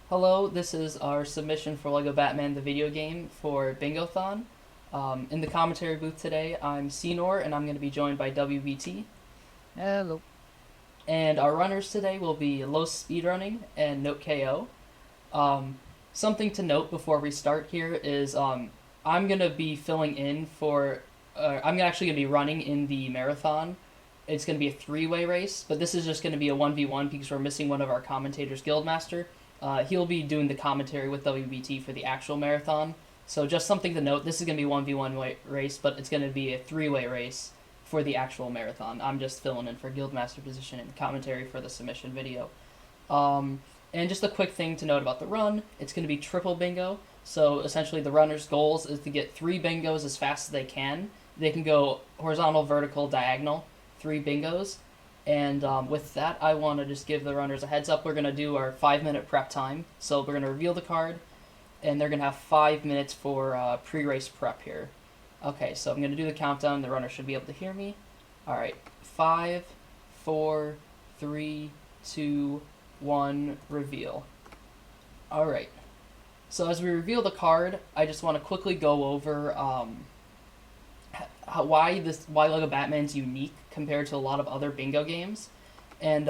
Hello, this is our submission for Lego Batman the video game for Bingothon. In the commentary booth today, I'm Senor, and I'm going to be joined by WBT. Hello. And our runners today will be Low Speedrunning and Note KO. Something to note before we start here is I'm going to be filling in for. I'm actually going to be running in the marathon. It's going to be a three-way race, but this is just going to be a 1v1 because we're missing one of our commentators, Guildmaster. He'll be doing the commentary with WBT for the actual marathon. So just something to note, this is going to be a 1v1 race, but it's going to be a three-way race for the actual marathon. I'm just filling in for Guildmaster position and commentary for the submission video. And just a quick thing to note about the run, it's going to be triple bingo. So essentially the runner's goals is to get 3 bingos as fast as they can. They can go horizontal, vertical, diagonal, 3 bingos. And with that, I want to just give the runners a heads up. We're going to do our 5-minute prep time. So we're going to reveal the card, and they're going to have 5 minutes for pre-race prep here. Okay, so I'm going to do the countdown. The runner should be able to hear me. All right, 5, 4, 3, 2, 1, reveal. All right. So as we reveal the card, I just want to quickly go over why Lego Batman's unique compared to a lot of other bingo games, and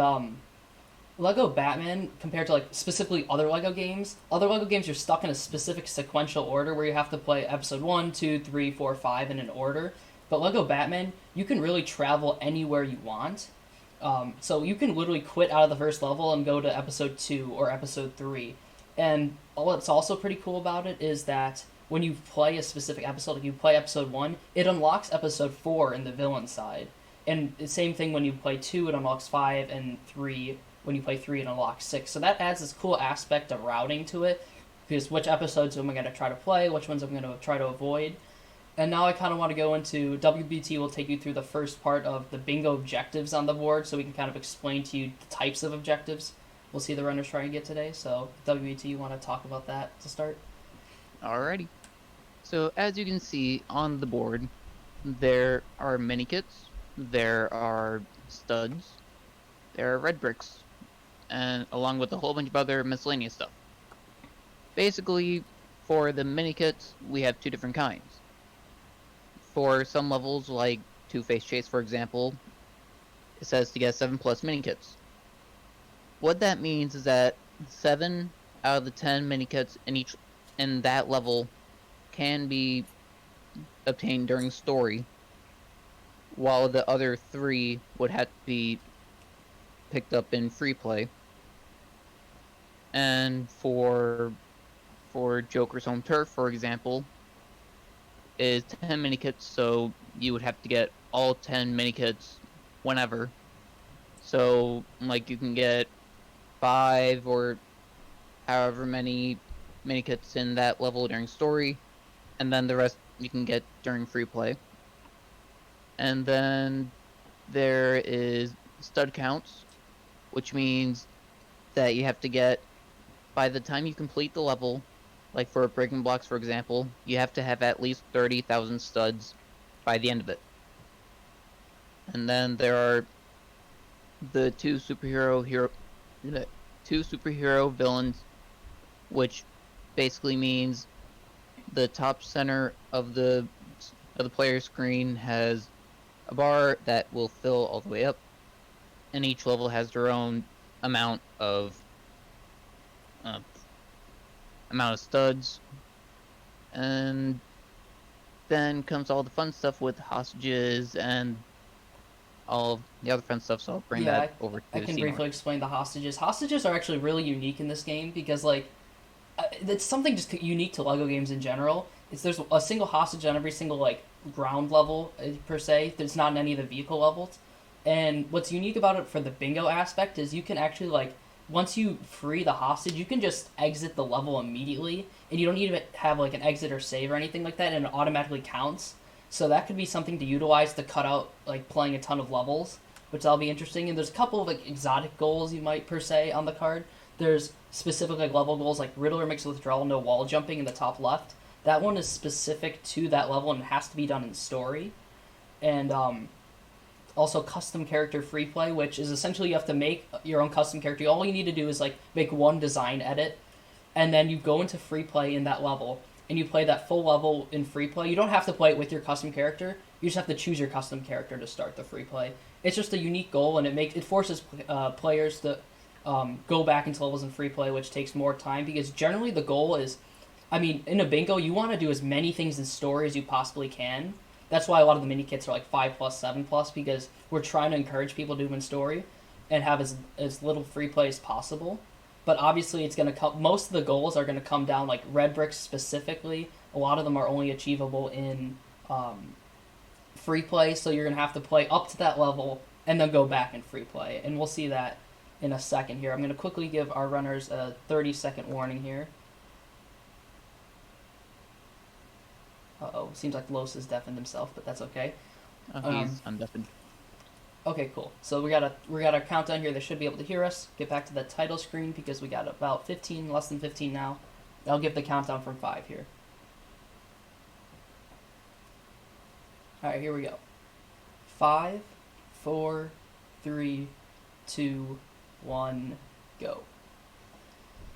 Lego Batman compared to like specifically other Lego games. Other Lego games you're stuck in a specific sequential order where you have to play episode 1, 2, 3, 4, 5 in an order. But Lego Batman, you can really travel anywhere you want. So you can literally quit out of the first level and go to episode 2 or episode 3. And what's also pretty cool about it is that when you play a specific episode, like you play episode 1, it unlocks episode 4 in the villain side. And the same thing when you play 2, it unlocks 5, and 3, when you play 3, it unlocks 6. So that adds this cool aspect of routing to it, because which episodes am I going to try to play, which ones I'm going to try to avoid. And now I kind of want to go into, WBT will take you through the first part of the bingo objectives on the board, so we can kind of explain to you the types of objectives we'll see the runners try and get today. So WBT, you want to talk about that to start? Alrighty. So as you can see on the board, there are mini kits, there are studs, there are red bricks, and along with a whole bunch of other miscellaneous stuff. Basically, for the mini kits, we have 2 different kinds. For some levels, like Two-Face Chase, for example, it says to get 7 plus mini kits. What that means is that 7 out of the 10 mini kits in that level can be obtained during story, while the other 3 would have to be picked up in free play. And for Joker's Home Turf, for example, is 10 mini kits, so you would have to get all 10 mini kits whenever. So like you can get 5 or however many mini kits in that level during story, and then the rest you can get during free play. And then there is stud counts, which means that you have to get, by the time you complete the level, like for Breaking Blocks for example, you have to have at least 30,000 studs by the end of it. And then there are the two superhero villains, which basically means the top center of the player screen has a bar that will fill all the way up, and each level has their own amount of studs. And then comes all the fun stuff with hostages and all the other fun stuff, so I'll bring Yeah, that over I to can Seymour. briefly explain the hostages. Hostages are actually really unique in this game because, like, it's something just unique to Lego games in general. There's a single hostage on every single like ground level per se. There's not in any of the vehicle levels. And what's unique about it for the bingo aspect is you can actually like once you free the hostage, you can just exit the level immediately, and you don't need to have like an exit or save or anything like that, and it automatically counts. So that could be something to utilize to cut out like playing a ton of levels, which that'll be interesting. And there's a couple of like exotic goals you might per se on the card. There's specific like level goals like Riddler makes a withdrawal, no wall jumping in the top left. That one is specific to that level and it has to be done in story. And also custom character free play, which is essentially you have to make your own custom character. All you need to do is like make one design edit, and then you go into free play in that level, and you play that full level in free play. You don't have to play it with your custom character. You just have to choose your custom character to start the free play. It's just a unique goal, and it forces players to go back into levels in free play, which takes more time because generally the goal is, I mean, in a bingo you want to do as many things in story as you possibly can. That's why a lot of the mini kits are like 5+, 7+, because we're trying to encourage people to do in story and have as little free play as possible. But obviously, it's going to come. Most of the goals are going to come down, like red bricks specifically. A lot of them are only achievable in free play, so you're going to have to play up to that level and then go back in free play. And we'll see that in a second here. I'm going to quickly give our runners a 30-second warning here. Uh-oh, seems like Los has deafened himself, but that's okay. He's undeafened. Okay, cool. So we got a countdown here. They should be able to hear us. Get back to the title screen because we got about 15, less than 15 now. I'll give the countdown from 5 here. All right, here we go. 5, 4, 3, 2, 1, go.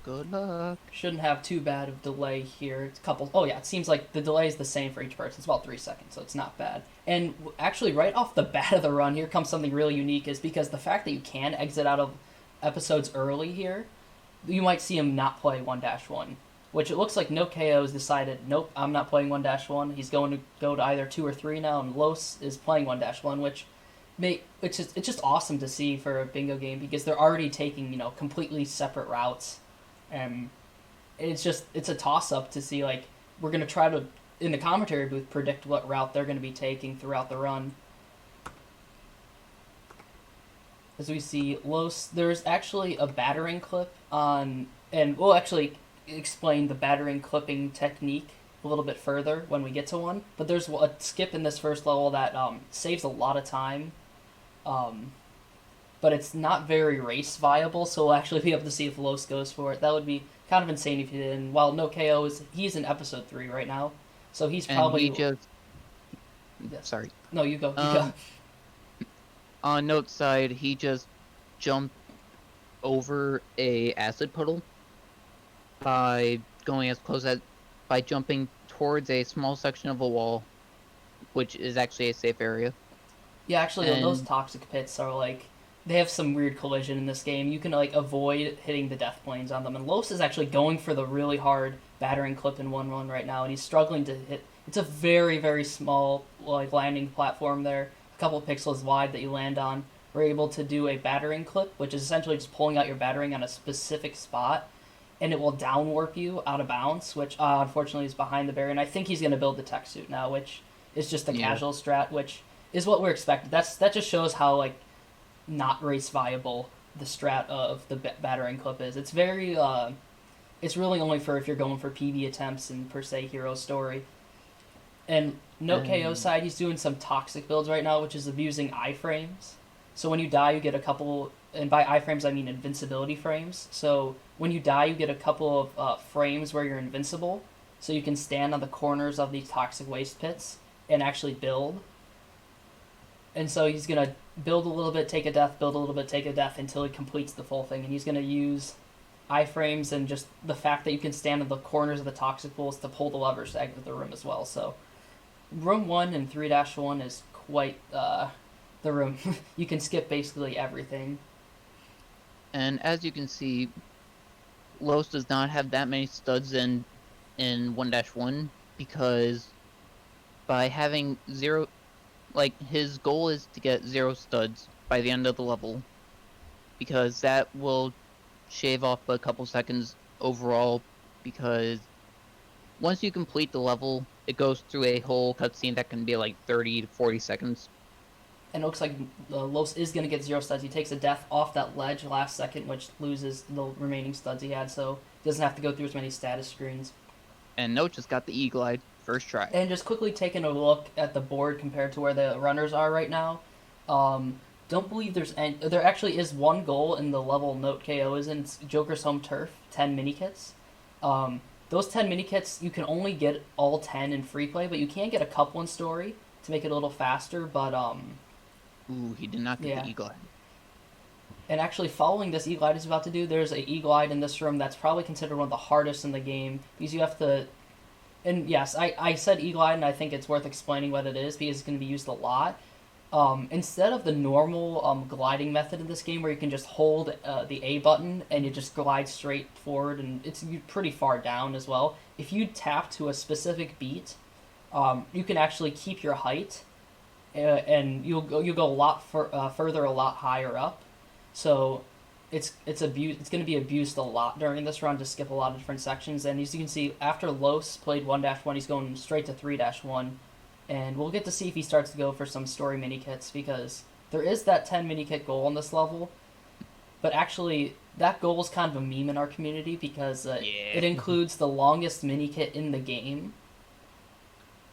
Good luck. Shouldn't have too bad of delay here. It's a couple. Oh yeah, it seems like the delay is the same for each person. It's about 3 seconds, so it's not bad. And actually, right off the bat of the run, here comes something really unique. Is because the fact that you can exit out of episodes early here, you might see him not play 1-1, which it looks like No KO has decided. Nope, I'm not playing 1-1. He's going to go to either 2 or 3 now, and Los is playing 1-1, which it's just awesome to see for a bingo game because they're already taking completely separate routes. It's a toss-up to see, like, we're going to try to, in the commentary booth, predict what route they're going to be taking throughout the run. As we see, Los, there's actually a battering clip on, and we'll actually explain the battering clipping technique a little bit further when we get to one, but there's a skip in this first level that saves a lot of time. But it's not very race viable, so we'll actually be able to see if Los goes for it. That would be kind of insane if he did. And while No KO he's in episode 3 right now, so he's probably. And he just. Yes. Sorry. No, you go. You go. On Note's side, he just jumped over a acid puddle by going as close as by jumping towards a small section of a wall, which is actually a safe area. Yeah, actually, those toxic pits are like. They have some weird collision in this game. You can like avoid hitting the death planes on them. And Los is actually going for the really hard battering clip in 1-1 right now, and he's struggling to hit. It's a very, very small like landing platform there, a couple of pixels wide that you land on. We're able to do a battering clip, which is essentially just pulling out your battering on a specific spot, and it will down warp you out of bounds, which unfortunately is behind the barrier. And I think he's going to build the tech suit now, which is just a casual strat, which is what we're expecting. That just shows how like not race viable the strat of the battering clip is. It's very it's really only for if you're going for PV attempts and per se hero story. And Note KO side, he's doing some toxic builds right now, which is abusing iframes. So when you die, you get a couple, and by iframes I mean invincibility frames. So when you die, you get a couple of frames where you're invincible, so you can stand on the corners of these toxic waste pits and actually build. And so he's going to build a little bit, take a death, build a little bit, take a death until he completes the full thing. And he's going to use iframes and just the fact that you can stand in the corners of the toxic pools to pull the levers to exit the room as well. So room 1 and 3-1 is quite the room. You can skip basically everything. And as you can see, Los does not have that many studs in 1-1 because by having zero... Like, his goal is to get 0 studs by the end of the level, because that will shave off a couple seconds overall, because once you complete the level, it goes through a whole cutscene that can be like 30 to 40 seconds. And it looks like Los is going to get 0 studs. He takes a death off that ledge last second, which loses the remaining studs he had, so he doesn't have to go through as many status screens. And Note just got the E-Glide. First try. And just quickly taking a look at the board compared to where the runners are right now, don't believe there's any... There actually is one goal in the level Note KO is in. It's Joker's Home Turf, 10 mini-kits. Those 10 mini-kits, you can only get all 10 in free play, but you can get a couple in story to make it a little faster, but... Ooh, he did not get the E-Glide. And actually, following this Eagle Eye is about to do, there's a Eagle Eye in this room that's probably considered one of the hardest in the game because you have to. And yes, I said Eagle Eye, and I think it's worth explaining what it is because it's going to be used a lot. Instead of the normal gliding method in this game where you can just hold the A button and you just glide straight forward and it's pretty far down as well, if you tap to a specific beat, you can actually keep your height and you'll go a lot further, a lot higher up. So it's going to be abused a lot during this run to skip a lot of different sections. And as you can see, after Los played 1-1, he's going straight to 3-1. And we'll get to see if he starts to go for some story mini kits because there is that 10 mini kit goal on this level. But actually, that goal is kind of a meme in our community because it includes the longest mini kit in the game.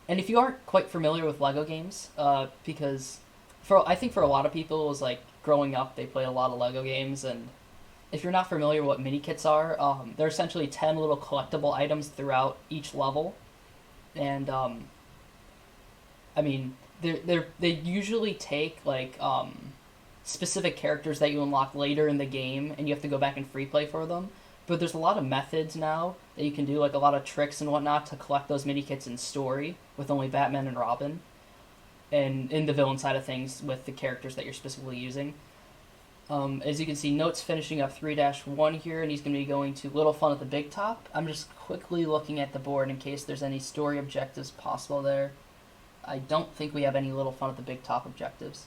And if you aren't quite familiar with Lego games, because I think for a lot of people it was like growing up they play a lot of Lego games, and if you're not familiar with what mini kits are, they're essentially 10 little collectible items throughout each level, and I mean, they usually take like specific characters that you unlock later in the game, and you have to go back and free play for them. But there's a lot of methods now that you can do, like a lot of tricks and whatnot to collect those mini kits in story with only Batman and Robin, and in the villain side of things with the characters that you're specifically using. As you can see, Note's finishing up 3-1 here, and he's going to be going to Little Fun at the Big Top. I'm just quickly looking at the board in case there's any story objectives possible there. I don't think we have any Little Fun at the Big Top objectives.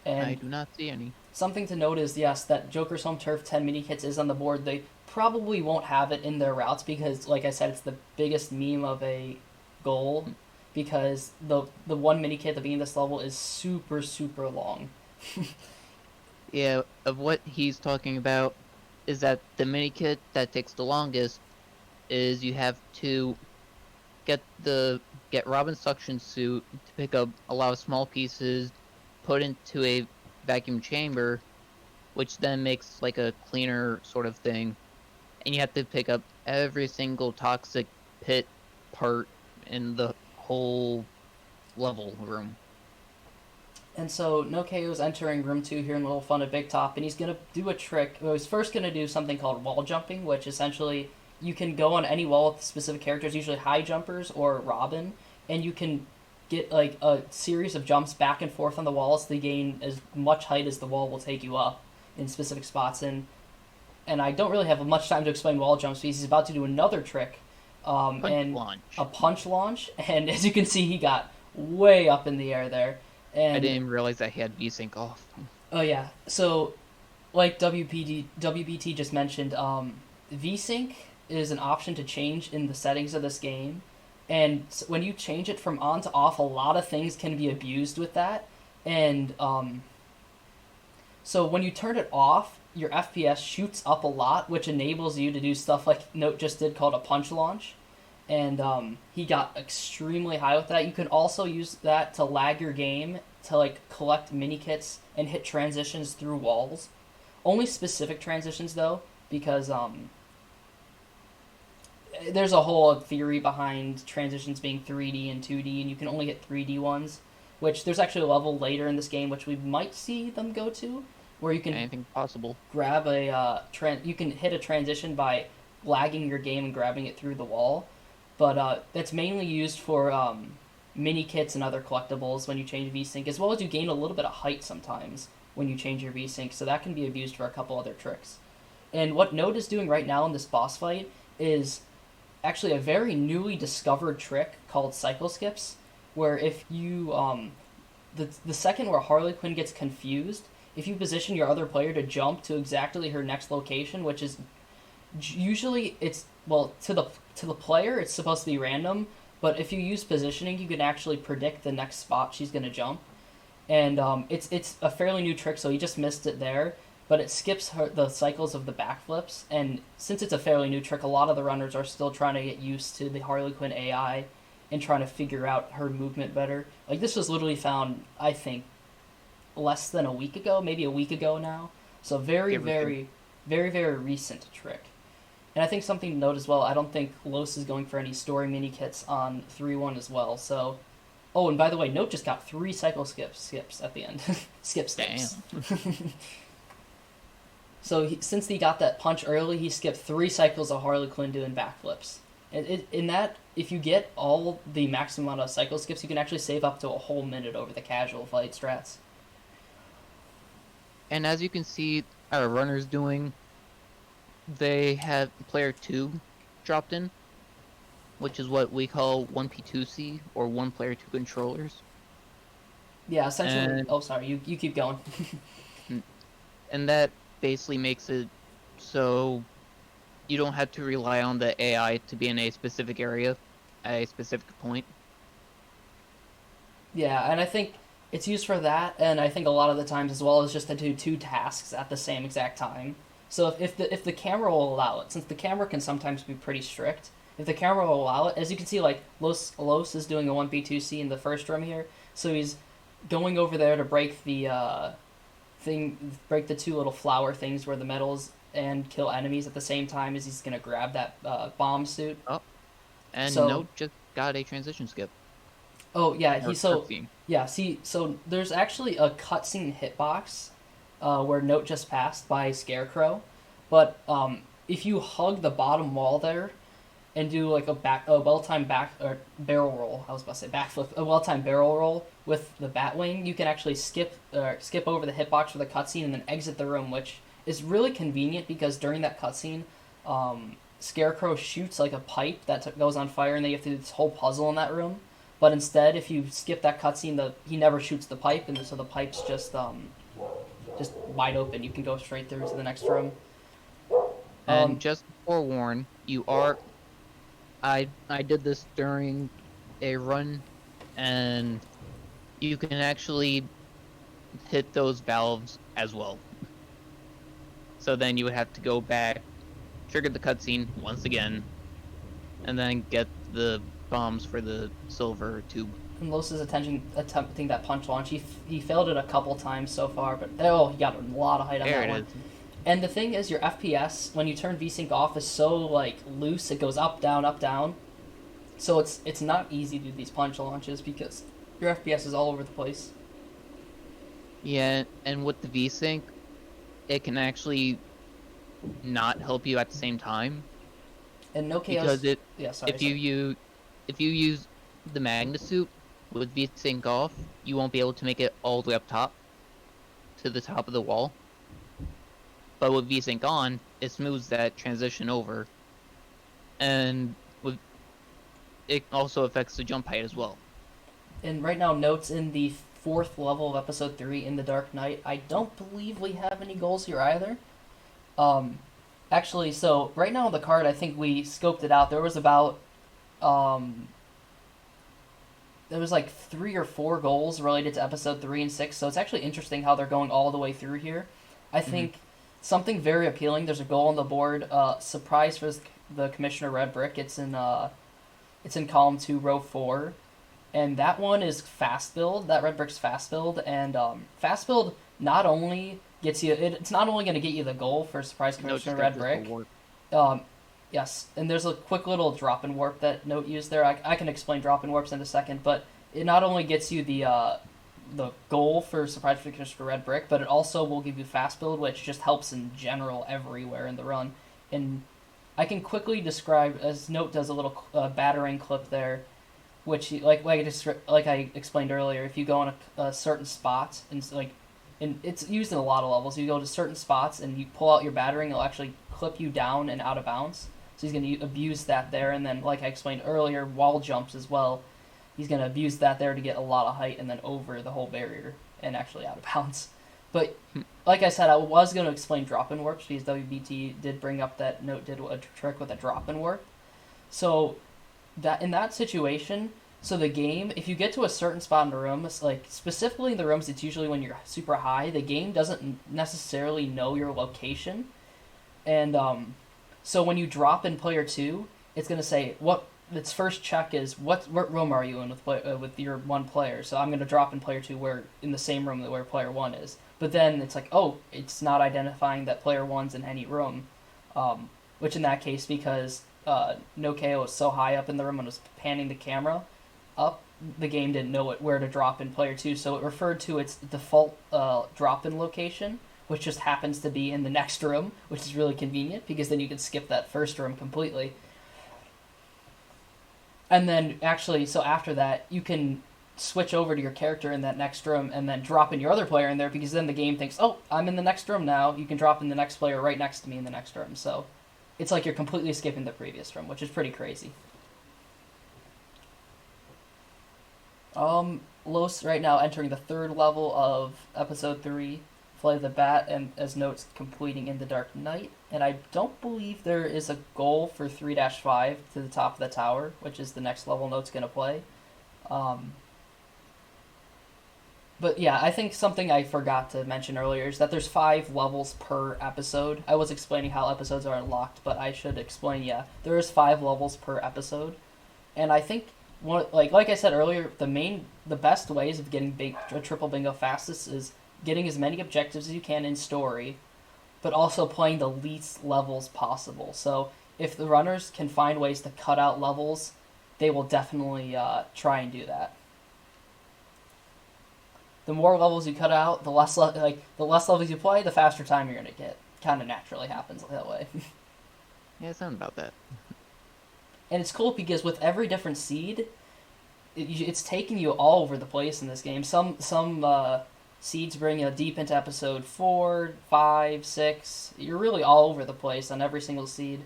And I do not see any. something to note is, yes, that Joker's Home Turf 10 mini kits is on the board. They probably won't have it in their routes because, like I said, it's the biggest meme of a goal because the one mini kit at the beginning of this level is super, super long. Yeah, of what he's talking about is that the mini kit that takes the longest is you have to get Robin's suction suit to pick up a lot of small pieces, put into a vacuum chamber, which then makes like a cleaner sort of thing, and you have to pick up every single toxic pit part in the whole level room. And so Nokeo's entering room 2 here in Little Fun at Big Top, and he's going to do a trick. Well, he's first going to do something called wall jumping, which essentially you can go on any wall with specific characters, usually high jumpers or Robin, and you can get like a series of jumps back and forth on the walls to gain as much height as the wall will take you up in specific spots. And I don't really have much time to explain wall jumps because he's about to do another trick, Launch. a punch launch, and as you can see, he got way up in the air there. And I didn't even realize that he had VSync off. oh yeah, so like WBT just mentioned, VSync is an option to change in the settings of this game, and when you change it from on to off, a lot of things can be abused with that. And so when you turn it off, your FPS shoots up a lot, which enables you to do stuff like Note just did called a punch launch. And he got extremely high with that. You can also use that to lag your game, to like collect mini kits and hit transitions through walls. Only specific transitions though, because there's a whole theory behind transitions being 3D and 2D, and you can only hit 3D ones. Which there's actually a level later in this game which we might see them go to, where you can Anything possible. grab a you can hit a transition by lagging your game and grabbing it through the wall. But that's mainly used for mini kits and other collectibles when you change VSync, as well as you gain a little bit of height sometimes when you change your VSync, so that can be abused for a couple other tricks. And what Note is doing right now in this boss fight is actually a very newly discovered trick called cycle skips, where if you the second where Harley Quinn gets confused, if you position your other player to jump to exactly her next location, which is usually it's to the player it's supposed to be random, but if you use positioning, you can actually predict the next spot she's going to jump. And it's a fairly new trick, so he just missed it there, but it skips the cycles of the backflips. And since it's a fairly new trick, a lot of the runners are still trying to get used to the Harley Quinn AI and trying to figure out her movement better. Like, this was literally found, I think, less than a week ago, maybe a week ago now. So very, very, very, very recent trick. And I think something to note as well, I don't think Los is going for any story mini kits on 3-1 as well. So, oh, and by the way, Note just got 3 cycle skips at the end. Skips. Damn. So since he got that punch early, he skipped 3 cycles of Harley Quinn doing backflips. In that, if you get all the maximum amount of cycle skips, you can actually save up to a whole minute over the casual fight strats. And as you can see, our runners doing, they have player 2 dropped in, which is what we call 1P2C, or one player 2 controllers. Yeah, essentially. And Oh, sorry. You keep going. and that basically makes it so you don't have to rely on the AI to be in a specific area at a specific point. Yeah, and I think it's used for that, and I think a lot of the times as well as just to do 2 tasks at the same exact time. So if the camera will allow it, since the camera can sometimes be pretty strict, if the camera will allow it, as you can see, like Los is doing a 1B2C in the first room here, so he's going over there to break the break the 2 little flower things where the metals and kill enemies at the same time as he's gonna grab that bomb suit. Oh, and So Note just got a transition skip. oh yeah, Or he so cutscene. yeah. See, so there's actually a cutscene hitbox where Note just passed by Scarecrow, but if you hug the bottom wall there and do like a well timed back or barrel roll, I was about to say backflip, a well timed barrel roll with the Batwing, you can actually skip over the hitbox for the cutscene and then exit the room, which is really convenient because during that cutscene, Scarecrow shoots like a pipe that goes on fire, and then you have to do this whole puzzle in that room. But instead, if you skip that cutscene, he never shoots the pipe, and so the pipe's just wide open. You can go straight through to the next room. And just to forewarn, you are. I did this during a run, and you can actually hit those valves as well. So then you would have to go back, trigger the cutscene once again, and then get the bombs for the silver tube. And Los's attempting that punch launch. He failed it a couple times so far, but oh, he got a lot of height on There that it one. is. And the thing is, your FPS when you turn VSync off is so like loose. It goes up, down, up, down. So it's not easy to do these punch launches because your FPS is all over the place. Yeah, and with the VSync, it can actually not help you at the same time And no chaos. because it Yeah, sorry. if you use the Magna suit with VSync off, you won't be able to make it all the way up top to the top of the wall. But with VSync on, it smooths that transition over, and with it also affects the jump height as well. And right now, Note's in the 4th level of Episode 3 in the Dark Knight. I don't believe we have any goals here either. Actually, so right now on the card, I think we scoped it out. There was about there was like 3 or 4 goals related to Episode 3 and 6. So it's actually interesting how they're going all the way through here. I think something very appealing. There's a goal on the board. Surprise for the Commissioner Red Brick. It's in column 2, row 4. And that one is fast build. That red brick's fast build, and fast build not only gets you. It's not only going to get you the goal for surprise commissioner red brick. Yes, and there's a quick little drop and warp that Note used there. I can explain drop and warps in a second, but it not only gets you the goal for surprise commissioner red brick, but it also will give you fast build, which just helps in general everywhere in the run. And I can quickly describe, as Note does a little battering clip there, which like I explained earlier, if you go on a certain spot and it's used in a lot of levels, you go to certain spots and you pull out your battering, it'll actually clip you down and out of bounds. So he's going to abuse that there, and then like I explained earlier, wall jumps as well. He's going to abuse that there to get a lot of height and then over the whole barrier and actually out of bounds. But like I said, I was going to explain drop and warps because WBT did bring up that Note did a trick with a drop and warp. So that in that situation, so the game, if you get to a certain spot in the room, like specifically in the rooms, it's usually when you're super high, the game doesn't necessarily know your location. And so when you drop in player 2, it's going to say, its first check is, what room are you in with your one player? So I'm going to drop in player 2 where in the same room where player 1 is. But then it's like, oh, it's not identifying that player 1's in any room. Which in that case, because No KO was so high up in the room and was panning the camera up, the game didn't know where to drop in player 2, so it referred to its default drop-in location, which just happens to be in the next room, which is really convenient because then you can skip that first room completely. And then actually, so after that, you can switch over to your character in that next room and then drop in your other player in there because then the game thinks, oh, I'm in the next room now. You can drop in the next player right next to me in the next room. So it's like you're completely skipping the previous room, which is pretty crazy. Los right now entering the third level of episode 3, Flight of the Bat, and as notes completing In the Dark Night. And I don't believe there is a goal for 3-5 to the top of the tower, which is the next level note's going to play. But yeah, I think something I forgot to mention earlier is that there's 5 levels per episode. I was explaining how episodes are unlocked, but I should explain, yeah, there is 5 levels per episode. And I think like I said earlier, the best ways of getting a triple bingo fastest is getting as many objectives as you can in story, but also playing the least levels possible. So if the runners can find ways to cut out levels, they will definitely try and do that. The more levels you cut out, the less levels you play, the faster time you're gonna get. Kind of naturally happens that way. Yeah, it's something about that. And it's cool because with every different seed, it's taking you all over the place in this game. Some seeds bring you deep into episode 4, 5, 6. You're really all over the place on every single seed,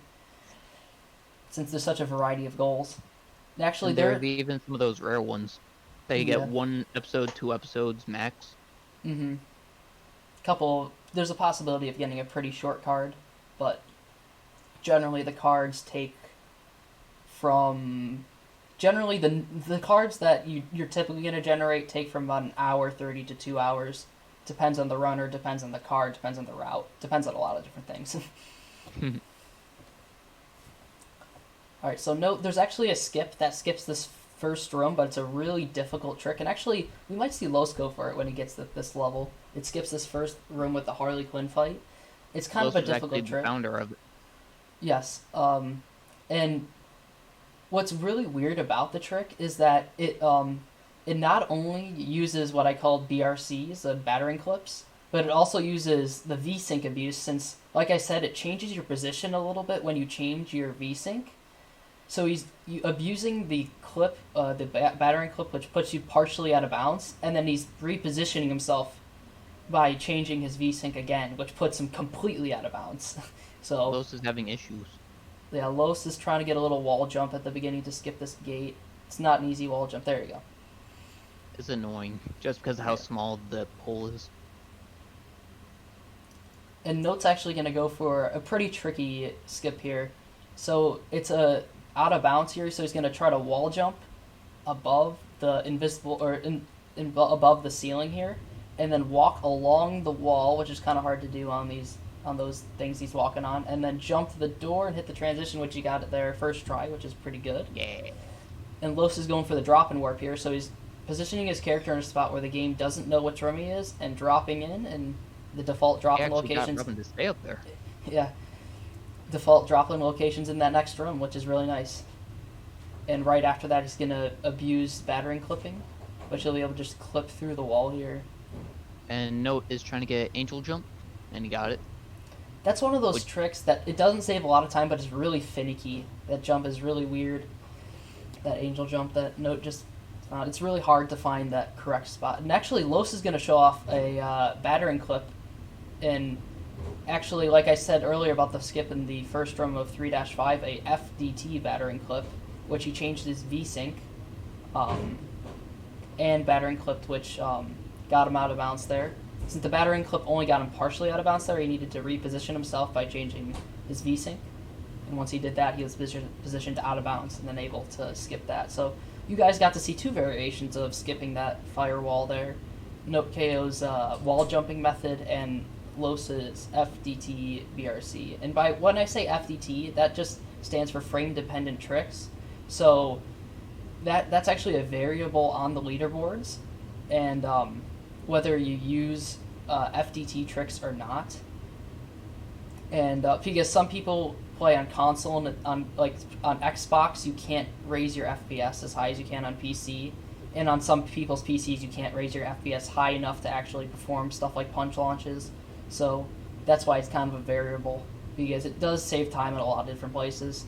since there's such a variety of goals. And actually, there are even some of those rare ones that you get 1 episode, 2 episodes max. Mm-hmm. There's a possibility of getting a pretty short card, but generally the cards take from... Generally, the cards that you're typically going to generate take from about an hour 30 to 2 hours. Depends on the runner, depends on the card, depends on the route, depends on a lot of different things. Alright, so note, there's actually a skip that skips this first room, but it's a really difficult trick. And actually, we might see Los go for it when he gets to this level. It skips this first room with the Harley Quinn fight. It's kind of a difficult trick. The founder of it. Yes, and what's really weird about the trick is that it not only uses what I call BRCs, the battering clips, but it also uses the VSync abuse since, like I said, it changes your position a little bit when you change your VSync. So he's abusing the clip, the battering clip, which puts you partially out of bounds, and then he's repositioning himself by changing his VSync again, which puts him completely out of bounds. So Los is having issues. Yeah, Los is trying to get a little wall jump at the beginning to skip this gate. It's not an easy wall jump. There you go. It's annoying, just because of how small the pole is. And Note's actually going to go for a pretty tricky skip here. So it's a out of bounds here, so he's going to try to wall jump above the invisible, or above the ceiling here, and then walk along the wall, which is kind of hard to do on those things he's walking on, and then jump to the door and hit the transition, which he got it there first try, which is pretty good. Yeah. And Los is going for the drop and warp here, so he's positioning his character in a spot where the game doesn't know which room he is, and dropping in, and the default drop-in locations. Got Robin to stay up there. Yeah. Default drop-in locations in that next room, which is really nice. And right after that, he's going to abuse battering clipping, which he'll be able to just clip through the wall here. And Note is trying to get Angel Jump, and he got it. That's one of those tricks that it doesn't save a lot of time, but it's really finicky. That jump is really weird. That Angel Jump, that Note just... it's really hard to find that correct spot. And actually, Los is going to show off a battering clip. And actually, like I said earlier about the skip in the first room of 3-5, a FDT battering clip, which he changed his VSync, and battering clipped, which got him out of bounds there. Since the battering clip only got him partially out of bounds there, he needed to reposition himself by changing his VSync. And once he did that, he was positioned out of bounds and then able to skip that. So you guys got to see 2 variations of skipping that firewall there. Note KO's wall jumping method and Los's FDT BRC. And by when I say FDT, that just stands for frame dependent tricks. So that's actually a variable on the leaderboards, and whether you use FDT tricks or not. And because some people play on console and on Xbox, you can't raise your FPS as high as you can on PC. And on some people's PCs, you can't raise your FPS high enough to actually perform stuff like punch launches. So that's why it's kind of a variable, because it does save time in a lot of different places.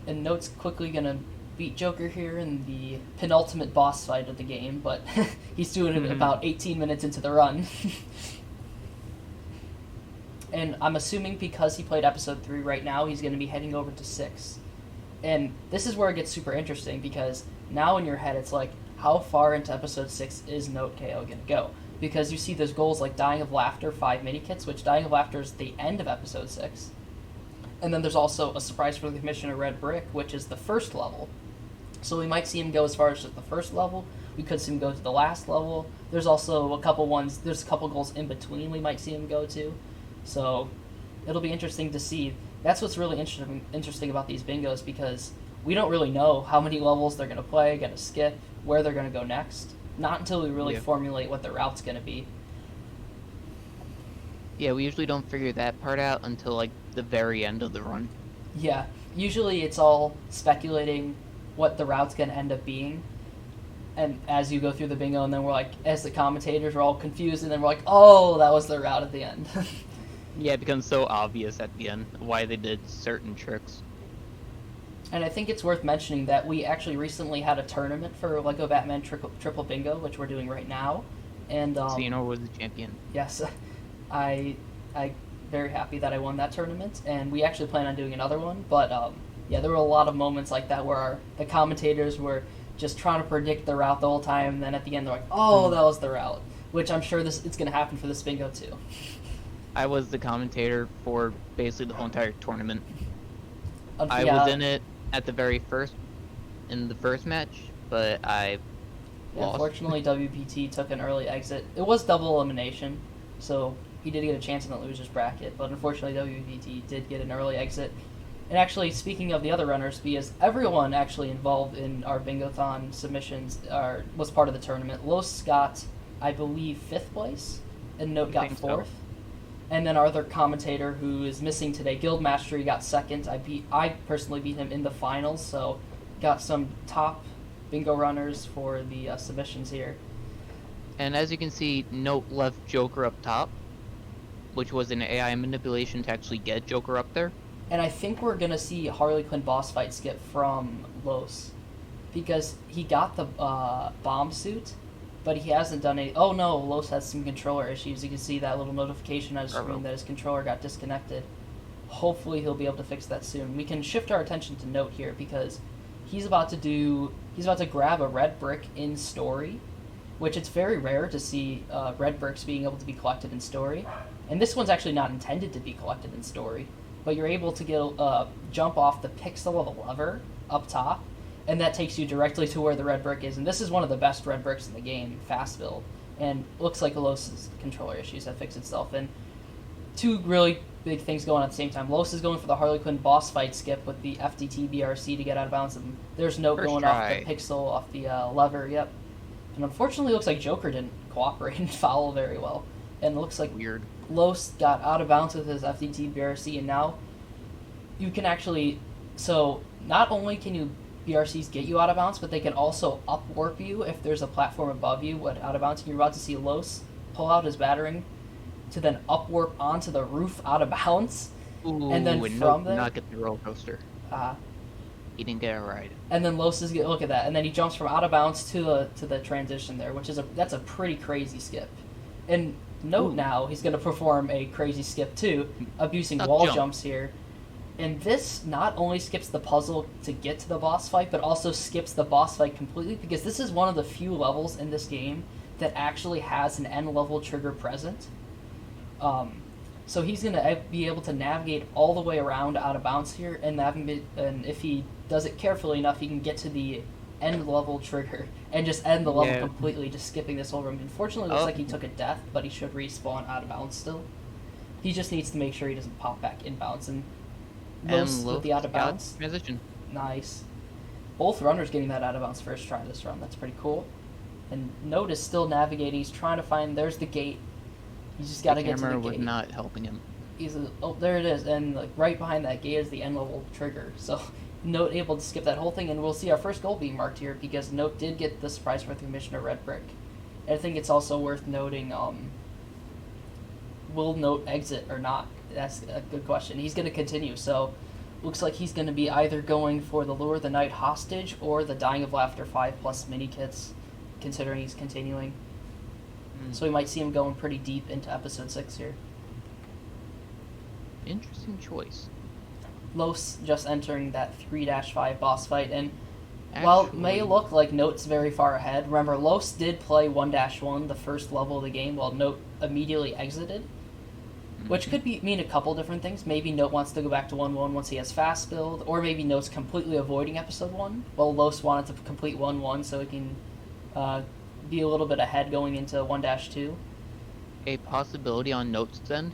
And Note's quickly going to beat Joker here in the penultimate boss fight of the game, but he's doing it about 18 minutes into the run. And I'm assuming because he played episode 3 right now, he's going to be heading over to 6. And this is where it gets super interesting, because now in your head it's like, how far into episode 6 is Note KO going to go? Because you see those goals like Dying of Laughter 5 mini-kits, which Dying of Laughter is the end of episode 6. And then there's also a surprise for the Commissioner Red Brick, which is the first level. So we might see him go as far as just the first level. We could see him go to the last level. There's also a couple goals in between we might see him go to. So it'll be interesting to see. That's what's really interesting about these bingos, because we don't really know how many levels they're going to play, going to skip, where they're going to go next. Not until we really formulate what the route's going to be. Yeah, we usually don't figure that part out until, like, the very end of the run. Yeah, usually it's all speculating what the route's going to end up being. And as you go through the bingo, and then we're like, as the commentators, we're all confused, and then we're like, oh, that was the route at the end. Yeah, it becomes so obvious at the end why they did certain tricks. And I think it's worth mentioning that we actually recently had a tournament for Lego Batman Triple Bingo, which we're doing right now. And Xenor was the champion. Yes, I very happy that I won that tournament, and we actually plan on doing another one. But yeah, there were a lot of moments like that where the commentators were just trying to predict the route the whole time, and then at the end they're like, "Oh, that was the route," which I'm sure it's going to happen for this bingo too. I was the commentator for basically the whole entire tournament. I was in it at the in the first match, but I lost. Unfortunately, WPT took an early exit. It was double elimination, so he did get a chance in the losers bracket, but unfortunately WPT did get an early exit. And actually, speaking of the other runners, because everyone actually involved in our Bingothon submissions was part of the tournament. Los got, I believe, 5th place, and Note got 4th. So. And then our other commentator, who is missing today, Guild Mastery, got 2nd. I personally beat him in the finals, so got some top bingo runners for the submissions here. And as you can see, Note left Joker up top, which was an AI manipulation to actually get Joker up there. And I think we're going to see Harley Quinn boss fight skip from Los, because he got the bomb suit, but he hasn't done any... Oh no, Los has some controller issues. You can see that little notification on his screen that his controller got disconnected. Hopefully he'll be able to fix that soon. We can shift our attention to Note here, because he's about to grab a red brick in story, which it's very rare to see red bricks being able to be collected in story. And this one's actually not intended to be collected in story, but you're able to get jump off the pixel of a lever up top, and that takes you directly to where the red brick is. And this is one of the best red bricks in the game, fast build, and looks like Los's controller issues have fixed itself. And two really big things going on at the same time. Los is going for the Harley Quinn boss fight skip with the FDT BRC to get out of bounds, and there's Note going off the pixel off the lever. Yep. And unfortunately, it looks like Joker didn't cooperate and foul very well, and it looks like weird. Los got out of bounds with his FDT BRC, and now you can actually... So, not only can you BRCs get you out of bounds, but they can also up-warp you if there's a platform above you out of bounds. You're about to see Los pull out his battering to then up-warp onto the roof out of bounds. Ooh, and then from there... not get the roller coaster. He didn't get it right. And then Los is... Look at that. And then he jumps from out of bounds to the transition there, which is that's a pretty crazy skip. And... Note now, he's going to perform a crazy skip too, abusing wall jumps here. And this not only skips the puzzle to get to the boss fight, but also skips the boss fight completely, because this is one of the few levels in this game that actually has an end level trigger present. So he's going to be able to navigate all the way around out of bounds here, and if he does it carefully enough, he can get to the end level trigger and just end the level completely, just skipping this whole room. Unfortunately, it looks like he took a death, but he should respawn out of bounds still. He just needs to make sure he doesn't pop back in bounds. And Los with the out of bounds. Transition. Nice. Both runners getting that out of bounds first try this run. That's pretty cool. And Note is still navigating. He's trying to find... There's the gate. He's just got to get to the gate. The camera was not helping him. There it is. And like right behind that gate is the end level trigger. So... Note able to skip that whole thing, and we'll see our first goal being marked here, because Note did get the surprise for the Commissioner Red Brick. And I think it's also worth noting will Note exit or not? That's a good question. He's going to continue, so looks like he's going to be either going for the Lure the Night Hostage or the Dying of Laughter 5 plus mini kits, considering he's continuing. So we might see him going pretty deep into episode 6 here. Interesting choice. Los just entering that 3-5 boss fight, and while it may look like Note's very far ahead, remember Los did play 1-1, the first level of the game, while Note immediately exited, which could mean a couple different things. Maybe Note wants to go back to 1-1 once he has fast build, or maybe Note's completely avoiding episode 1, while Los wanted to complete 1-1 so he can be a little bit ahead going into 1-2. A possibility on Note's end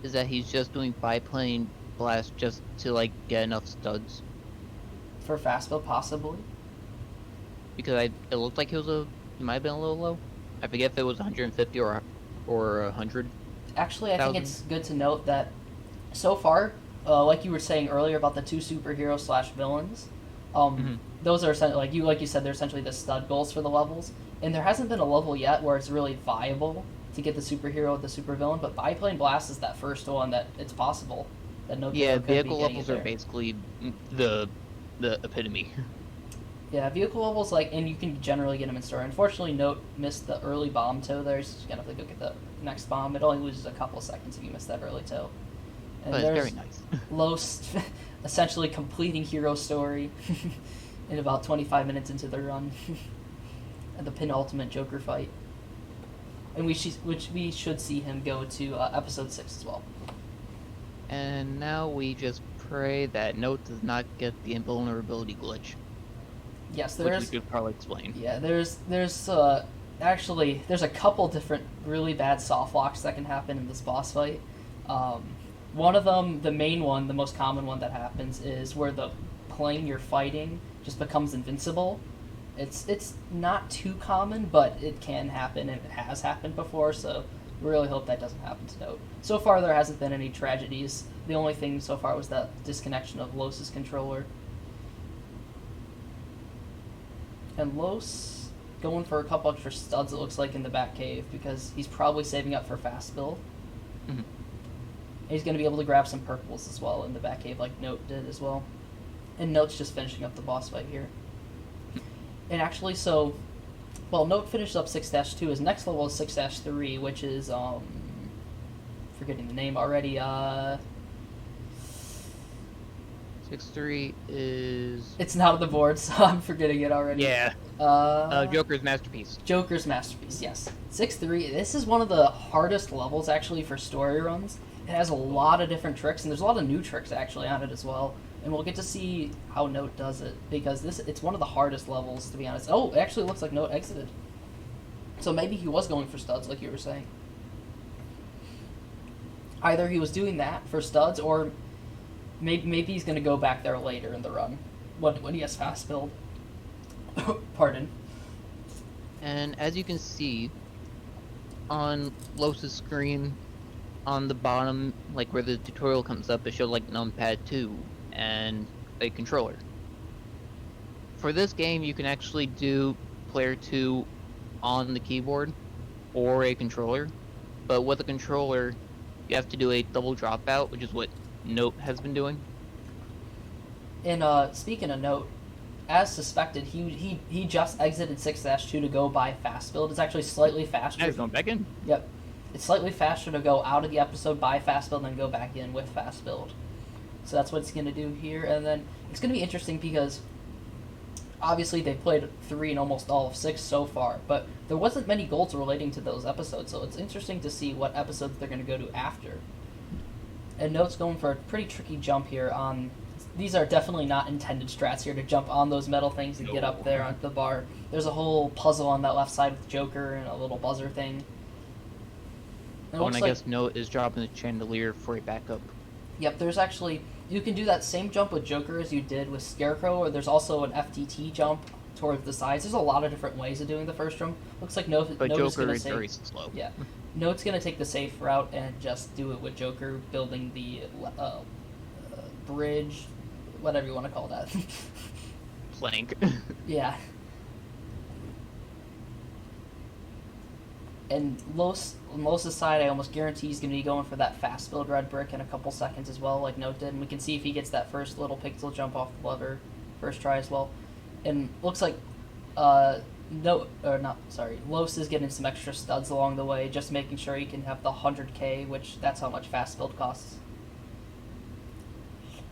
is that he's just doing biplane blast just to like get enough studs. For fast build, possibly. Because it looked like he might have been a little low. I forget if it was 150 or 100. Actually, I think it's good to note that so far, like you were saying earlier about the 2 superheroes / villains, those are like you said, they're essentially the stud goals for the levels. And there hasn't been a level yet where it's really viable to get the superhero with the supervillain, but Biplane Blast is that first one that it's possible that no. Yeah, vehicle levels are basically the epitome. Yeah, vehicle levels, and you can generally get them in story. Unfortunately, Note missed the early bomb tow there, so you're going to have to go get the next bomb. It only loses a couple seconds if you miss that early tow. And but it's very nice. Los essentially completing hero story in about 25 minutes into the run. And the penultimate Joker fight. And we should see him go to episode 6 as well. And now we just pray that Note does not get the invulnerability glitch. Yes, which we could probably explain. Yeah, there's actually there's a couple different really bad soft locks that can happen in this boss fight. One of them, the main one, the most common one that happens, is where the plane you're fighting just becomes invincible. It's not too common, but it can happen, and it has happened before, so we really hope that doesn't happen to Note. So far, there hasn't been any tragedies. The only thing so far was that disconnection of Los's controller. And Los going for a couple extra studs, it looks like, in the back cave, because he's probably saving up for fast build. Mm-hmm. He's going to be able to grab some purples as well in the back cave, like Note did as well. And Note's just finishing up the boss fight here. And actually, Note finishes up 6-2. His next level is 6-3, which is, forgetting the name already, 6-3 is... It's not on the board, so I'm forgetting it already. Yeah. Joker's Masterpiece. Joker's Masterpiece, yes. 6-3, this is one of the hardest levels, actually, for story runs. It has a lot of different tricks, and there's a lot of new tricks, actually, on it as well. And we'll get to see how Note does it, because it's one of the hardest levels, to be honest. Oh, it actually looks like Note exited. So maybe he was going for studs, like you were saying. Either he was doing that for studs, or maybe he's going to go back there later in the run, when he has fast build. Pardon. And as you can see, on Los's screen, on the bottom, like where the tutorial comes up, it shows like numpad 2 and a controller. For this game, you can actually do player 2 on the keyboard or a controller, but with a controller, you have to do a double dropout, which is what Note has been doing. And speaking of Note, as suspected, he just exited 6-2 to go by fast build. It's actually slightly faster. Now he's going back in. Yep. It's slightly faster to go out of the episode by fast build and then go back in with fast build. So that's what it's going to do here. And then it's going to be interesting because obviously they played 3 and almost all of 6 so far, but there wasn't many goals relating to those episodes, so it's interesting to see what episodes they're going to go to after. And Note's going for a pretty tricky jump here on... These are definitely not intended strats here to jump on those metal things and get up there onto the bar. There's a whole puzzle on that left side with Joker and a little buzzer thing. And I guess Note is dropping the chandelier for a backup. Yep, there's actually... You can do that same jump with Joker as you did with Scarecrow, or there's also an FTT jump towards the sides. There's a lot of different ways of doing the first jump. Looks like Note is Joker is very slow. Yeah. Note's going to take the safe route and just do it with Joker building the bridge, whatever you want to call that. Plank. Yeah. And Los's side, I almost guarantee he's going to be going for that fast build red brick in a couple seconds as well, like Note did. And we can see if he gets that first little pixel jump off the lever first try as well. And looks like Los is getting some extra studs along the way, just making sure he can have the 100k, which that's how much fast build costs.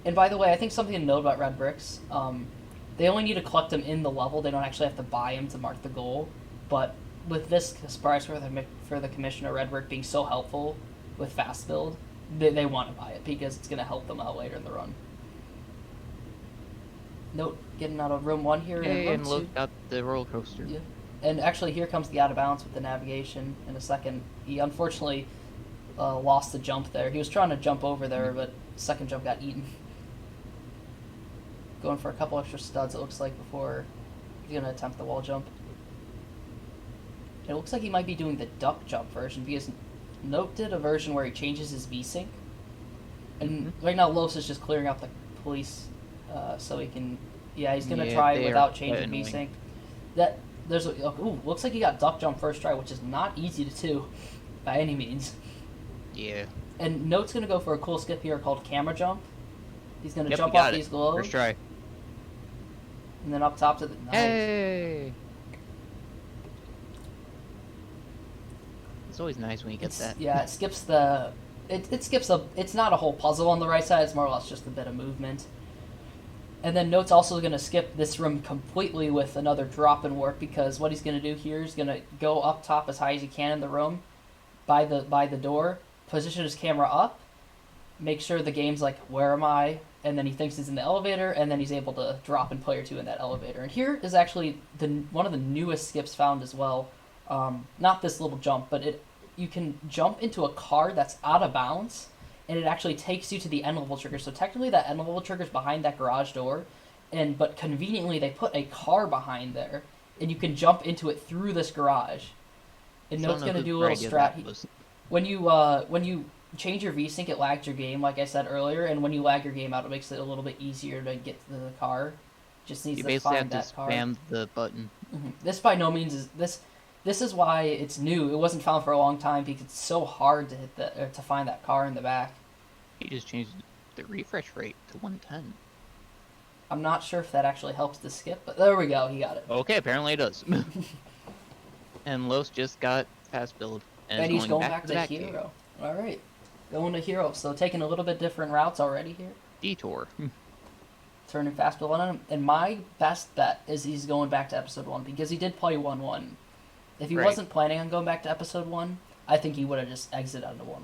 And by the way, I think something to note about red bricks, they only need to collect them in the level. They don't actually have to buy them to mark the goal. But with this surprise for the Commissioner red brick being so helpful with fast build, they want to buy it because it's going to help them out later in the run. Note getting out of room 1 here. And look up the roller coaster. Yeah. And actually, here comes the out of balance with the navigation in a second. He unfortunately lost the jump there. He was trying to jump over there, but second jump got eaten. Going for a couple extra studs, it looks like, before he's going to attempt the wall jump. It looks like he might be doing the duck jump version, because Note did a version where he changes his V-Sync. And right now, Los is just clearing out the police so he can... Yeah, he's going to try without changing V-Sync. Looks like he got duck jump first try, which is not easy to do by any means. Yeah. And Note's going to go for a cool skip here called camera jump. He's going to jump off these globes. First try. And then up top to the... Nice. Hey! It's always nice when you get that. Yeah, it skips the... It skips a... It's not a whole puzzle on the right side. It's more or less just a bit of movement. And then Note's also going to skip this room completely with another drop and warp, because what he's going to do here is going to go up top as high as he can in the room by the door, position his camera up, make sure the game's like, where am I? And then he thinks he's in the elevator, and then he's able to drop in player 2 in that elevator. And here is actually one of the newest skips found as well. Not this little jump, but you can jump into a car that's out of bounds, and it actually takes you to the end level trigger. So technically that end level trigger is behind that garage door, but conveniently they put a car behind there, and you can jump into it through this garage. And Note's going to do a little strat. When you change your V-Sync, it lags your game, like I said earlier, and when you lag your game out, it makes it a little bit easier to get to the car. Just needs to find that car. You basically have to spam the button. Mm-hmm. This by no means is... This is why it's new. It wasn't found for a long time because it's so hard to hit to find that car in the back. He just changed the refresh rate to 110. I'm not sure if that actually helps the skip, but there we go. He got it. Okay, apparently it does. And Los just got fast build. And he's going back to Hero. All right. Going to Hero. So taking a little bit different routes already here. Detour. Turning fast build on him. And my best bet is he's going back to Episode 1 because he did play 1-1. If he wasn't planning on going back to Episode 1, I think he would have just exited out of 1-1.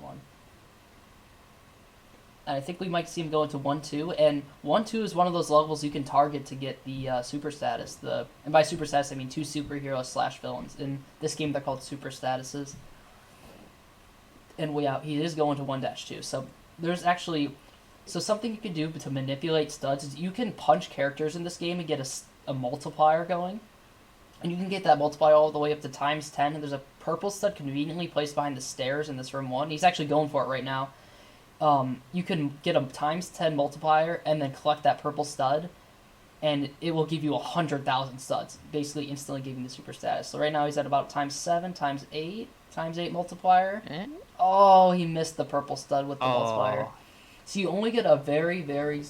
And I think we might see him go into 1-2. And 1-2 is one of those levels you can target to get the super status. And by super status, I mean 2 superheroes / villains. In this game, they're called super statuses. And he is going to 1-2. So there's actually... So something you can do to manipulate studs is you can punch characters in this game and get a multiplier going. And you can get that multiplier all the way up to ×10. And there's a purple stud conveniently placed behind the stairs in this room 1. He's actually going for it right now. You can get a ×10 multiplier and then collect that purple stud. And it will give you 100,000 studs. Basically instantly giving the super status. So right now he's at about ×7, ×8, ×8 multiplier. Oh, he missed the purple stud with the multiplier. So you only get a very, very...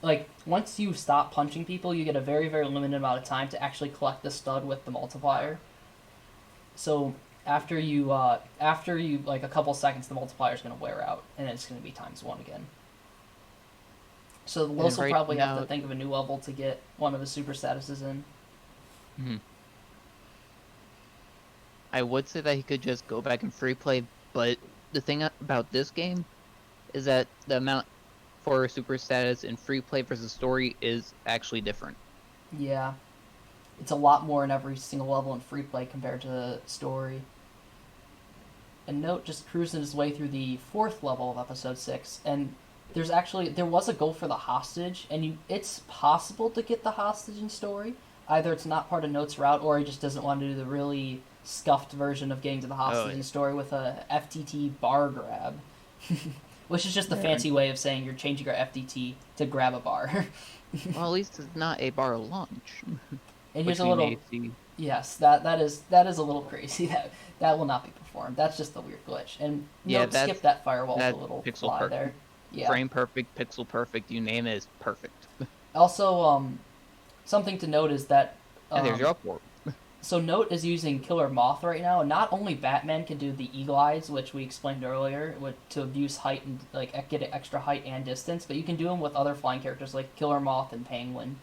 Like, once you stop punching people, you get a very, very limited amount of time to actually collect the stud with the multiplier. So, after you, like, a couple seconds, the multiplier is going to wear out, and it's going to be ×1 again. So, Los will probably have to think of a new level to get one of his super statuses in. Mm-hmm. I would say that he could just go back and free play, but the thing about this game is that the amount for super status in free play versus story is actually different. Yeah. It's a lot more in every single level in free play compared to the story. And Note just cruising his way through the 4th level of Episode 6, and there was a goal for the hostage, and it's possible to get the hostage in story. Either it's not part of Note's route, or he just doesn't want to do the really scuffed version of getting to the hostage in story with a FTT bar grab. Which is just the fancy way of saying you're changing your FTT to grab a bar. Well, at least it's not a bar launch. And here's a little... Yes, that is a little crazy. That will not be performed. That's just the weird glitch. And Yeah, note, skip that firewall with a that little pixel fly perfect, there. Yeah. frame perfect, pixel perfect, you name it, is perfect. Also, something to note is that And there's your um, upward. so Note is using Killer Moth right now, and not only Batman can do the eagle eyes, which we explained earlier, to abuse height and like get extra height and distance, but you can do them with other flying characters like Killer Moth and Penguin.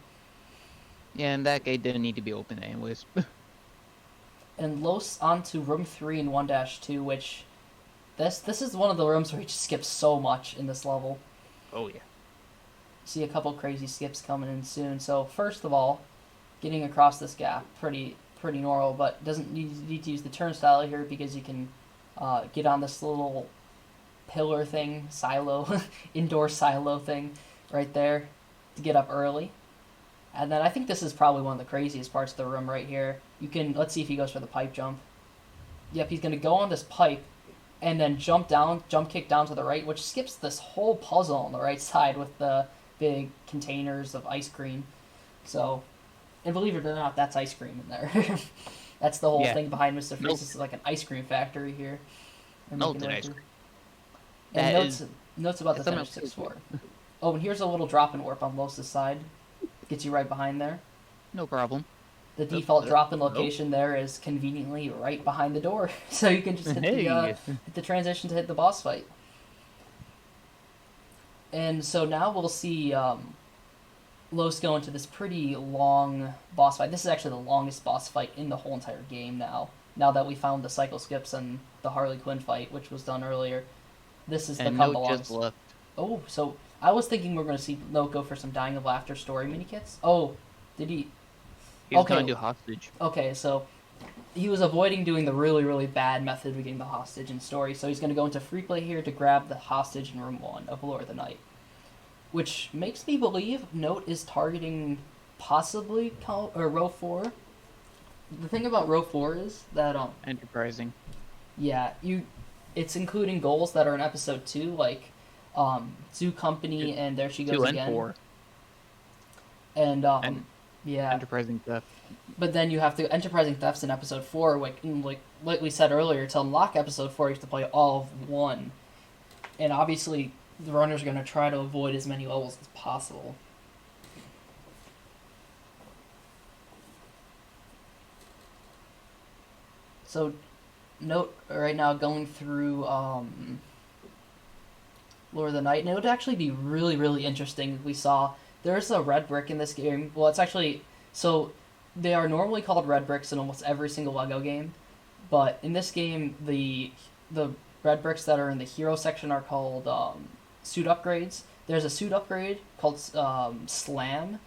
Yeah, and that gate didn't need to be open anyways. And Los onto room 3 and 1-2, which this is one of the rooms where he just skips so much in this level. Oh yeah. See a couple crazy skips coming in soon. So first of all, getting across this gap pretty normal, but doesn't need to use the turnstile here because you can get on this little pillar thing, silo, indoor silo thing, right there to get up early. And then I think this is probably one of the craziest parts of the room right here. You can let's see if he goes for the pipe jump. Yep, he's gonna go on this pipe and then jump kick down to the right, which skips this whole puzzle on the right side with the big containers of ice cream. So, and believe it or not, that's ice cream in there. That's the whole Yeah. thing behind Mr. Freeze. Milk, This is like an ice cream factory here. They're making melted right ice through. cream. And That is notes about the something finish else six to four. Oh, and here's a little drop and warp on Los's side. Gets you right behind there. no problem. The default drop in Nope. location there is conveniently right behind the door, so you can just Hey. hit the transition to hit the boss fight. And so now we'll see Los go into this pretty long boss fight. This is actually the longest boss fight in the whole entire game now. Now that we found the cycle skips and the Harley Quinn fight, which was done earlier, this has And become the Note longest. just left. Oh, so I was thinking we are going to see Note go for some Dying of Laughter story mini kits. Oh, did he? He's Okay. going to hostage. Okay, so he was avoiding doing the really, really bad method of getting the hostage in story, so he's going to go into free play here to grab the hostage in room 1 of Lore of the Night. Which makes me believe Note is targeting possibly row 4. The thing about row 4 is that, Enterprising. yeah, it's including goals that are in episode 2, like, Zoo Company and There She Goes 2 and Again. 4. And, And yeah. enterprising theft. But then you have to enterprising thefts in episode 4, like we said earlier, to unlock episode 4, you have to play all of 1, and obviously the runners are going to try to avoid as many levels as possible. So, Note right now going through Lore of the Night, and it would actually be really, really interesting if we saw there's a red brick in this game. Well, it's actually so they are normally called red bricks in almost every single Lego game, but in this game the red bricks that are in the hero section are called suit upgrades. There's a suit upgrade called Slam.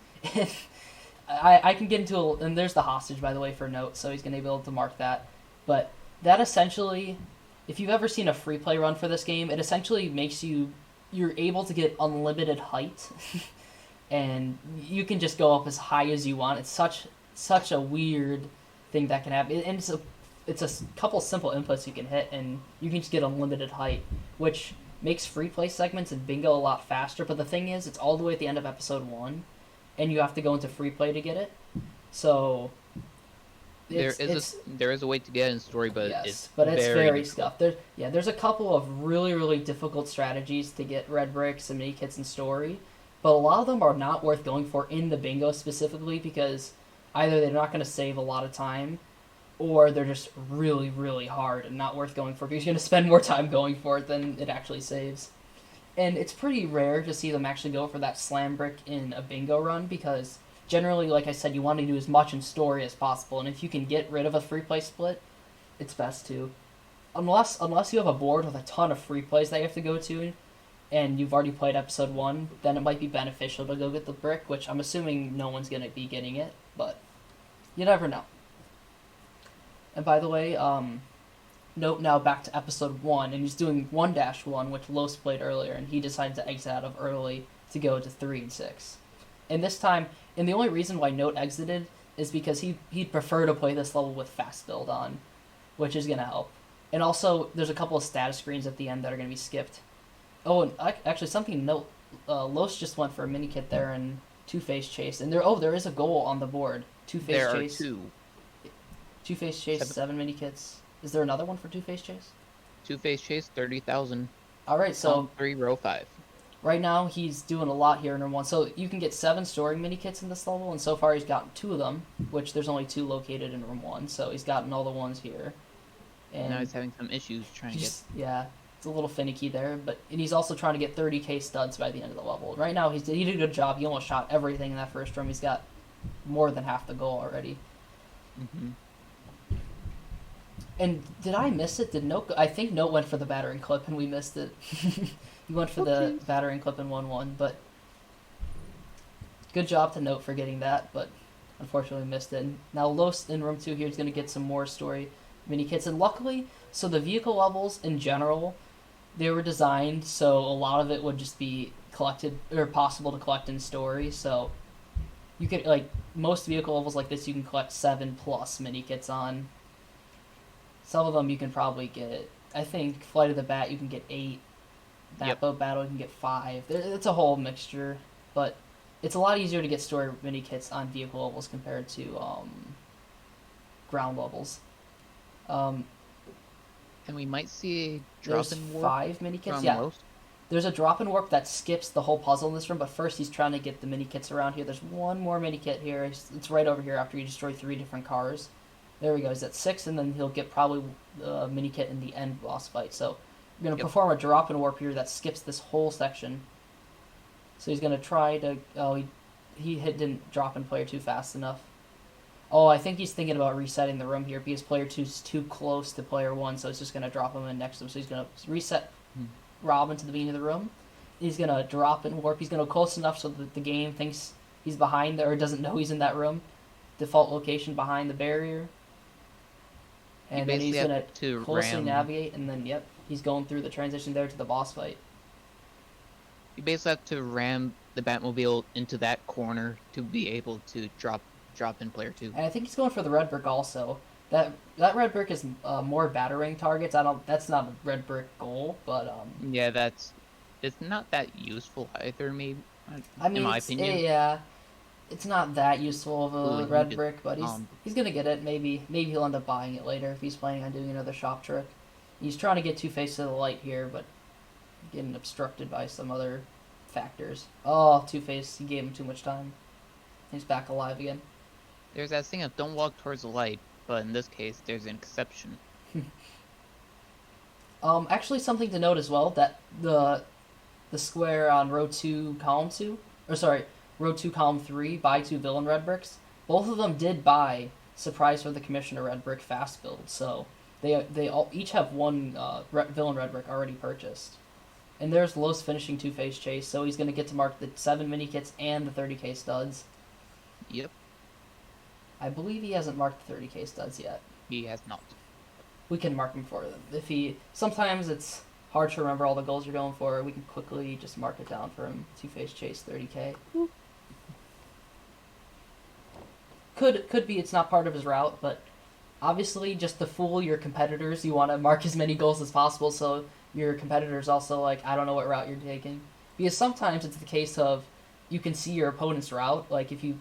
I can get into and there's the hostage, by the way, for Note, so he's gonna be able to mark that. But that essentially, if you've ever seen a free play run for this game, it essentially makes you're able to get unlimited height, and you can just go up as high as you want. It's such a weird thing that can happen, and it's a couple simple inputs you can hit, and you can just get unlimited height, which makes free play segments in Bingo a lot faster. But the thing is, it's all the way at the end of episode 1, and you have to go into free play to get it. So There is a way to get in story, but yes, it's it's very very difficult. scuffed. There's a couple of really, really difficult strategies to get red bricks and mini kits in story, but a lot of them are not worth going for in the bingo specifically because either they're not going to save a lot of time, or they're just really, really hard and not worth going for because you're going to spend more time going for it than it actually saves. And it's pretty rare to see them actually go for that slam brick in a bingo run because generally, like I said, you want to do as much in story as possible, and if you can get rid of a free play split, it's best to. Unless you have a board with a ton of free plays that you have to go to, and you've already played episode 1, then it might be beneficial to go get the brick, which I'm assuming no one's going to be getting it, but you never know. And by the way, Note now back to episode 1, and he's doing 1-1, which Los played earlier, and he decided to exit out of early to go to 3 and 6. And this time, and the only reason why Note exited is because he'd prefer to play this level with fast build on, which is going to help. And also, there's a couple of status screens at the end that are going to be skipped. Oh, and actually, something to note, Los just went for a mini kit there and Two-Face Chase. And there is a goal on the board. Two-Face There Chase. are two. Two-Face Chase, 7 mini kits. Is there another one for Two-Face Chase? Two-Face Chase, 30,000. Alright, so Column 3, row 5. right now he's doing a lot here in room 1. So you can get 7 storing mini kits in this level, and so far he's gotten 2 of them, which there's only 2 located in room 1, so he's gotten all the ones here. And now he's having some issues trying to get... Yeah, it's a little finicky there, and he's also trying to get 30k studs by the end of the level. Right now he did a good job. He almost shot everything in that first room. He's got more than half the goal already. Mm-hmm. And did I miss it? Did Note? I think Note went for the battering clip, and we missed it. He went for the battering clip in 1-1, but good job to Note for getting that, but unfortunately missed it. And now Los in room 2 here is going to get some more story mini kits, and luckily, so the vehicle levels in general, they were designed so a lot of it would just be collected or possible to collect in story. So you could, like, most vehicle levels like this, you can collect 7+ mini kits on. Some of them you can probably get. I think Flight of the Bat you can get 8. Bat Boat Battle you can get 5. It's a whole mixture, but it's a lot easier to get story mini kits on vehicle levels compared to ground levels. And we might see a drop in warp 5 mini kits. Yeah, Los. There's a drop in warp that skips the whole puzzle in this room, but first he's trying to get the mini kits around here. There's one more mini kit here. It's right over here after you destroy 3 different cars. There we go. He's at 6, and then he'll get probably a mini kit in the end boss fight. So we're going to perform a drop in warp here that skips this whole section. So he's going to try to... Oh, didn't drop in player 2 fast enough. Oh, I think he's thinking about resetting the room here because player 2 is too close to player 1, so it's just going to drop him in next to him. So he's going to reset Robin to the beginning of the room. He's going to drop in warp. He's going to go close enough so that the game thinks he's behind there or doesn't know he's in that room. Default location behind the barrier. And then he's going to closely navigate, and then, he's going through the transition there to the boss fight. You basically have to ram the Batmobile into that corner to be able to drop in player 2. And I think he's going for the red brick also. That red brick is more battering targets. That's not a red brick goal, but yeah, it's not that useful either. Maybe in my opinion, yeah, it's not that useful of a red brick, but he's gonna get it. Maybe he'll end up buying it later if he's planning on doing another shop trick. He's trying to get Two-Face to the light here, but getting obstructed by some other factors. Oh, Two-Face, he gave him too much time. He's back alive again. There's that thing of don't walk towards the light, but in this case, there's an exception. Actually, something to note as well, that the square on row 2, column 2, or sorry, row 2, column 3, buy 2 villain red bricks, both of them did buy Surprise for the Commissioner red brick fast build, so they all each have one villain red brick already purchased. And there's Los finishing Two-Face Chase, so he's going to get to mark the 7 mini kits and the 30k studs. Yep. I believe he hasn't marked the 30k studs yet. He has not. We can mark him for them. Sometimes it's hard to remember all the goals you're going for. We can quickly just mark it down for him. Two-Face Chase 30k. Could be it's not part of his route, but obviously just to fool your competitors, you want to mark as many goals as possible so your competitors also like, I don't know what route you're taking. Because sometimes it's the case of you can see your opponent's route. Like if you're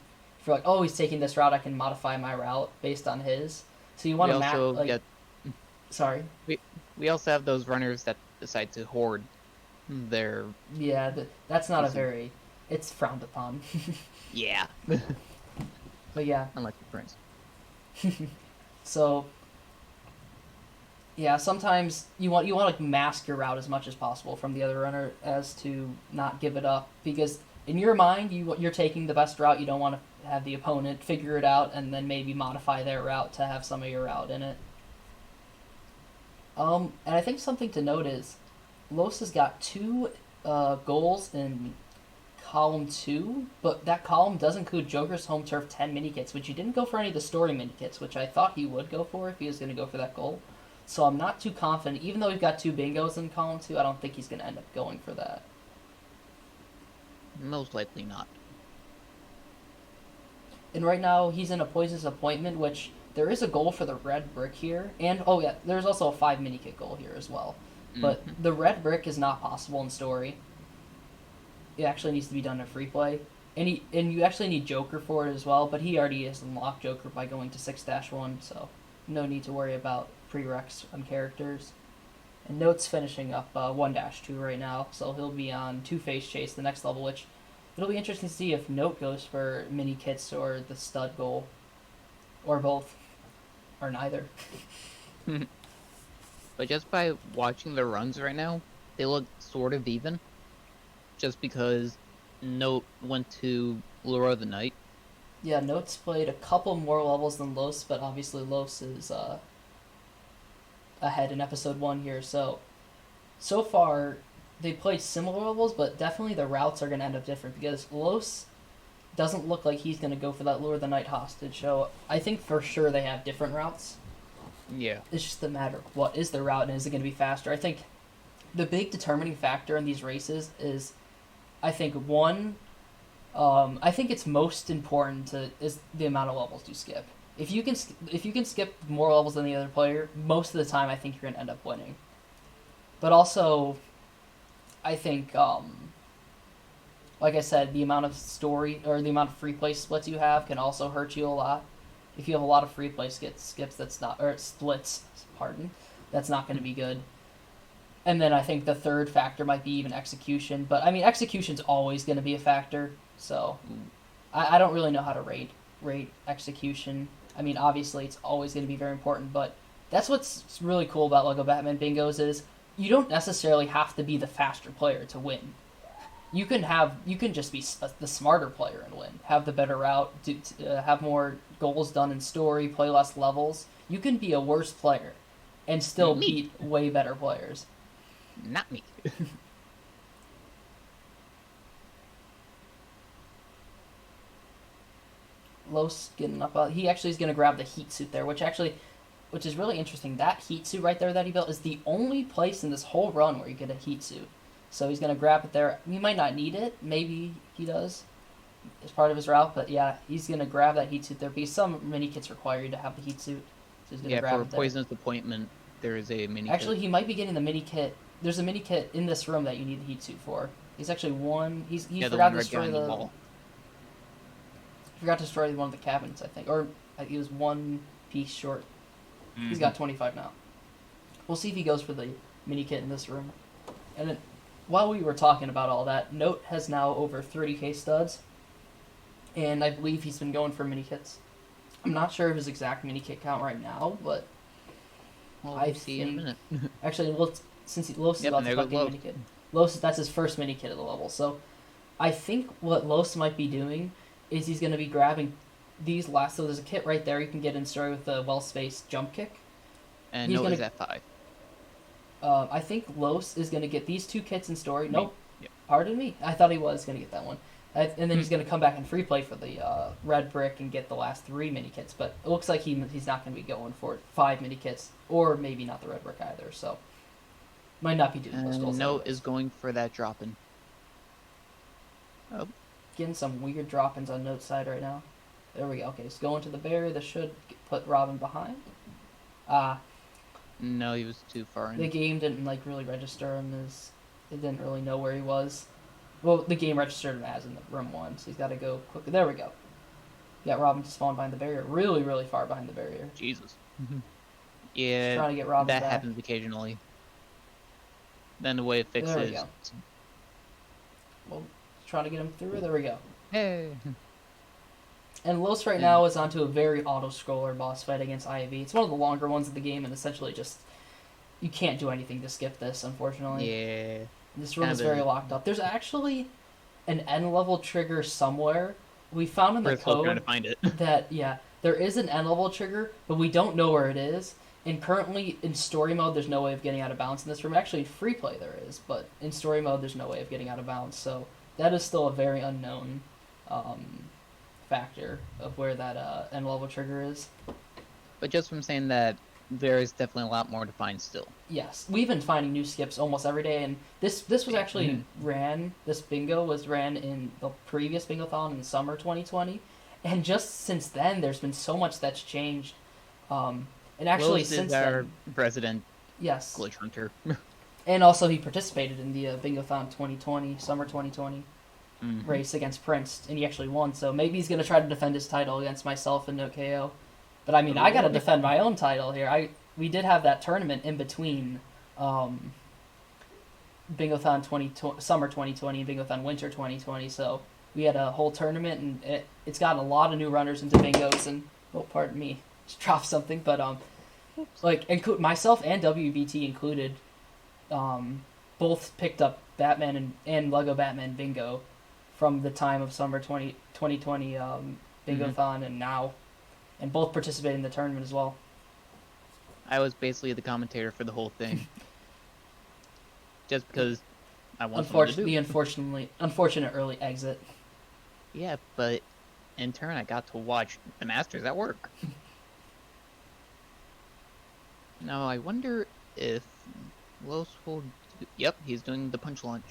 like, oh, he's taking this route, I can modify my route based on his. So you want to map. Sorry. We also have those runners that decide to hoard their. Yeah, that's not a very. It's frowned upon. Yeah. But yeah. Unlike the prince. So. Yeah, sometimes you want to mask your route as much as possible from the other runner as to not give it up, because in your mind you're taking the best route. You don't want to have the opponent figure it out and then maybe modify their route to have some of your route in it. And I think something to note is Los has got 2 goals in column 2, but that column does include Joker's Home Turf 10 mini kits, which he didn't go for any of the story mini kits, which I thought he would go for if he was going to go for that goal. So I'm not too confident. Even though we've got 2 bingos in column 2, I don't think he's going to end up going for that. Most likely not. And right now, he's in a Poisonous Appointment, which there is a goal for the red brick here. And, oh yeah, there's also a 5 mini kit goal here as well. But the red brick is not possible in story. It actually needs to be done in free play. And you actually need Joker for it as well, but he already has unlocked Joker by going to 6-1, so no need to worry about prereqs on characters. And Note's finishing up 1-2 right now, so he'll be on Two-Face Chase, the next level, which it'll be interesting to see if Note goes for mini kits or the stud goal, or both, or neither. But just by watching the runs right now, they look sort of even. Just because Note went to Lure of the Night. Yeah, Note's played a couple more levels than Los, but obviously Los is ahead in episode 1 here, so far they played similar levels, but definitely the routes are going to end up different because Los doesn't look like he's going to go for that Lure of the Night hostage, so I think for sure they have different routes. Yeah. It's just a matter of what is the route and is it going to be faster. I think the big determining factor in these races is, I think, one, I think it's most important is the amount of levels you skip. If you can skip more levels than the other player, most of the time I think you're going to end up winning. But also, I think, like I said, the amount of story or the amount of free play splits you have can also hurt you a lot. If you have a lot of free play skips, that's not, or splits, pardon, that's not going to be good. And then I think the third factor might be even execution. But I mean, execution's always going to be a factor. So I don't really know how to rate execution. I mean, obviously it's always going to be very important, but that's what's really cool about Lego Batman Bingos is you don't necessarily have to be the faster player to win. You can just be the smarter player and win. Have the better route, have more goals done in story, play less levels. You can be a worse player and still beat way better players. Not me. Los getting up. He actually is going to grab the heat suit there, which is really interesting. That heat suit right there that he built is the only place in this whole run where you get a heat suit. So he's going to grab it there. He might not need it. Maybe he does as part of his route. But yeah, he's going to grab that heat suit there because some mini kits require you to have the heat suit. So he's going to grab it there. Poisonous Appointment, there is a mini Actually, kit. he might be getting the mini kit. There's a mini kit in this room that you need the heat suit for. He's actually he forgot to destroy the wall. Forgot to destroy one of the cabinets, I think. Or he was one piece short. Mm-hmm. He's got 25 now. We'll see if he goes for the mini kit in this room. And then, while we were talking about all that, Note has now over 30k studs. And I believe he's been going for mini kits. I'm not sure of his exact mini kit count right now, but we'll see in a minute. Actually, since Los is about to get a mini kit. Los, that's his first mini kit of the level. So I think what Los might be doing is he's going to be grabbing these last. So there's a kit right there you can get in story with the well-spaced jump kick. And Note is at 5. I think Los is going to get these 2 kits in story. Nope. Yep. Pardon me. I thought he was going to get that one. And then he's going to come back and free play for the red brick and get the last 3 mini kits. But it looks like he's not going to be going for 5 mini kits, or maybe not the red brick either. So might not be doing those goals. Note is going for that drop-in. Oh. Getting some weird drop-ins on Note's side right now. There we go. Okay, he's going to the barrier. This should put Robin behind. No, he was too far in. The game didn't really register him as it didn't really know where he was. Well, the game registered him as in the room 1, so he's got to go quickly. There we go. Got Robin to spawn behind the barrier, really, really far behind the barrier. Jesus. Yeah, trying to get Robin that back. Happens occasionally. Then the way it fixes. There we go. Well, trying to get him through. There we go. Hey. And Los right now is onto a very auto-scroller boss fight against Ivy. It's one of the longer ones of the game, and essentially just you can't do anything to skip this, unfortunately. Yeah. This room is very locked up. There's actually an N-level trigger somewhere. We found in the code trying to find it. that, there is an N-level trigger, but we don't know where it is. And currently, in story mode, there's no way of getting out of bounds in this room. Actually, in free play there is, but in story mode, there's no way of getting out of bounds. So that is still a very unknown factor of where that N-level trigger is. But just from saying that, there is definitely a lot more to find still. Yes, we've been finding new skips almost every day, and this was actually this bingo was ran in the previous Bingothon in summer 2020, and just since then, there's been so much that's changed. And actually, Willis since is our then, resident yes, glitch hunter. and also he participated in the Bingothon 2020, summer 2020 race against Prince, and he actually won. So maybe he's gonna try to defend his title against myself and No KO. But I mean, I got to Really? defend my own title here. We did have that tournament in between um, Bingothon summer 2020 and Bingothon winter 2020. So we had a whole tournament, and it's gotten a lot of new runners into bingos. And oh, pardon me, just dropped something. But like myself and WBT included, both picked up Batman and Lego Batman Bingo from the time of summer 2020 Bingothon and now, and both participated in the tournament as well. I was basically the commentator for the whole thing, just because I want something to do. Unfortunate early exit. Yeah, but in turn, I got to watch the Masters at work. Now, I wonder if Los will... Yep, he's doing the punch launch.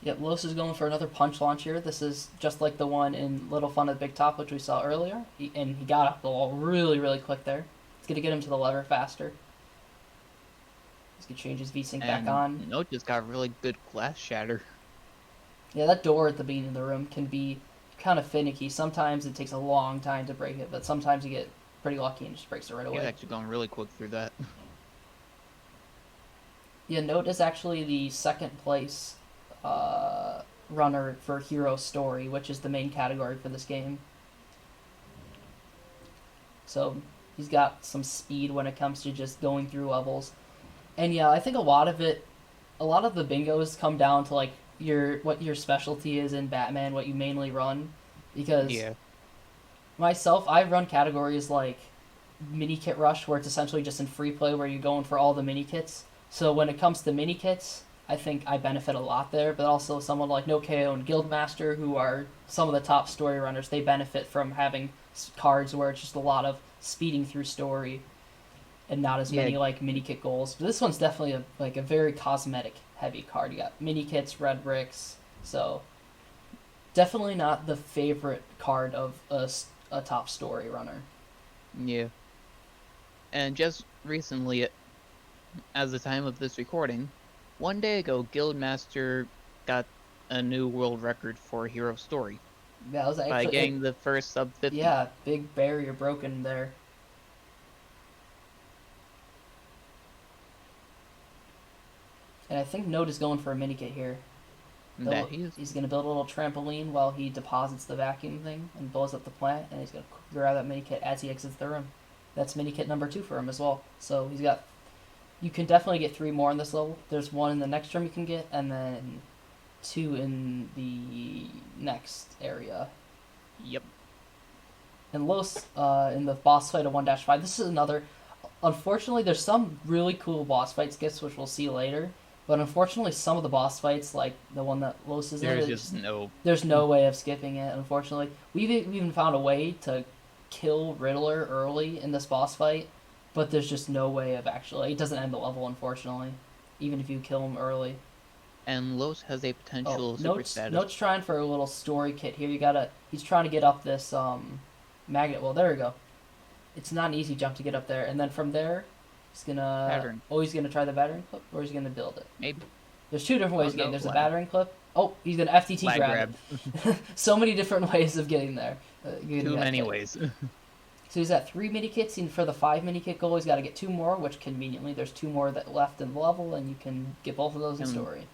Yep, Los is going for another punch launch here. This is just like the one in Little Fun at Big Top, which we saw earlier. And he got up the wall really, really quick there. It's going to get him to the lever faster. He's going to change his V-Sync back on. Note just got really good glass shatter. Yeah, that door at the beginning of the room can be kind of finicky. Sometimes it takes a long time to break it, but sometimes you get pretty lucky and just breaks it right away. He's actually going really quick through that. Yeah, Note is actually the second place runner for Hero Story, which is the main category for this game. So he's got some speed when it comes to just going through levels. And yeah, I think a lot of the bingos come down to like what your specialty is in Batman, what you mainly run. Because myself, I run categories like Mini Kit Rush, where it's essentially just in free play where you're going for all the mini kits. So when it comes to mini kits, I think I benefit a lot there, but also someone like No KO and Guildmaster, who are some of the top story runners, they benefit from having cards where it's just a lot of speeding through story and not as many like mini kit goals. But this one's definitely a very cosmetic heavy card. You got mini kits, red bricks, so definitely not the favorite card of a top story runner. Yeah. And just recently, as the time of this recording, one day ago, Guildmaster got a new world record for Hero Story. Yeah, that was actually, by getting the first sub 50. Yeah, big barrier broken there. And I think Note is going for a mini kit here. He's going to build a little trampoline while he deposits the vacuum thing and blows up the plant, and he's going to grab that mini kit as he exits the room. That's mini kit number 2 for him as well. So he's got... You can definitely get 3 more in this level. There's 1 in the next room you can get, and then 2 in the next area. Yep. And Los, in the boss fight of 1-5, this is another... Unfortunately, there's some really cool boss fight skips, which we'll see later. But unfortunately, some of the boss fights, like the one that Los is in, there's no way of skipping it, unfortunately. We've even found a way to kill Riddler early in this boss fight, but there's just no way of actually... It doesn't end the level, unfortunately, even if you kill him early. And Los has a potential super status. Note's trying for a little story kit here. He's trying to get up this magnet. Well, there we go. It's not an easy jump to get up there. And then from there... He's gonna try the battering clip, or he's gonna build it. Maybe. There's 2 different ways of getting. There's the battering clip. Oh, he's gonna FTT grab it. So many different ways of getting there. Too many ways. So he's at 3 mini kits, and for the 5 mini kit goal, he's got to get 2 more. Which conveniently, there's 2 more that left in the level, and you can get both of those in story.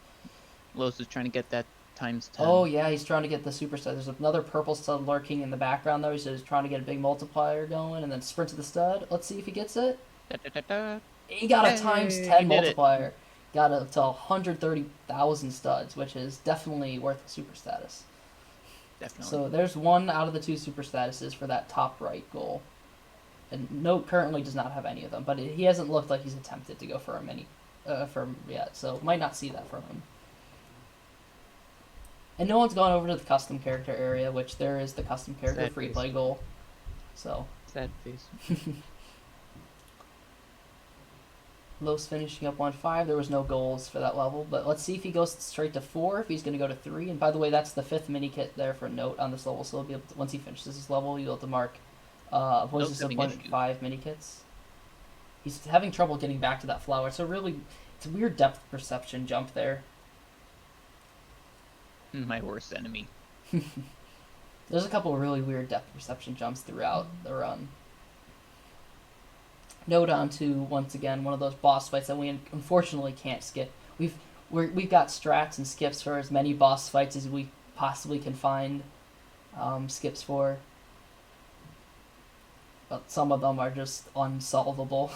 Los is trying to get that times 10. Oh yeah, he's trying to get the super stud. There's another purple stud lurking in the background though. He's trying to get a big multiplier going, and then sprint to the stud. Let's see if he gets it. He got a times 10 multiplier. Got up to 130,000 studs, which is definitely worth a super status. Definitely. So there's 1 out of the 2 super statuses for that top right goal. And Note currently does not have any of them, but he hasn't looked like he's attempted to go for a mini yet, so might not see that from him. And no one's gone over to the custom character area, which there is the custom character free play goal. So sad face. Los finishing up 1-5. There was no goals for that level, but let's see if he goes straight to 4, if he's going to go to 3. And by the way, that's the 5th mini kit there for Note on this level, so he'll be able to, once he finishes this level, you'll be able to mark Voices of 1.5 mini kits. He's having trouble getting back to that flower. It's a weird depth perception jump there. My worst enemy. There's a couple of really weird depth perception jumps throughout the run. Note on to, once again, one of those boss fights that we unfortunately can't skip. We've got strats and skips for as many boss fights as we possibly can find skips for. But some of them are just unsolvable.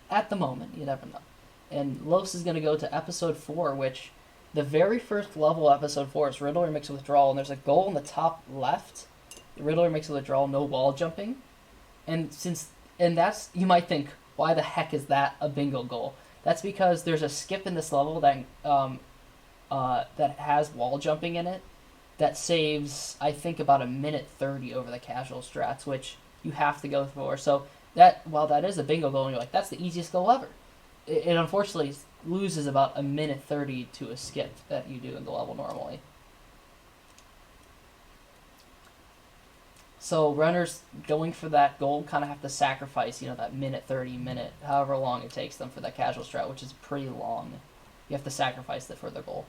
At the moment, you never know. And Los is going to go to episode 4, which the very first level of episode 4 is Riddler mixed with Withdrawal, and there's a goal in the top left. Riddler mixed with Withdrawal, no wall jumping. And that's, you might think, why the heck is that a bingo goal? That's because there's a skip in this level that that has wall jumping in it that saves, I think, about a minute 30 over the casual strats, which you have to go for. So that, while that is a bingo goal, and you're like, that's the easiest goal ever, it unfortunately loses about a minute 30 to a skip that you do in the level normally. So runners going for that goal kind of have to sacrifice, that minute 30 minute, however long it takes them for that casual strat, which is pretty long. You have to sacrifice it for their goal.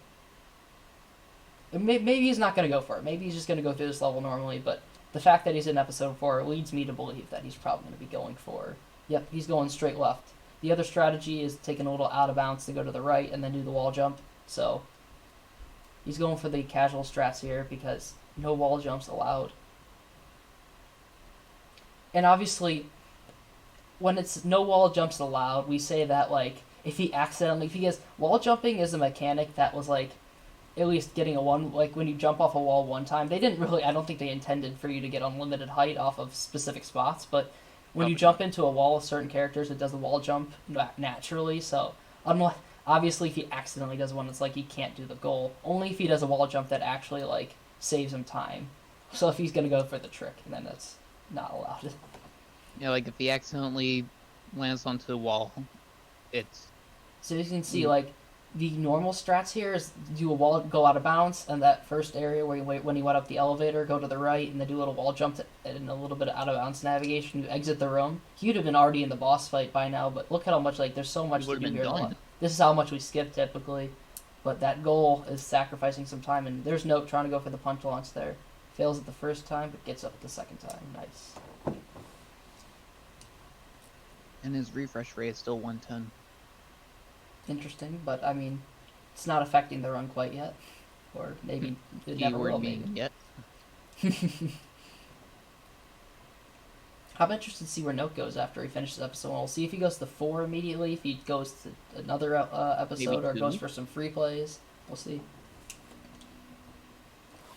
Maybe he's not going to go for it. Maybe he's just going to go through this level normally, but the fact that he's in episode 4 leads me to believe that he's probably going to be going for... Yep, he's going straight left. The other strategy is taking a little out of bounds to go to the right and then do the wall jump. So he's going for the casual strats here because no wall jumps allowed. And obviously, when it's no wall jumps allowed, we say that, if he gets... Wall jumping is a mechanic that was, at least getting a one... when you jump off a wall one time, they didn't really... I don't think they intended for you to get unlimited height off of specific spots, but when you jump into a wall with certain characters, it does a wall jump naturally, so... Obviously, if he accidentally does one, it's he can't do the goal. Only if he does a wall jump that actually, saves him time. So if he's gonna go for the trick, then that's not allowed. Yeah, if he accidentally lands onto the wall, it's... So you can see, the normal strats here is do a wall, go out of bounds, and that first area where when he went up the elevator, go to the right, and then do a little wall jump and a little bit of out of bounds navigation to exit the room. He would have been already in the boss fight by now, but look at how much, there's so much to do here. This is how much we skip typically, but that goal is sacrificing some time, and there's Note trying to go for the punch launch there. Fails it the first time, but gets up it the second time. Nice. And his refresh rate is still 110. Interesting, but it's not affecting the run quite yet. Or maybe it never will be. Yet. I'm interested to see where Note goes after he finishes episode 1. We'll see if he goes to 4 immediately, if he goes to another episode, or goes for some free plays. We'll see.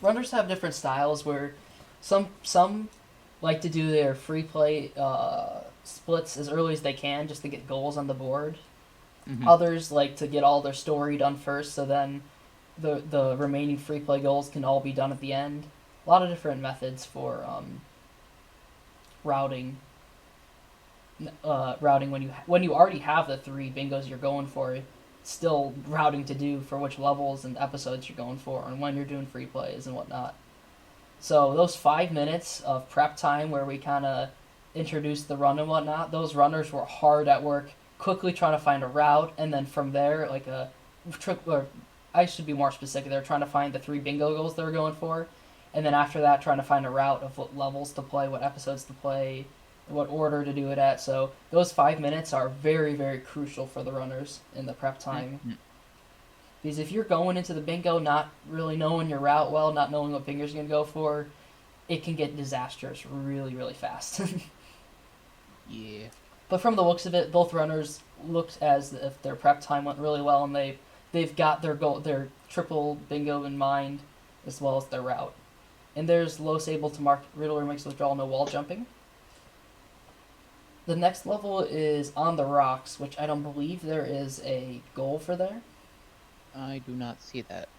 Runners have different styles where some like to do their free play splits as early as they can just to get goals on the board. Mm-hmm. Others like to get all their story done first, so then the remaining free play goals can all be done at the end. A lot of different methods for routing when you already have the 3 bingos you're going for. Still routing to do for which levels and episodes you're going for, and when you're doing free plays and whatnot. So those 5 minutes of prep time where we kind of introduced the run and whatnot, those runners were hard at work, quickly trying to find a route, and then from there, or I should be more specific, they're trying to find the 3 bingo goals they were going for, and then after that, trying to find a route of what levels to play, what episodes to play, what order to do it at. So those 5 minutes are very, very crucial for the runners in the prep time. Mm-hmm. Because if you're going into the bingo not really knowing your route well, not knowing what bingo you're going to go for, it can get disastrous really, really fast. Yeah. But from the looks of it, both runners looked as if their prep time went really well, and they've got their triple bingo in mind, as well as their route. And there's Los able to mark Riddler makes withdrawal, no wall jumping. The next level is on the rocks, which I don't believe there is a goal for there. I do not see that.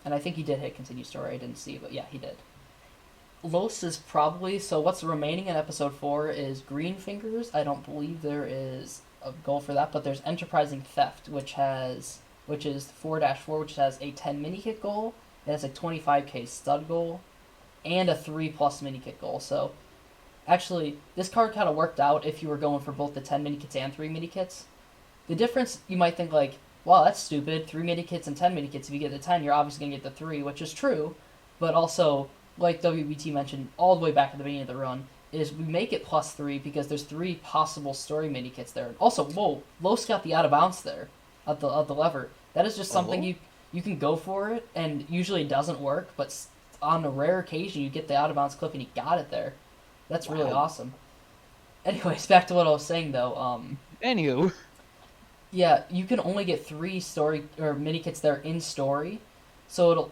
And I think he did hit continue story. I didn't see, but yeah, he did. Los is probably... So what's remaining in episode 4 is Green Fingers. I don't believe there is a goal for that, but there's Enterprising Theft, which is 4-4, which has a 10 mini-kit goal. It has a 25k stud goal, and a 3+ mini-kit goal. So, actually, this card kind of worked out if you were going for both the 10 mini-kits and 3 mini-kits. The difference, you might think, well, that's stupid. 3 mini kits and 10 mini kits. If you get the 10, you're obviously gonna get the 3, which is true. But also, like WBT mentioned all the way back at the beginning of the run, is we make it +3 because there's 3 possible story mini kits there. Also, whoa, Los got the out of bounds there at the lever. That is just something Oh, you can go for it, and usually it doesn't work, but on a rare occasion you get the out of bounds clip and he got it there. That's really wow. awesome. Anyways, back to what I was saying though. Anywho, Yeah, you can only get 3 story or mini kits there in story, so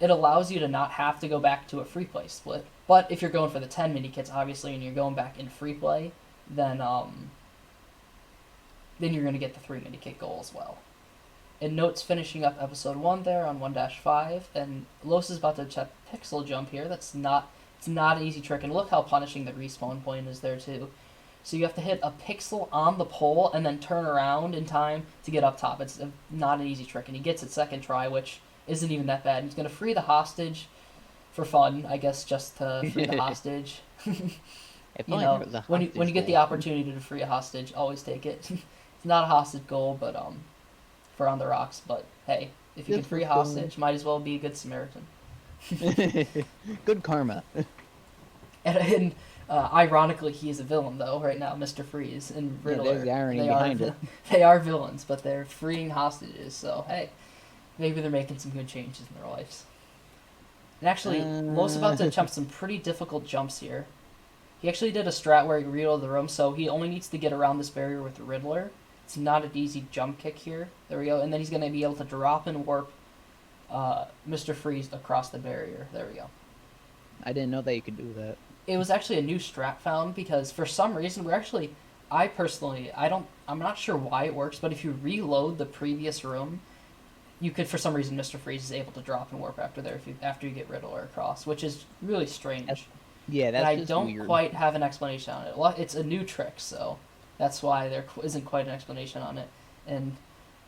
it allows you to not have to go back to a free play split. But if you're going for the 10 mini kits, obviously, and you're going back in free play, then you're gonna get the 3 mini kit goal as well. And Note's finishing up episode 1 there on 1-5, and Los is about to check pixel jump here. It's not an easy trick, and look how punishing the respawn point is there too. So you have to hit a pixel on the pole and then turn around in time to get up top. It's not an easy trick, and he gets it second try, which isn't even that bad. He's going to free the hostage for fun, I guess, just to free the hostage. if You only know, there was a when you get the goal. opportunity to free a hostage, always take it. It's not a hostage goal, but for on the rocks. But hey, if you can Just free a for fun. hostage, might as well be a good Samaritan. Good karma. And ironically, he is a villain though right now, Mr. Freeze and Yeah, Riddler. there's the irony they behind are it. they are villains, but they're freeing hostages. So hey, maybe they're making some good changes in their lives. And actually, Lo's about to jump some pretty difficult jumps here. He actually did a strat where he reloaded the room, so he only needs to get around this barrier with the Riddler. It's not an easy jump kick here. There we go. And then he's going to be able to drop and warp Mr. Freeze across the barrier. There we go. I didn't know that you could do that. It was actually a new strat found because for some reason I personally, I'm not sure why it works, but if you reload the previous room, you could, for some reason, Mr. Freeze is able to drop and warp after you get Riddler across, which is really strange. Yeah, And that's I just don't weird. quite have an explanation on it. Well, it's a new trick, so that's why there isn't quite an explanation on it. And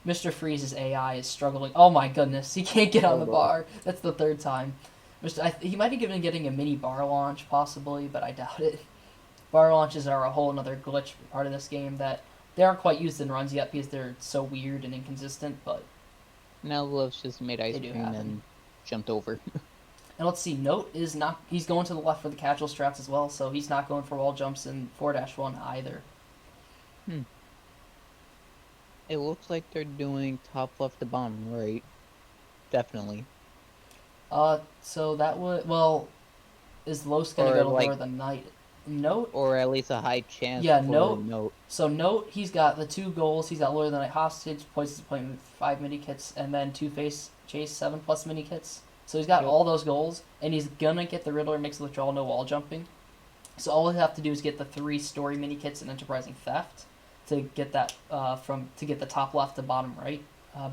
Mr. Freeze's AI is struggling. Oh my goodness, he can't get on the bar. That's the third time. He might have been getting a mini bar launch, possibly, but I doubt it. Bar launches are a whole another glitch part of this game that they aren't quite used in runs yet because they're so weird and inconsistent, but Now Love's just made ice They do cream happen. and jumped over. and let's see, Note is not he's going to the left for the casual strats as well, so he's not going for wall jumps in 4-1 either. It looks like they're doing top left to bottom right. Definitely. So that would is Los gonna Or, go to like- lower than Knight? Note. Or at least a high chance Yeah, for Note. So Note, he's got the 2 goals. He's got lower than Knight hostage, poison's appointment, 5 mini kits, and then 2-face chase 7+ mini kits. So he's got Yep. all those goals, and he's gonna get the Riddler mix withdrawal, no wall jumping. So all we have to do is get the 3 story mini kits and enterprising theft to get that to get the top left to bottom right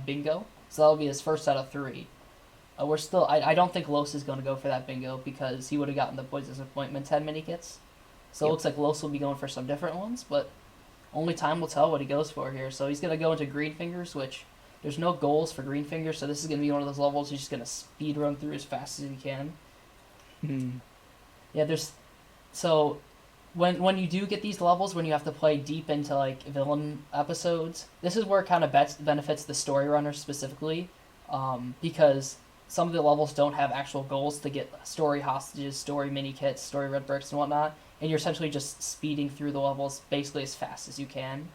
bingo. So that'll be his first out of 3. We're still. I don't think Los is going to go for that bingo because he would have gotten the poison's appointment 10 mini kits. So it Yep. looks like Los will be going for some different ones, but only time will tell what he goes for here. So he's going to go into Green Fingers, which there's no goals for Green Fingers, so this is going to be one of those levels he's just going to speed run through as fast as he can. Yeah, so when you do get these levels, when you have to play deep into like villain episodes, this is where it kind of benefits the story runner specifically, because some of the levels don't have actual goals to get story hostages, story mini kits, story red bricks, and whatnot, and you're essentially just speeding through the levels basically as fast as you can.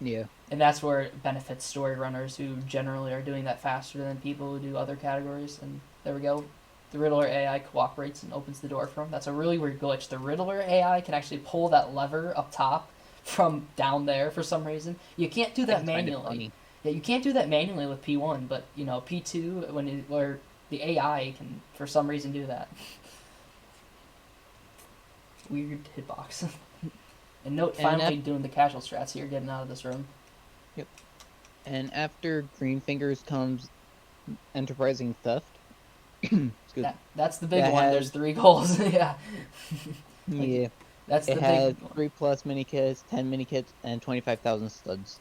Yeah. And that's where it benefits story runners who generally are doing that faster than people who do other categories. And there we go. The Riddler AI cooperates and opens the door for him. That's a really weird glitch. The Riddler AI can actually pull that lever up top from down there for some reason. You can't do that I find it manually. funny. Yeah, you can't do that manually with P1, but P2 where the AI can for some reason do that. Weird hitbox. And Note And finally doing the casual strats here, getting out of this room. And after Green Fingers comes Enterprising Theft. Excuse me. That's the big That one. has- There's 3 goals. Yeah, Yeah. that's the It big has one. 3+ mini kits, 10 mini kits, and 25,000 studs.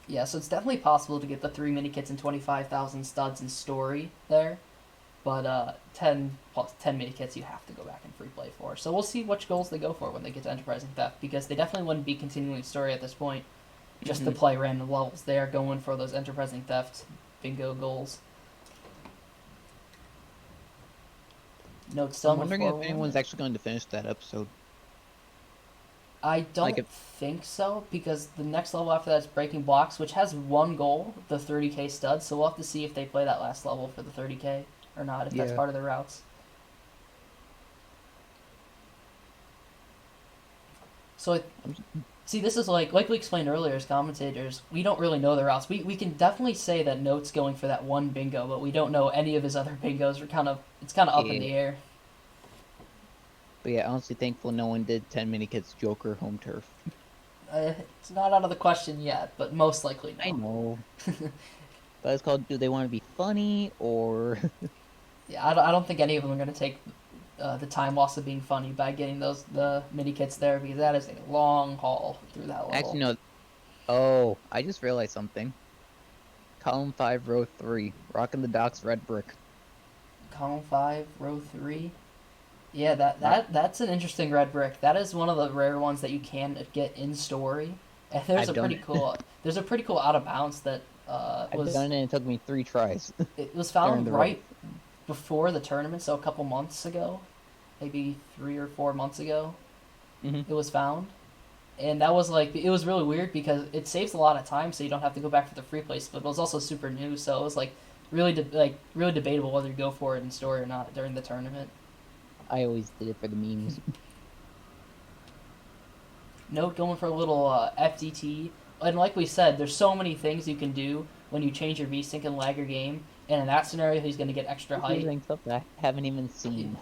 Yeah, so it's definitely possible to get the 3 mini kits and 25,000 studs in story there, but 10 mini kits you have to go back and free play for. So we'll see which goals they go for when they get to Enterprising Theft, because they definitely wouldn't be continuing story at this point. just to play random levels. They are going for those enterprising theft bingo goals. Notes I'm done wondering before if anyone's actually going to finish that episode. I Like don't if think so, because the next level after that is Breaking Blocks, which has one goal, the 30k stud, so we'll have to see if they play that last level for the 30k or not, if that's yeah, part of their routes. So, see, this is like we explained earlier as commentators, we don't really know the routes. We can definitely say that Note's going for that one bingo, but we don't know any of his other bingos. It's kind of up in yeah. the air. But yeah, honestly thankful no one did 10 mini kits Joker home turf. It's not out of the question yet, but most likely I no. know. But it's called, do they want to be funny or Yeah, I don't think any of them are going to take the time loss of being funny by getting the mini kits there, because that is a long haul through that actually level. no. Oh, I just realized something. Column 5, row 3, rocking the docks red brick. Column 5, row 3. Yeah, Rock, that's an interesting red brick. That is one of the rare ones that you can get in story. And there's I've a done pretty it. cool out of bounds that I've done it and it took me 3 tries it was during found the right race. before the tournament, so a couple months ago, maybe 3 or 4 months ago, Hmm. it was found. And that was it was really weird because it saves a lot of time, so you don't have to go back for the free place. But it was also super new, so it was really debatable whether you go for it in story or not during the tournament. I always did it for the memes. Note going for a little FDT, and like we said, there's so many things you can do when you change your VSync and lag your game. And in that scenario, he's going to get extra He's height. doing stuff that I haven't even seen.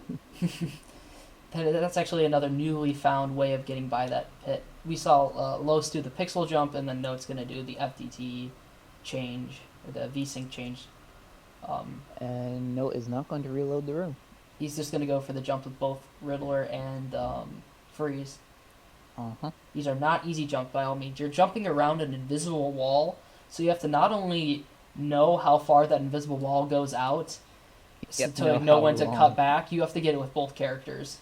That's actually another newly found way of getting by that pit. We saw Los do the pixel jump, and then Note's going to do the FDT change, or the VSync change. And no is not going to reload the room. He's just going to go for the jump with both Riddler and Freeze. Uh-huh. These are not easy jumps by all means. You're jumping around an invisible wall, so you have to not only know how far that invisible wall goes out, so Yep, to know when to cut back, you have to get it with both characters.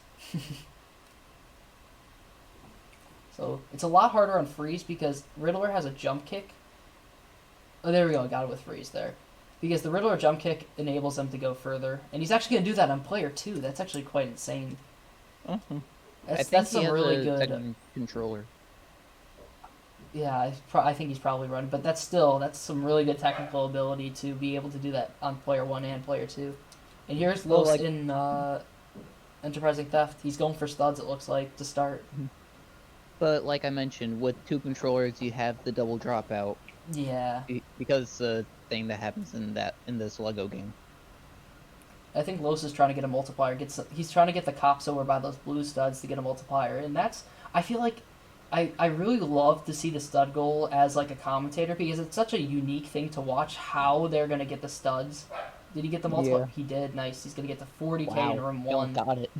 So it's a lot harder on Freeze because Riddler has a jump kick. Oh, there we go. I got it with Freeze there. Because the Riddler jump kick enables them to go further. And he's actually going to do that on player 2. That's actually quite insane. Uh-huh. That's some really good... second controller. Yeah, I think he's probably running. But that's some really good technical ability to be able to do that on player 1 and player 2. And here's Los in Enterprising Theft. He's going for studs, it looks like, to start. But like I mentioned, with 2 controllers, you have the double dropout. Yeah. Because it's a thing that happens in this Lego game. I think Los is trying to get a multiplier. He's trying to get the cops over by those blue studs to get a multiplier. And I feel like I really love to see the stud goal as like a commentator, because it's such a unique thing to watch how they're going to get the studs. Did he get the multiplier? Yeah. He did. Nice. He's going to get the 40k in room 1. Got it.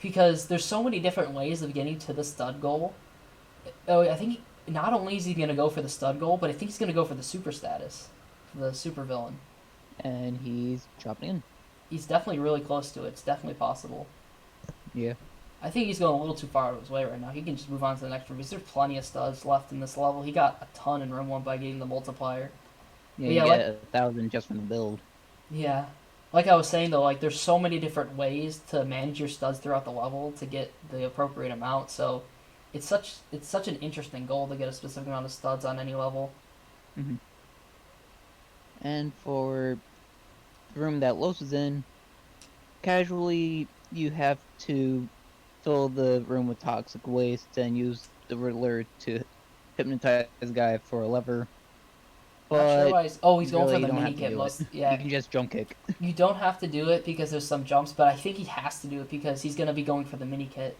Because there's so many different ways of getting to the stud goal. Oh, I think not only is he going to go for the stud goal, but I think he's going to go for the super status, the super villain. And he's dropping in. He's definitely really close to it. It's definitely possible. Yeah. I think he's going a little too far out of his way right now. He can just move on to the next room. There's plenty of studs left in this level. He got a ton in room 1 by getting the multiplier. Yeah, you get 1,000 just from the build. Yeah. Like I was saying, though, there's so many different ways to manage your studs throughout the level to get the appropriate amount, so it's such an interesting goal to get a specific amount of studs on any level. Mm-hmm. And for the room that Los is in, casually you have to fill the room with toxic waste and use the Riddler to hypnotize the guy for a lever. But he's going for the mini kit. Yeah, you can just jump kick. You don't have to do it because there's some jumps, but I think he has to do it because he's going to be going for the mini kit.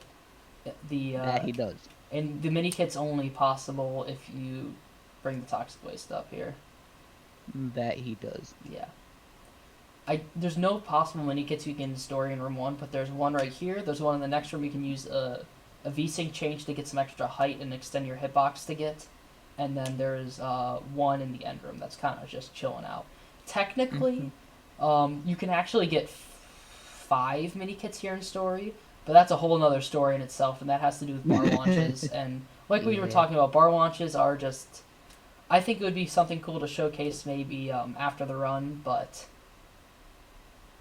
That he does. And the mini kit's only possible if you bring the toxic waste up here. That he does. Yeah. There's no possible mini kits you can story in room 1, but there's one right here. There's one in the next room you can use a VSync change to get some extra height and extend your hitbox to get. And then there's one in the end room that's kind of just chilling out. Technically, you can actually get 5 mini kits here in story, but that's a whole other story in itself, and that has to do with bar launches. And like we were talking about, bar launches are just I think it would be something cool to showcase maybe after the run, but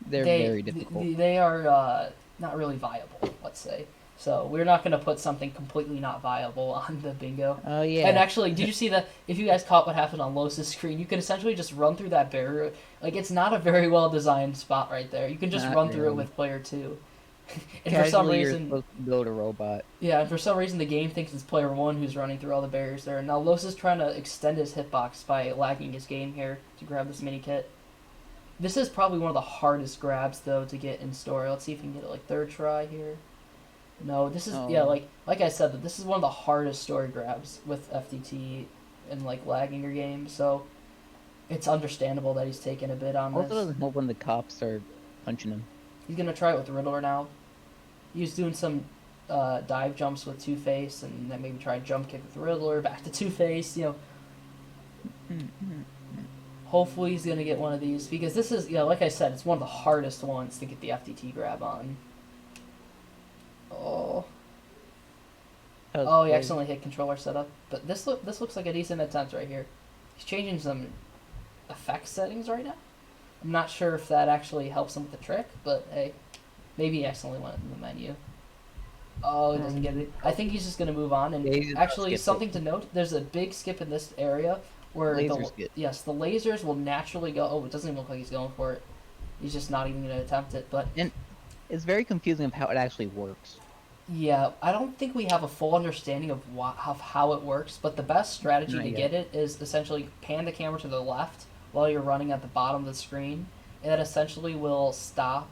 They're very difficult. they are not really viable. Let's say. So we're not going to put something completely not viable on the bingo. Oh And yeah. actually, did you see that? If you guys caught what happened on Los's screen, you can essentially just run through that barrier. Like it's not a very well designed spot right there. You can just Not run through it really. with player two. And for some Casually, you're reason, supposed to build a robot. yeah, and for some reason the game thinks it's player one who's running through all the barriers there. Now Los is trying to extend his hitbox by lagging his game here to grab this mini kit. This is probably one of the hardest grabs though to get in story. Let's see if we can get it like third try here. No, this is yeah, Oh. like I said, that this is one of the hardest story grabs with FTT and like lagging your game. So it's understandable that he's taking a bit on Also this. doesn't help when the cops are punching him. He's gonna try it with Riddler now. He was doing some dive jumps with Two Face, and then maybe try a jump kick with Riddler. Back to Two Face. You know, hopefully he's gonna get one of these because this is like I said, it's one of the hardest ones to get the FTT grab on. Oh. Oh, he accidentally hit controller setup. But this looks like a decent attempt right here. He's changing some effect settings right now. I'm not sure if that actually helps him with the trick, but hey, maybe he accidentally went in the menu. Oh, he doesn't get it. I think he's just gonna move on. And Yeah, actually, something to note: there's a big skip in this area where Laser skip. yes, the lasers will naturally go. Oh, it doesn't even look like he's going for it. He's just not even gonna attempt it. But And it's very confusing of how it actually works. yeah, I don't think we have a full understanding of how it works, but the best strategy Not to yet. get it is essentially pan the camera to the left while you're running at the bottom of the screen, and that essentially will stop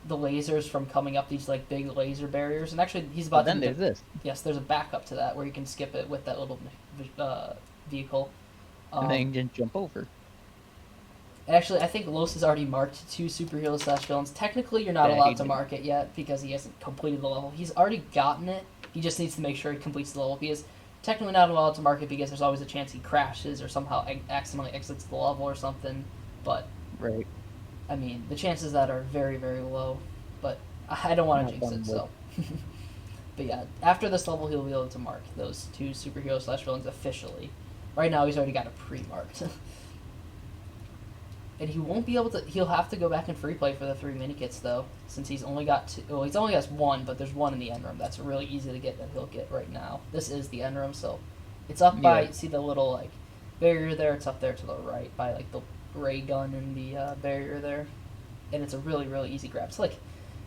the lasers from coming up these like big laser barriers. And actually, he's But about then to. there's this. Yes, there's a backup to that where you can skip it with that little vehicle. And then you can just jump over. Actually, I think Los has already marked two superheroes/villains. Technically, you're not Yeah, allowed he to did. mark it yet because he hasn't completed the level. He's already gotten it. He just needs to make sure he completes the level. He is technically not allowed to mark it because there's always a chance he crashes or somehow accidentally exits the level or something. But, Right. I mean, the chances of that are very, very low. But I don't want to Not jinx fun it, so. But yeah, after this level, he'll be able to mark those two superheroes/villains officially. Right now, he's already got it pre-marked. And he won't be able to. He'll have to go back and free play for the 3 mini kits though, since he's only got two. Well, he's only got one, but there's one in the end room. That's really easy to get that he'll get right now. This is the end room, so it's up by. Yeah. See the little like barrier there? It's up there to the right by like the ray gun and the barrier there, and it's a really really easy grab. It's like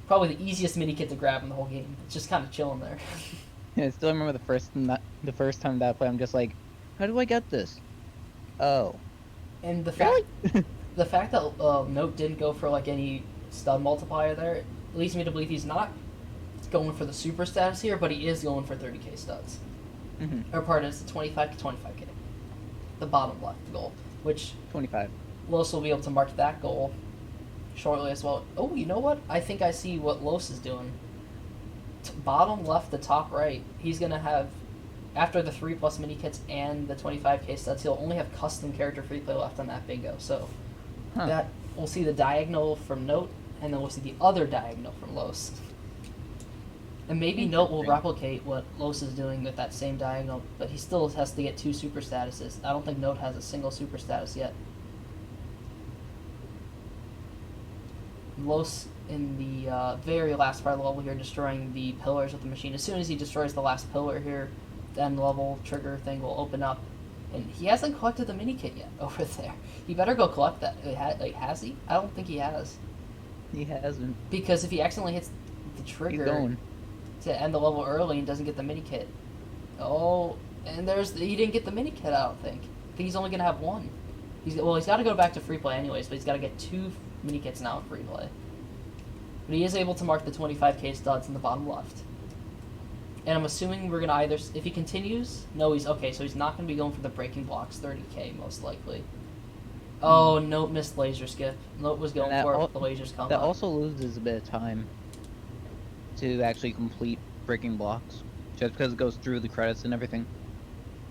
probably the easiest mini kit to grab in the whole game. It's just kind of chilling there. I still remember the first time that I played. I'm just like, how do I get this? Oh. And the fact the fact that Note didn't go for like any stud multiplier there leads me to believe he's not going for the super status here, but he is going for 30k studs. Mm-hmm. Or pardon, it's the 25 to 25k, the bottom left goal, which 25. Los will be able to mark that goal shortly as well. Oh, you know what? I think I see what Los is doing. Bottom left to top right, he's gonna have. After the 3+ mini kits and the 25k studs, he'll only have custom character free play left on that bingo. So that we'll see the diagonal from Note, and then we'll see the other diagonal from Los. And maybe Note will replicate what Los is doing with that same diagonal, but he still has to get 2 super statuses. I don't think Note has a single super status yet. Los in the very last part of the level here, destroying the pillars with the machine. As soon as he destroys the last pillar here, the end level trigger thing will open up. And he hasn't collected the mini kit yet over there. He better go collect that. Has he? I don't think he has. He hasn't. Because if he accidentally hits the He's trigger going. to end the level early and doesn't get the mini kit. Oh, and he didn't get the mini kit, I don't think. I think he's only going to have one. He's got to go back to free play anyways, but he's got to get 2 mini kits now in free play. But he is able to mark the 25k studs in the bottom left. And I'm assuming we're going to either... If he continues... No, he's... Okay, so he's not going to be going for the breaking blocks 30k, most likely. Oh, Note missed laser skip. Note was going for it, but the lasers come That up. also loses a bit of time to actually complete breaking blocks. Just because it goes through the credits and everything.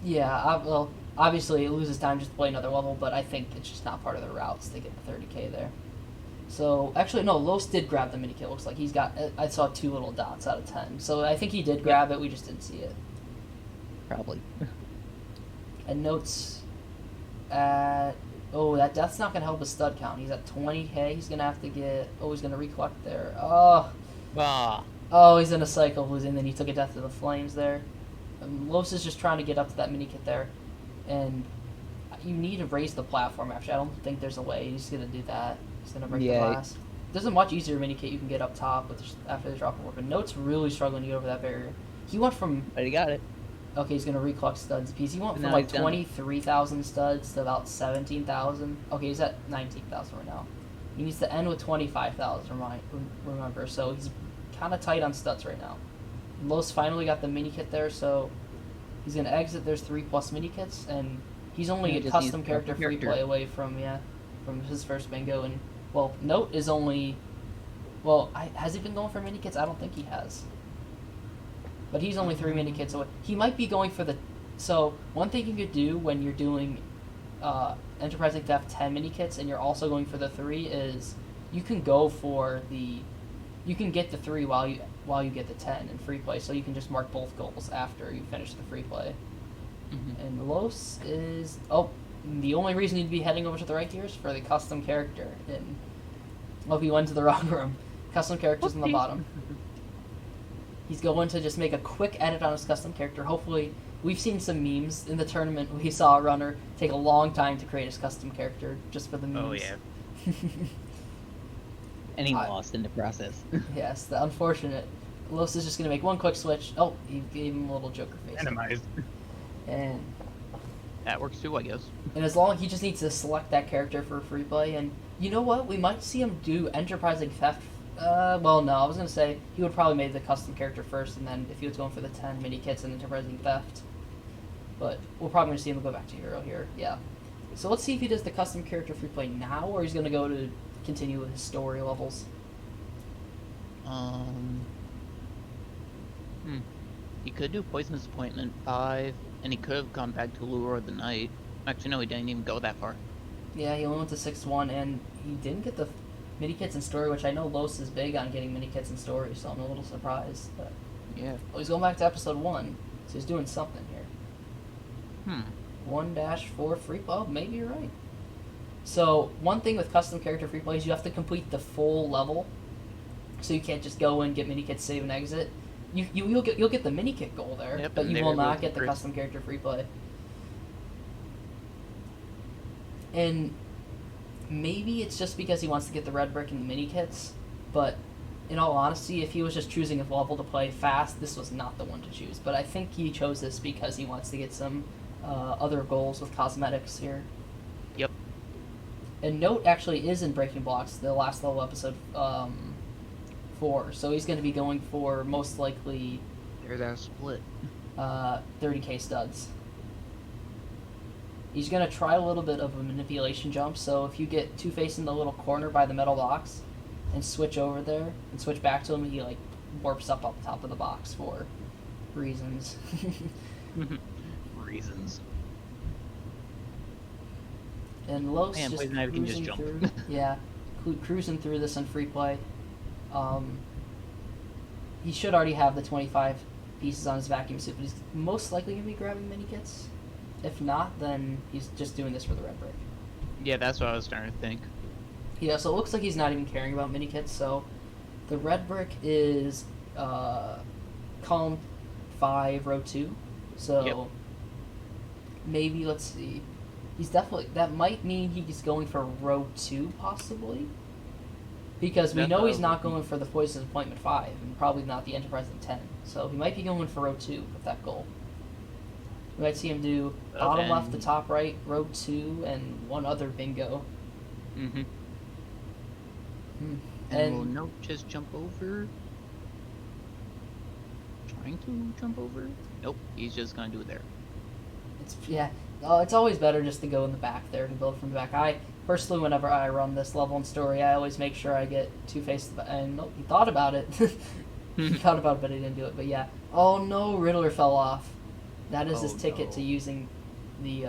Yeah, well, obviously it loses time just to play another level, but I think it's just not part of the routes to get the 30k there. So, actually, no, Los did grab the mini kit. Looks like he's got... I saw 2 little dots out of 10. So I think he did grab it, we just didn't see it. Probably. And Note's at... Oh, that's not going to help his stud count. He's at 20k. He's going to have to get... Oh, he's going to recollect there. Oh. Ah. Oh, he's in a cycle of losing. Then he took a death to the flames there. Los is just trying to get up to that mini kit there. And you need to raise the platform, actually. I don't think there's a way. He's going to do that. He's going to break the glass. There's a much easier mini kit you can get up top with after the drop of work. But Note's really struggling to get over that barrier. He went from... But he got it. Okay, he's going to reclock studs piece. He went from like 23,000 studs to about 17,000. Okay, he's at 19,000 right now. He needs to end with 25,000, remember. So he's kind of tight on studs right now. Los finally got the mini kit there, so he's going to exit. There's 3+ mini kits, and he's only a custom character free play away from his first bingo. And, well, Note is only... Well, has he been going for mini kits? I don't think he has. But he's only 3 mini kits away. He might be going for the... So, one thing you could do when you're doing Enterprising Theft 10 mini kits and you're also going for the 3 is you can go for the... You can get the 3 while you get the 10 in free play, so you can just mark both goals after you finish the free play. Mm-hmm. And Los is... Oh, the only reason you'd be heading over to the right here is for the custom character. And, well, he went to the wrong room. Custom character's on the bottom. He's going to just make a quick edit on his custom character. Hopefully, we've seen some memes in the tournament. We saw a runner take a long time to create his custom character just for the memes. Oh, yeah. And he lost in the process. Yes, the unfortunate. Los is just going to make one quick switch. Oh, he gave him a little Joker face. Minimized. And that works too, I guess. And as long he just needs to select that character for free play. And you know what? We might see him do Enterprising Theft. Well, no, I was going to say he would probably make the custom character first, and then if he was going for the 10 mini kits and Enterprising Theft. But we're probably going to see him go back to Hero here, yeah. So let's see if he does the custom character free play now, or he's going to go to continue with his story levels. He could do Poisonous Appointment 5, and he could have gone back to Lure of the Night. Actually, no, he didn't even go that far. Yeah, he only went to 6-1, and he didn't get the mini kits and story, which I know Los is big on getting mini kits and story, so I'm a little surprised. But yeah. Well, he's going back to episode 1, so he's doing something here. 1-4 free play. Oh, maybe you're right. So one thing with custom character free plays, you have to complete the full level, so you can't just go in, get mini kits, save and exit. You'll get the mini kit goal there, yep, but you will not get the custom character free play. And maybe it's just because he wants to get the red brick and the mini kits, but in all honesty, if he was just choosing a level to play fast, this was not the one to choose. But I think he chose this because he wants to get some other goals with cosmetics here. Yep. And Note actually is in Breaking Blocks, the last level episode 4, so he's going to be going for most likely... There's that split. 30k studs. He's going to try a little bit of a manipulation jump, so if you get Two-Face in the little corner by the metal box and switch over there and switch back to him, he like warps up top of the box for reasons. Reasons. And Los just cruising through. Yeah, cruising through this on free play. He should already have the 25 pieces on his vacuum suit, but he's most likely going to be grabbing mini kits. If not, then he's just doing this for the red brick. Yeah, that's what I was starting to think. Yeah, so it looks like he's not even caring about mini kits. So the red brick is column 5, row 2. So yep. Maybe, let's see. He's definitely... That might mean he's going for row 2, possibly. Because we know he's not going for the Poisonous Appointment 5, and probably not the Enterprising 10. So he might be going for row 2 with that goal. We might see him do bottom left to top right, row 2, and one other bingo. And will Note just jump over? Trying to jump over? Nope, he's just gonna do it there. It's always better just to go in the back there to build from the back. Personally, whenever I run this level in story, I always make sure I get Two-Face. And nope, he thought about it. He thought about it, but he didn't do it. But yeah. Oh no, Riddler fell off. That is his ticket to using the...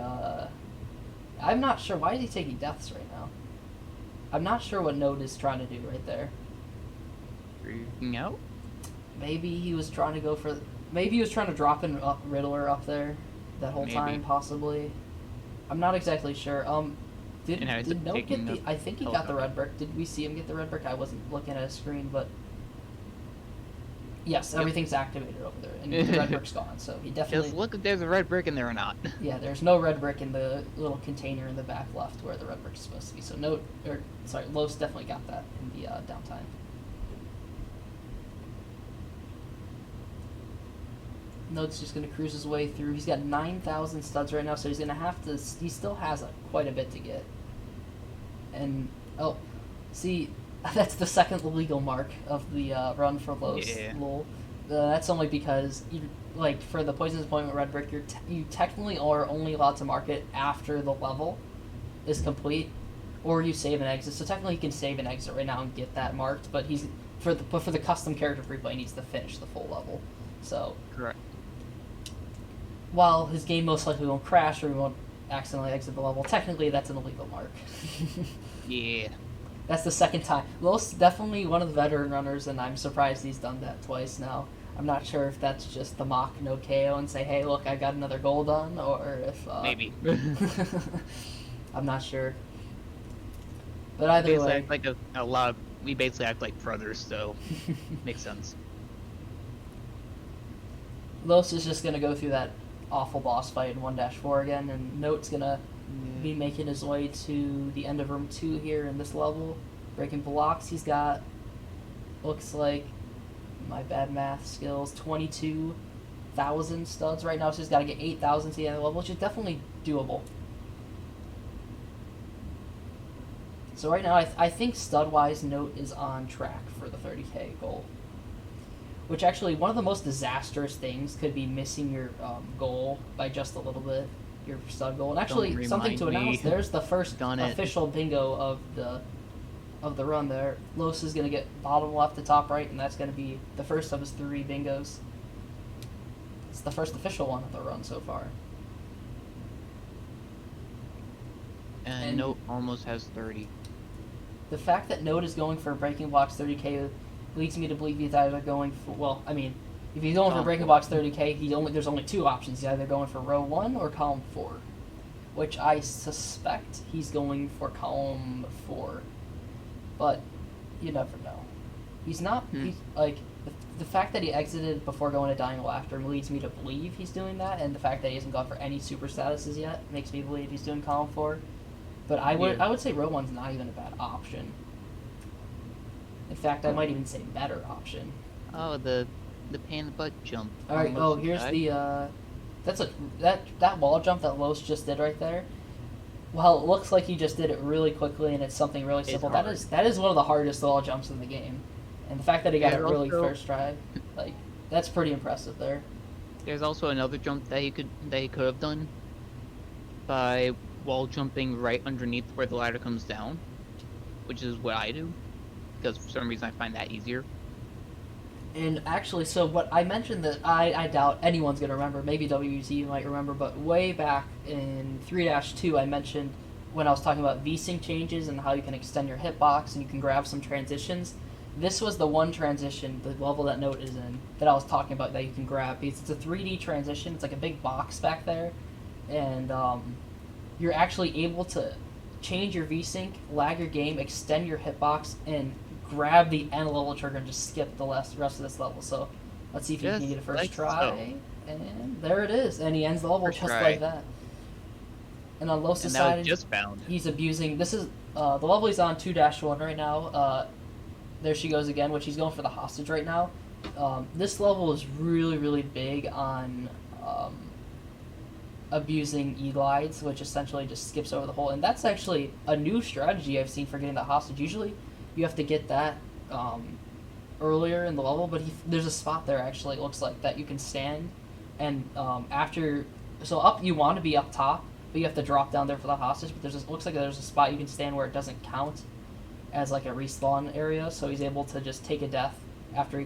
I'm not sure. Why is he taking deaths right now? I'm not sure what Note is trying to do right there. Freaking out? Maybe he was trying to go for... Maybe he was trying to drop in Riddler up there. that whole Maybe. time, possibly. I'm not exactly sure. Did And I was did Note get taking the? I think he got the helicopter. red brick. Did we see him get the red brick? I wasn't looking at his screen, but yes, Yep. everything's activated over there, and the red brick's gone. So he definitely. Just look if there's a red brick in there or not. Yeah, there's no red brick in the little container in the back left where the red brick is supposed to be. So Los definitely got that in the downtime. Note's just going to cruise his way through. He's got 9,000 studs right now, so he's going to have to. He still has quite a bit to get. And see, that's the second illegal mark of the run for Los. Yeah. Lol. That's only because like for the Poisonous Appointment Red Brick, you technically are only allowed to mark it after the level is complete, or you save and exit. So technically, he can save and exit right now and get that marked. But for the custom character free play, he needs to finish the full level. So Correct. while his game most likely won't crash or he won't accidentally exit the level, technically that's an illegal mark. Yeah. That's the second time. Los definitely one of the veteran runners, and I'm surprised he's done that twice now. I'm not sure if that's just the mock no KO and say, hey, look, I got another goal done, or if... Maybe. I'm not sure. But either Basically way... act like a lot of... We basically act like brothers, so... makes sense. Los is just going to go through that awful boss fight in 1-4 again, and Note's going to be making his way to the end of room 2 here in this level. Breaking blocks, he's got... Looks like... My bad math skills, 22,000 studs right now, so he's got to get 8,000 to the end of the level, which is definitely doable. So right now, I think stud-wise, Note is on track for the 30k goal. Which actually, one of the most disastrous things could be missing your goal by just a little bit, your stud goal. And actually, something to announce, there's the first official bingo of the run there. Los is going to get bottom left to top right, and that's going to be the first of his 3 bingos. It's the first official one of the run so far. And Note almost has 30. The fact that Note is going for Breaking Blocks 30k leads me to believe he's either going for... Well, I mean, if he's going for Breaking Blocks 30k, there's only 2 options. He's either going for row 1 or column 4. Which I suspect he's going for column 4. But you never know. He's not. He's like the fact that he exited before going to Dying Laughter leads me to believe he's doing that, and the fact that he hasn't gone for any super statuses yet makes me believe he's doing column 4. But I would say row 1's not even a bad option. In fact, I might even say better option. Oh, the pain in the butt jump. All right. Oh, here's the that wall jump that Los just did right there. Well, it looks like he just did it really quickly, and it's something really simple. That is one of the hardest wall jumps in the game, and the fact that he got it really first try, like that's pretty impressive there. There's also another jump that he could have done by wall jumping right underneath where the ladder comes down, which is what I do, because for some reason I find that easier. And actually, so what I mentioned that I doubt anyone's going to remember, maybe WZ might remember, but way back in 3-2, I mentioned when I was talking about V-Sync changes and how you can extend your hitbox and you can grab some transitions. This was the one transition, the level that Note is in, that I was talking about that you can grab. Because it's a 3D transition, it's like a big box back there, and you're actually able to change your V-Sync, lag your game, extend your hitbox, and grab the end level trigger and just skip the rest of this level. So let's see if you can get a first try. And there it is. And he ends the level just like that. And on Los' side, he's abusing... This is the level he's on, 2-1 right now. There she goes again, which he's going for the hostage right now. This level is really, really big on abusing E-glides, which essentially just skips over the hole. And that's actually a new strategy I've seen for getting the hostage. Usually you have to get that earlier in the level, but there's a spot there, actually, it looks like, that you can stand, and so you want to be up top, but you have to drop down there for the hostage, but looks like there's a spot you can stand where it doesn't count as like a respawn area, so he's able to just take a death after he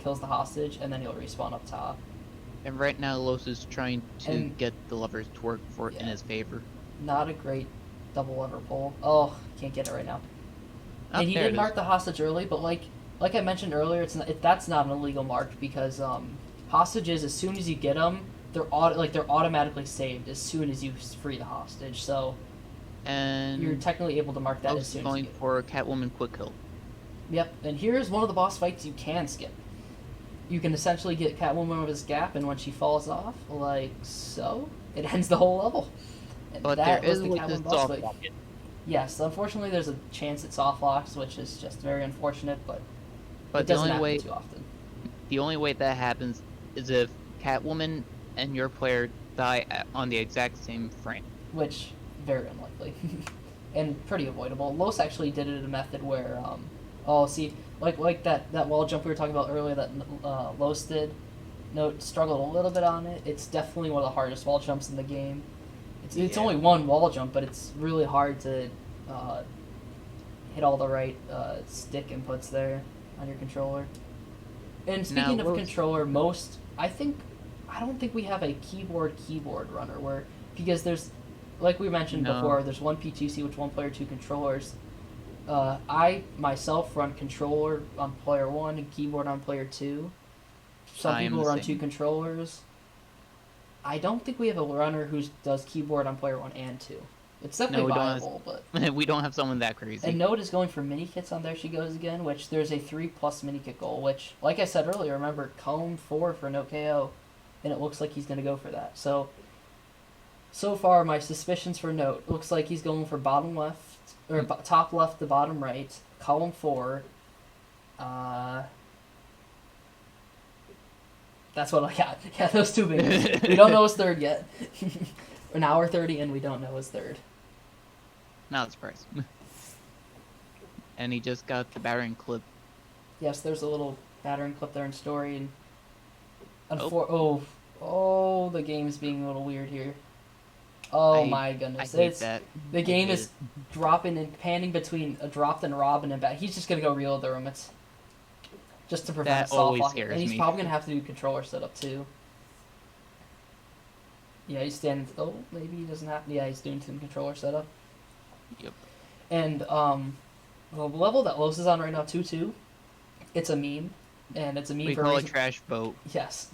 kills the hostage, and then he'll respawn up top. And right now, Los is trying to get the levers to work in his favor. Not a great double lever pull. Oh, can't get it right now. And he did mark the hostage early, but like I mentioned earlier, that's not an illegal mark because hostages, as soon as you get them, they're automatically saved as soon as you free the hostage. So you're And technically able to mark that as Los is soon as you going get it. for Catwoman quick kill. Yep, and here's one of the boss fights you can skip. You can essentially get Catwoman with this gap, and when she falls off, like so, it ends the whole level. And But there that was is the with this Catwoman boss soft fight. pocket. Yes, unfortunately, there's a chance it soft locks, which is just very unfortunate, but it But doesn't happen too often. the only way that happens is if Catwoman and your player die on the exact same frame. Which very unlikely, and pretty avoidable. Los actually did it in a method where, oh, see, like that wall jump we were talking about earlier that Los did. Note struggled a little bit on it. It's definitely one of the hardest wall jumps in the game. It's only one wall jump, but it's really hard to hit all the right stick inputs there on your controller. And speaking of controller, I don't think we have a keyboard runner where because there's like we mentioned before, there's one P2C which one player two controllers. I myself run controller on player one and keyboard on player two. Some people run two controllers. I don't think we have a runner who does keyboard on player one and two. It's definitely viable, but we don't have someone that crazy. And Note is going for mini kits on There She Goes Again, which there's a 3+ mini kit goal, which, like I said earlier, remember Cone 4 for Note KO, and it looks like he's going to go for that. So far, my suspicions for Note looks like he's going for bottom left, or top left to bottom right, column 4. That's what I got. Yeah, those two big ones. We don't know his third yet. An hour 30 and we don't know his third. Not surprised. And he just got the battering clip. Yes, there's a little battering clip there in story, and the game's being a little weird here. Oh my goodness! I hate that. The game is dropping and panning between a dropped and Robin and back. He's just gonna go reload the roommates. Just to prevent soft lock. And he's probably going to have to do controller setup too. Yeah, he's standing... Oh, maybe he doesn't have... Yeah, he's doing some controller setup. Yep. And the level that Los is on right now, 2-2, it's a meme. And it's a meme we call it Trash Boat. Yes.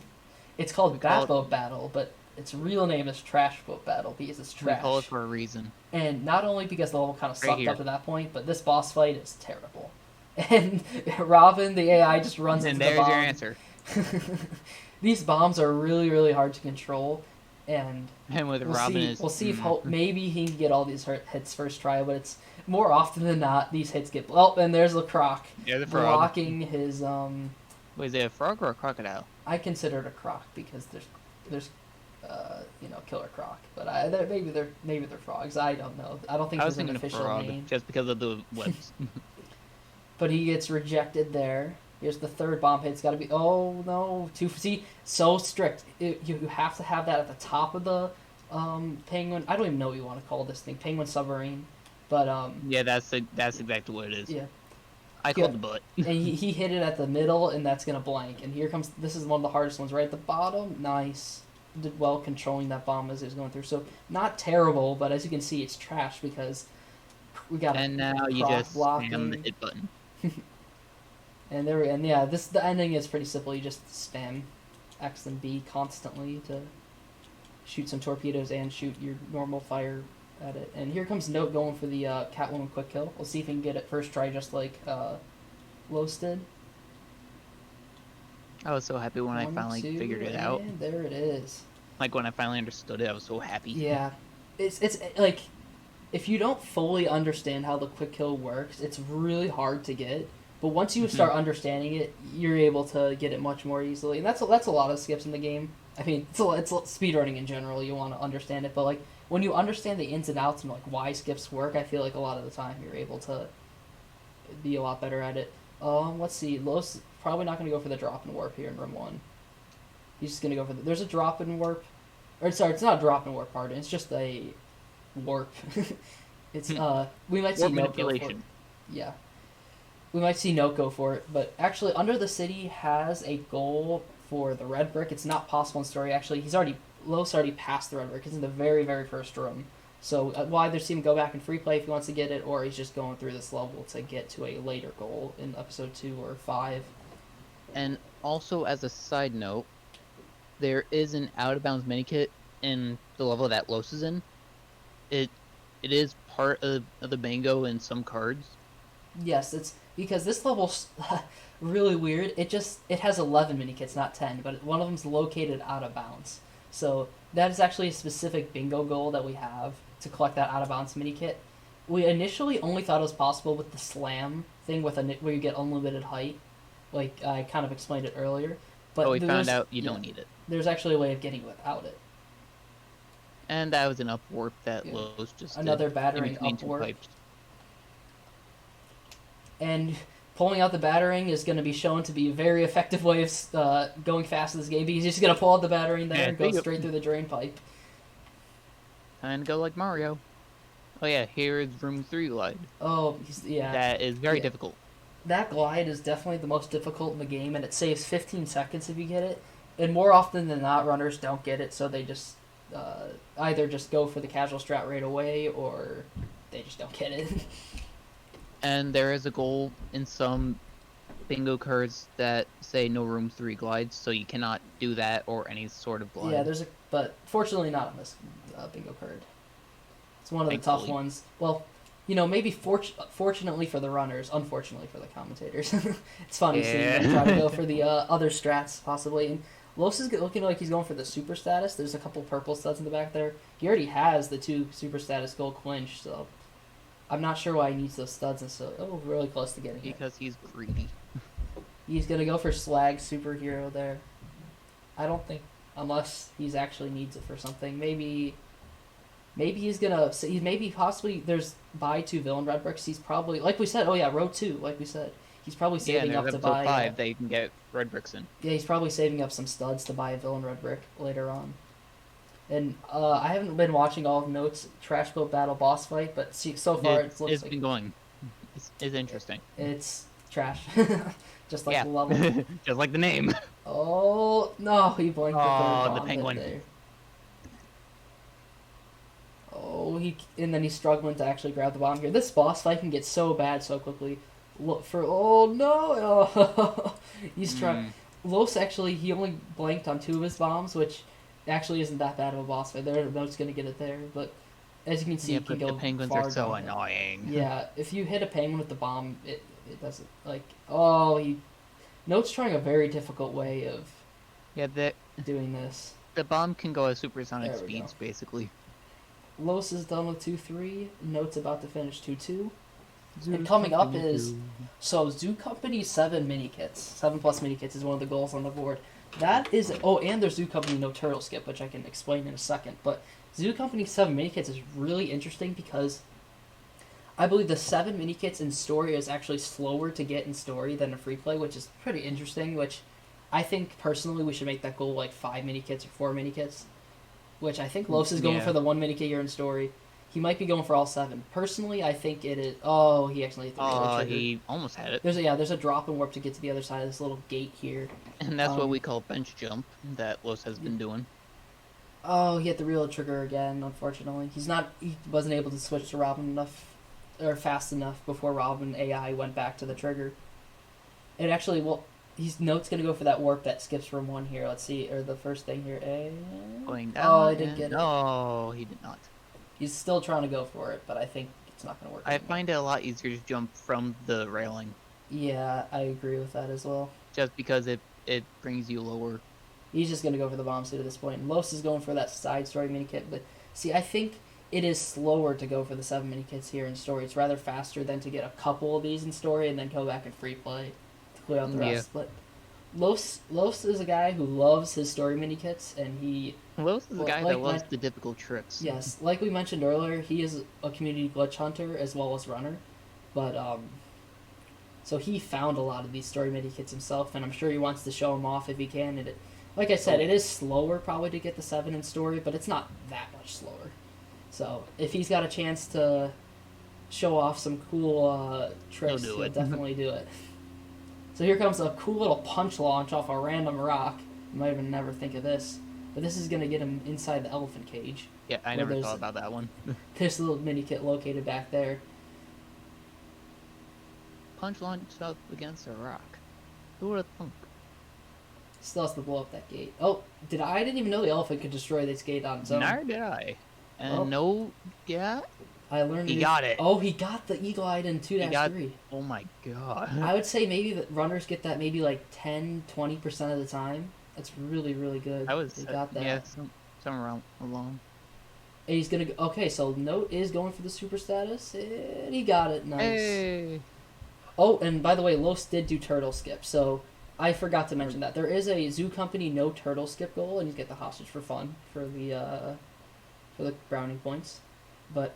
It's called Bat Boat Battle, but its real name is Trash Boat Battle because it's trash. We call it for a reason. And not only because the level kind of sucked up to that point, but this boss fight is terrible. And Robin, the AI, just runs into the bomb. And there's your answer. These bombs are really, really hard to control. And with Robin we'll see if maybe he can get all these hits first try, but it's more often than not, these hits get... Oh, and there's the croc. Yeah, the frog. Blocking his... Wait, is it a frog or a crocodile? I consider it a croc because there's killer croc. But maybe they're frogs. I don't know. I don't think there's an official name. Just because of the webs. But he gets rejected there. Here's the third bomb hit. It's got to be... Oh, no. See, so strict. You have to have that at the top of the penguin... I don't even know what you want to call this thing. Penguin submarine. But... yeah, that's exactly what it is. Yeah. I called the butt. And he hit it at the middle, and that's going to blank. And here comes... This is one of the hardest ones right at the bottom. Nice. Did well controlling that bomb as it was going through. So, not terrible, but as you can see, it's trash because we got... And now you just spam the hit button. The ending is pretty simple. You just spam X and B constantly to shoot some torpedoes and shoot your normal fire at it. And here comes Note going for the Catwoman quick kill. We'll see if he can get it first try just like Los did. I was so happy when I finally figured it out. And there it is. Like when I finally understood it, I was so happy. Yeah. It's like if you don't fully understand how the quick kill works, it's really hard to get. But once you start understanding it, you're able to get it much more easily. And that's a lot of skips in the game. I mean, it's speedrunning in general. You want to understand it, but like when you understand the ins and outs and like why skips work, I feel like a lot of the time you're able to be a lot better at it. Let's see. Los probably not going to go for the drop and warp here in room 1. He's just going to go for there's a drop and warp. Or sorry, it's not a drop and warp, pardon. It's just a warp. It's we might see Note go for it. Yeah. We might see Note go for it, but actually Under the City has a goal for the red brick. It's not possible in story. Actually, Los already passed the red brick. It's in the very, very first room. So we'll either see him go back in free play if he wants to get it, or he's just going through this level to get to a later goal in episode 2 or 5. And also, as a side note, there is an out of bounds mini kit in the level that Los is in. It it is part of the bingo in some cards. Yes, it's because this level's really weird. It has 11 mini kits, not 10, but one of them's located out of bounds. So that is actually a specific bingo goal that we have to collect that out of bounds mini kit. We initially only thought it was possible with the slam thing where you get unlimited height, like I kind of explained it earlier. But But we found out you don't need it. there's actually a way of getting it without it. And that was an up warp that Yeah. Los just Another did battering in between up two warp. pipes. And pulling out the battering is going to be shown to be a very effective way of going fast in this game. He's just going to pull out the battering there and go straight through the drain pipe. Time to go like Mario. Oh yeah, here is room 3 glide. Oh, yeah. That is very difficult. That glide is definitely the most difficult in the game, and it saves 15 seconds if you get it. And more often than not, runners don't get it, so they just either just go for the casual strat right away, or they just don't get it. And there is a goal in some bingo cards that say no room 3 glides, so you cannot do that or any sort of glide. Yeah, but fortunately not on this bingo card. It's one of the tough ones. Well, maybe fortunately for the runners, unfortunately for the commentators. It's funny seeing them try to go for the other strats, possibly. And Los is looking like he's going for the super status. There's a couple purple studs in the back there. He already has the 2 super status gold clinch, so I'm not sure why he needs those studs and so. Oh, really close to getting it. Because he's greedy. He's gonna go for slag superhero there. I don't think, unless he's actually needs it for something. Maybe he's gonna. Maybe possibly there's buy 2 villain red bricks. He's probably, like we said. Oh yeah, row 2. Like we said, he's probably saving up to buy 5 that you can get red bricks in. Yeah, he's probably saving up some studs to buy a villain red brick later on. And I haven't been watching all of Note's Trash Boat Battle boss fight, but so far it looks like been going. It's interesting. It's trash, just like the level. Just like the name. Oh no, he blinked the third bomb the penguin. there. Oh, and then he's struggling to actually grab the bomb here. This boss fight can get so bad so quickly. Look for no, he's trying. Los actually he only blanked on 2 of his bombs, which actually isn't that bad of a boss fight. Note's gonna get it there, but as you can see, it can go the penguins far are so down. annoying. Yeah, if you hit a penguin with the bomb, it doesn't Note's trying a very difficult way of doing this. The bomb can go at supersonic speeds, basically. Los is done with 2-3. Note's about to finish 2-2. And coming up is Zoo Company 7 mini kits. 7+ mini kits is one of the goals on the board. That is and there's Zoo Company no turtle skip, which I can explain in a second. But Zoo Company 7 mini kits is really interesting because I believe the 7 mini kits in story is actually slower to get in story than a free play, which is pretty interesting. Which I think personally we should make that goal like 5 mini kits or 4 mini kits. Which I think Los is going for the 1 mini kit here in story. He might be going for all 7. Personally, I think it is. Oh, he actually hit the trigger. He almost had it. There's a drop and warp to get to the other side of this little gate here. And that's what we call bench jump that Los has been doing. Oh, he hit the real trigger again, unfortunately. He wasn't able to switch to Robin enough, or fast enough before Robin AI went back to the trigger. It actually, Note's going to go for that warp that skips from 1 here. Let's see, or the first thing here. Going down. Oh, I didn't get it. No, he did not. He's still trying to go for it, but I think it's not going to work. I find it a lot easier to jump from the railing. Yeah, I agree with that as well. Just because it brings you lower. He's just going to go for the bomb suit at this point. And Los is going for that side story mini kit, but see, I think it is slower to go for the 7 mini kits here in story. It's rather faster than to get a couple of these in story and then go back and free play to clear out the rest. But Los is a guy who loves his story mini kits, and Los is a guy that loves the difficult tricks. Yes, like we mentioned earlier, he is a community glitch hunter as well as runner, but so he found a lot of these story mini kits himself, and I'm sure he wants to show them off if he can. And like I said, it is slower probably to get the 7 in story, but it's not that much slower. So if he's got a chance to show off some cool tricks, he'll definitely do it. So here comes a cool little punch launch off a random rock. You might even never think of this. But this is going to get him inside the elephant cage. Yeah, I never thought about that one. There's a little mini kit located back there. Punch launch up against a rock. Who would have thunk? Still has to blow up that gate. Oh, I didn't even know the elephant could destroy this gate on its own. Neither did I. And Well, no, yeah, I learned a he new. got it. Oh, he got the eagle-eyed in He got. 2-3. Oh my god. I would say maybe the runners get that maybe like 10-20% of the time. That's really, really good. I was. They got that. Yeah, somewhere around along. And he's gonna go. Okay, so Note is going for the super status, and he got it. Nice. Hey. Oh, and by the way, Los did do turtle skip, so I forgot to mention that there is a Zoo Company no turtle skip goal, and you get the hostage for fun for the brownie points. But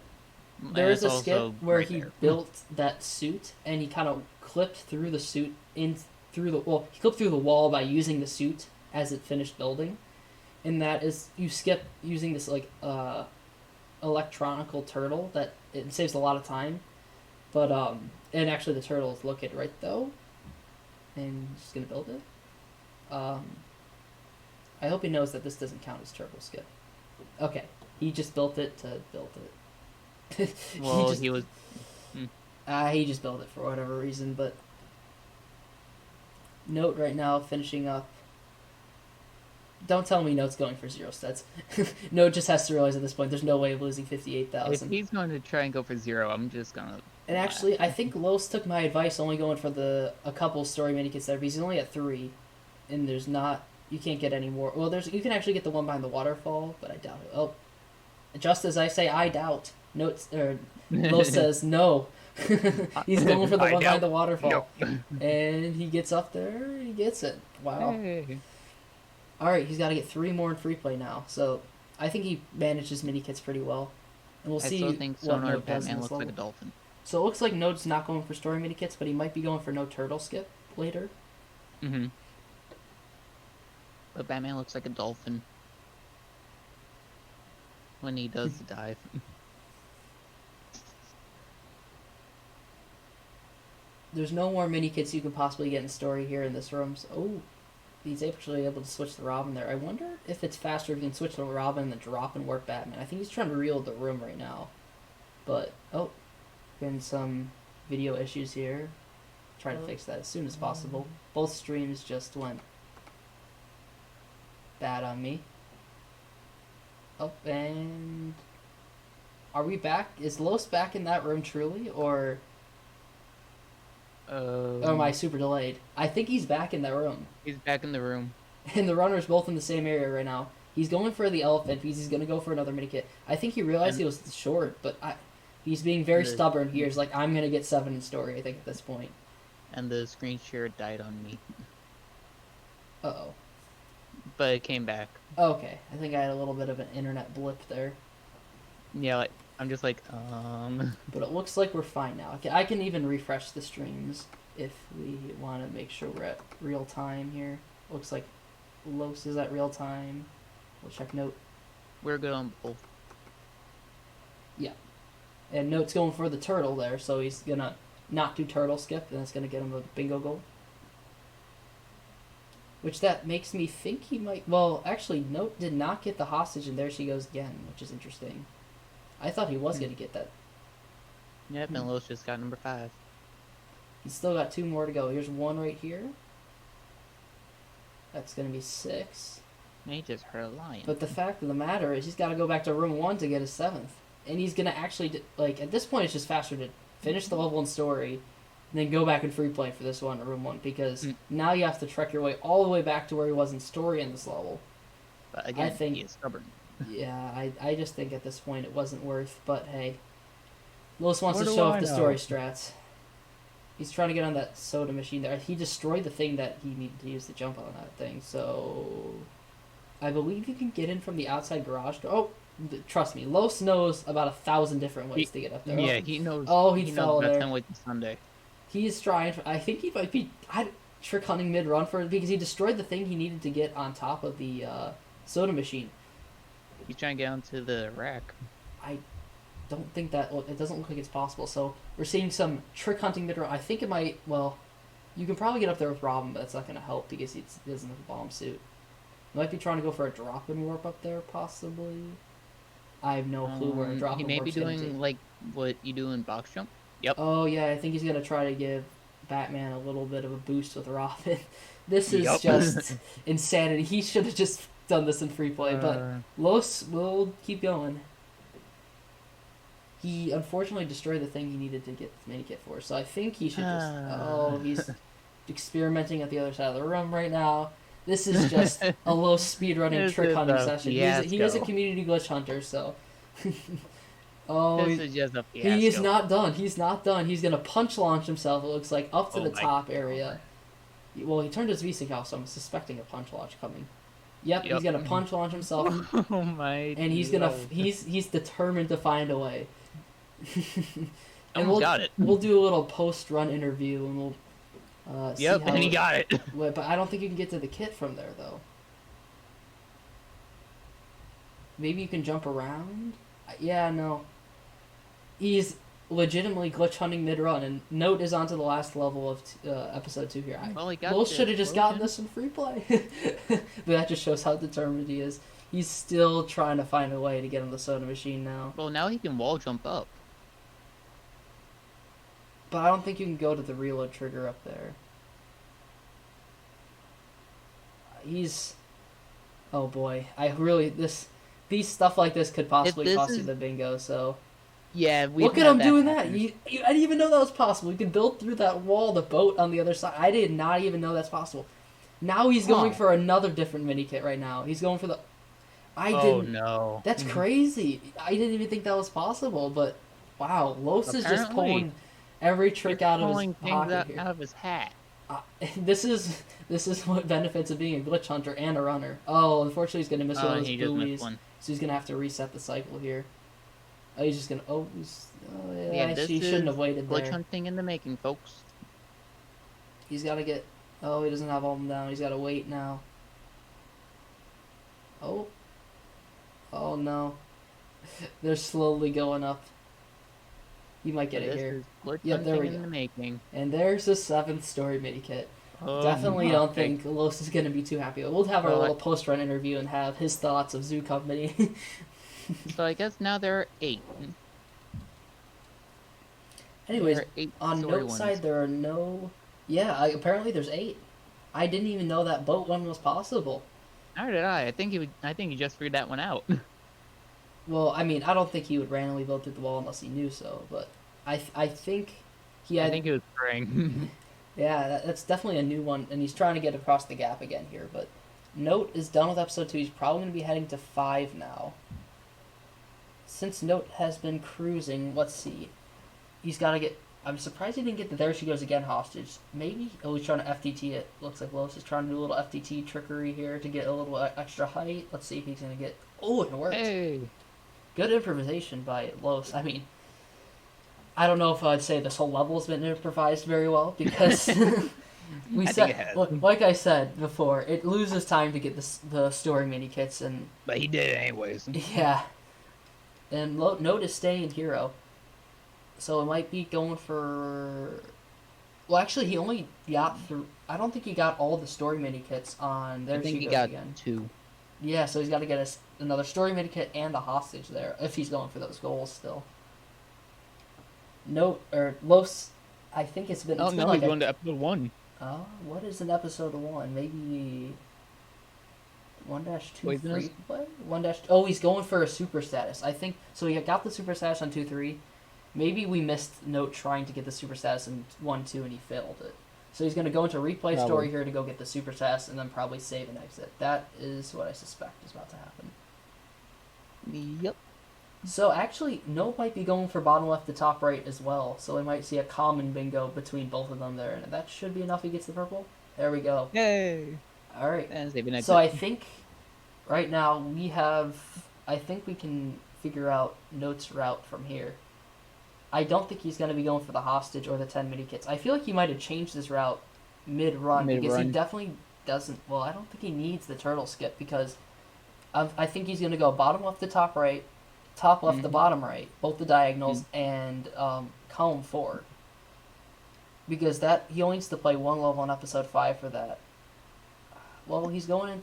there is a skip where he built that suit, and he kind of clipped through the suit he clipped through the wall by using the suit as it finished building, and that is you skip using this like electronical turtle that it saves a lot of time, but and actually the turtle is located right though, and just gonna build it. I hope he knows that this doesn't count as turtle skip. Okay, he just built it to build it. Well, he was. he just built it for whatever reason, but Note right now finishing up. Don't tell me Note's going for 0 stats. Note just has to realize at this point there's no way of losing 58,000. If he's going to try and go for 0, I'm just gonna. And actually, I think Los took my advice, only going for a couple story minikits there, because he's only at 3, and there's not. You can't get any more. Well, you can actually get the one behind the waterfall, but I doubt it. Oh, just as I say, I doubt. Los says no. He's going for the one behind the waterfall, and he gets up there. He gets it. Wow. Hey. All right, he's got to get 3 more in free play now. So I think he managed his mini kits pretty well, and we'll see. I still think what Sonar Note does in Batman this looks like a level. dolphin. So it looks like Note's not going for story mini kits, but he might be going for no turtle skip later. Mm-hmm. But Batman looks like a dolphin when he does the dive. There's no more mini kits you can possibly get in story here in this room. So, oh, he's actually able to switch the Robin there. I wonder if it's faster if you can switch the Robin and then drop and work Batman. I think he's trying to reload the room right now. But, oh, been some video issues here. Try to fix that as soon as possible. Both streams just went bad on me. Oh, and are we back? Is Los back in that room truly, or am I super delayed? I think he's back in that room. He's back in the room. And the runner's both in the same area right now. He's going for the elephant because he's going to go for another minikit. I think he realized he was short, but he's being very stubborn here. He's like, I'm going to get 7 in story, I think, at this point. And the screen share died on me. Uh-oh. But it came back. Okay, I think I had a little bit of an internet blip there. Yeah, I'm just like, But it looks like we're fine now. I can even refresh the streams if we want to make sure we're at real time here. Looks like Los is at real time. We'll check Note. We're good on both. Yeah. And Note's going for the turtle there, so he's going to not do turtle skip, and that's going to get him a bingo goal. Which that makes me think he might... Well, actually, Note did not get the hostage, and there she goes again, which is interesting. I thought he was going to get that. Yep, and Los just got number 5. He's still got 2 more to go. Here's 1 right here. That's going to be 6. And he just hurt a lion. But the fact of the matter is he's got to go back to room 1 to get his 7th. And he's going to actually... Like, at this point, it's just faster to finish the level in story, and then go back in free play for this one, room 1, because now you have to trek your way all the way back to where he was in story in this level. But again, I think, he is stubborn. Yeah, I just think at this point it wasn't worth, but hey. Los wants to show off the story strats. He's trying to get on that soda machine there. He destroyed the thing that he needed to use to jump on that thing, so... I believe you can get in from the outside garage door. Oh, trust me, Los knows about 1,000 different ways to get up there. Yeah, he knows. Oh, he fell knows there. 10 ways to Sunday. He's trying. I think he might be trick hunting mid-run for it because he destroyed the thing he needed to get on top of the soda machine. He's trying to get onto the rack. I don't think that... Well, it doesn't look like it's possible, so we're seeing some trick hunting mid-run. I think it might... Well, you can probably get up there with Robin, but it's not going to help because he doesn't have a bomb suit. He might be trying to go for a drop-in warp up there, possibly. I have no clue where a drop-in warp's He may be doing like what you do in box jump. Yep. Oh, yeah, I think he's going to try to give Batman a little bit of a boost with Robin. This is Yup. just insanity. He should have just done this in free play, but Los will keep going. He unfortunately destroyed the thing he needed to get the minikit for, so I think he should just... Oh, he's experimenting at the other side of the room right now. This is just a low speedrunning trick hunting session. He is a community glitch hunter, so... Oh, this is just a fiasco. he is not done. He's not done. He's gonna punch launch himself, it looks like, up to the top area. Well, he turned his V-Sync off, so I'm suspecting a punch launch coming. Yep, he's gonna punch launch himself. Oh my! And he's gonna he's determined to find a way. And we'll do a little post run interview, and we'll see how and he got it. But I don't think you can get to the kit from there though. Maybe you can jump around. Yeah, no. He's legitimately glitch hunting mid-run, and Note is onto the last level of episode 2 here. Will should have just gotten this in free play. But that just shows how determined he is. He's still trying to find a way to get on the soda machine now. Well, now he can wall jump up. But I don't think you can go to the reload trigger up there. He's... Oh boy. These stuff like this could possibly cost you the bingo, so... Yeah, look at him doing that. I didn't even know that was possible. You can build through that wall, the boat on the other side. I did not even know that's possible. Now he's going for another different mini kit right now. He's going for the... Oh no. That's crazy. I didn't even think that was possible, but wow, Los is just pulling every trick out of his pocket here. Out of his hat. This is what benefits of being a glitch hunter and a runner. Oh, unfortunately he's going to miss one of those buoys. So he's going to have to reset the cycle here. Oh, he's just going to... yeah, he shouldn't have waited there. Glitch hunting in the making, folks. He's got to get... Oh, he doesn't have all of them down. He's got to wait now. Oh. Oh, no. They're slowly going up. He might get it here. Yep, there we go. The making. And there's the 7th story mini kit. Definitely don't think Los is going to be too happy. We'll have our little post-run interview and have his thoughts of Zoo Company. So I guess now there are 8. Anyways, on Note's side there are no... Yeah, apparently there's 8. I didn't even know that boat one was possible. How did I? I think he just figured that one out. Well, I mean, I don't think he would randomly build through the wall unless he knew so, but I think he had... I think he was praying. Yeah, that's definitely a new one, and he's trying to get across the gap again here, but Note is done with episode 2. He's probably going to be heading to 5 now. Since Note has been cruising, let's see. He's got to get... I'm surprised he didn't get the There She Goes Again hostage. Maybe... Oh, he's trying to FTT it. Looks like Los is trying to do a little FTT trickery here to get a little extra height. Let's see if he's going to get... Oh, it worked. Hey! Good improvisation by Los. I mean, I don't know if I'd say this whole level's been improvised very well, because... like I said before, it loses time to get the story mini kits, and... But he did it anyways. Yeah. And Note is staying hero. So it might be going for... Well, actually, he only got through... I don't think he got all the story mini kits on There She Goes Again. I think he got 2. Yeah, so he's got to get another story mini kit and a hostage there, if he's going for those goals still. Los, I think it's been... Oh, no, he's going to episode 1. Oh, what is an episode 1? Maybe... 1-2 free play? 1-... Oh, he's going for a super status. I think... So he got the super status on 2-3. Maybe we missed Note trying to get the super status in 1-2 and he failed it. So he's going to go into replay story here to go get the super status and then probably save and exit. That is what I suspect is about to happen. Yep. So actually, Note might be going for bottom left to top right as well. So we might see a common bingo between both of them there. And that should be enough he gets the purple. There we go. Yay! Alright. And so I think right now we have... I think we can figure out Note's route from here. I don't think he's going to be going for the hostage or the 10 mini kits. I feel like he might have changed his route mid-run because he definitely doesn't... Well, I don't think he needs the turtle skip because I think he's going to go bottom left to top right, top left to bottom right, both the diagonals, and column 4. Because he only needs to play one level on episode 5 for that. Well, he's going in...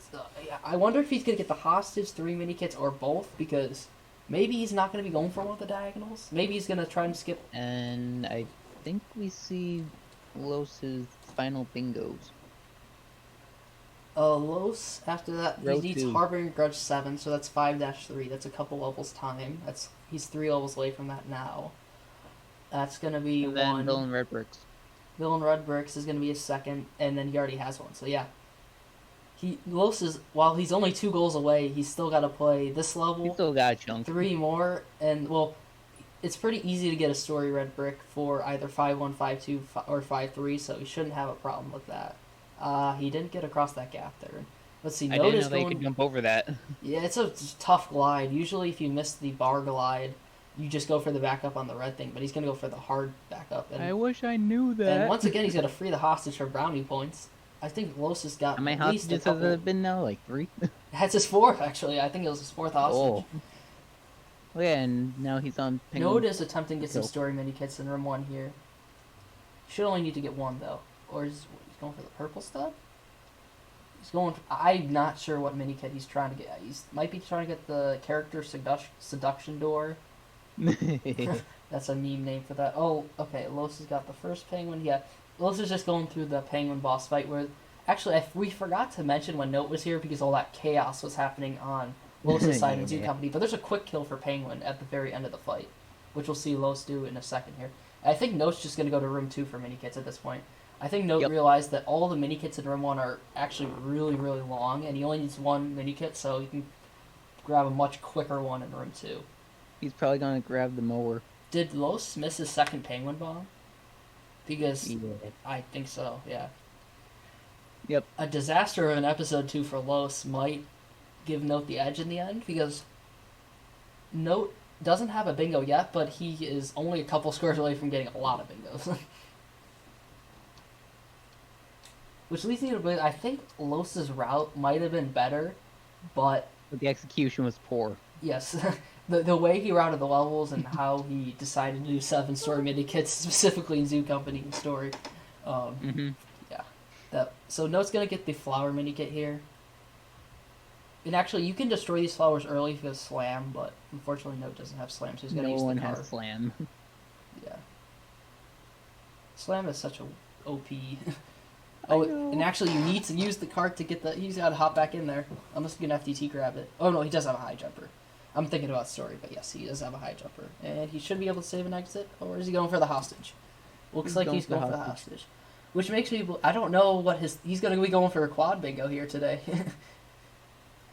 I wonder if he's going to get the hostage, 3 mini kits, or both, because... Maybe he's not going to be going for one of the diagonals. Maybe he's going to try and skip. And I think we see Los's final bingos? Los, after that, he Row needs 2. Harbinger Grudge 7, so that's 5-3. That's a couple levels time. He's 3 levels away from that now. That's going to be And then 1. Villain Red Bricks. Villain Red Bricks is going to be his second, and then he already has one. So yeah, Los is, while he's only 2 goals away, he's still got to play this He level, still got a chunk. 3 more, and well, it's pretty easy to get a story red brick for either 5-1, 5-2, or 5-3, so he shouldn't have a problem with that. He didn't get across that gap there. Let's see, I Note didn't is know they going. could jump over that. Yeah, it's a tough glide. Usually, if you miss the bar glide, you just go for the backup on the red thing, but he's going to go for the hard backup. I wish I knew that. And once again, he's going to free the hostage for brownie points. I think Los has got How many at least a hostages has couple. there been now? Like 3? That's his 4th, actually. I think it was his 4th hostage. Oh. Yeah, and now he's on Penguin. Node is attempting to get some Kill. story mini kits in room 1 here. Should only need to get 1, though. Or he's going for the purple stud? He's going. I'm not sure what mini kit he's trying to get. He might be trying to get the character seduction door. That's a meme name for that. Oh, okay. Los has got the first penguin. Yeah, Los is just going through the penguin boss fight where, actually, we forgot to mention when Note was here because all that chaos was happening on Los' side and Zoo Company. But there's a quick kill for Penguin at the very end of the fight, which we'll see Los do in a second here. I think Note's just going to go to room 2 for mini kits at this point. I think Note realized that all the mini kits in room 1 are actually really, really long, and he only needs 1 mini kit, so he can grab a much quicker one in room 2. He's probably going to grab the mower. Did Los miss his second penguin bomb? Because Yeah. I think so, yeah. Yep. A disaster in episode 2 for Los might give Note the edge in the end, because Note doesn't have a bingo yet, but he is only a couple squares away from getting a lot of bingos. Which leads me to believe, I think Los's route might have been better, but the execution was poor. Yes. The way he routed the levels and how he decided to do 7 story mini kits, specifically in Zoo Company story. Yeah. So Note's going to get the flower mini kit here. And actually, you can destroy these flowers early if you have Slam, but unfortunately Note doesn't have Slam, so he's going to use the card. No one has Slam. Yeah. Slam is such a OP. Oh, and actually you need to use the card to get the... He's got to hop back in there. Unless you can FTT grab it. Oh no, he does have a high jumper. I'm thinking about story, but yes, he does have a high jumper. And he should be able to save an exit, or is he going for the hostage? Looks like he's going for the hostage. Which makes me... I don't know what his... He's going to be going for a quad bingo here today.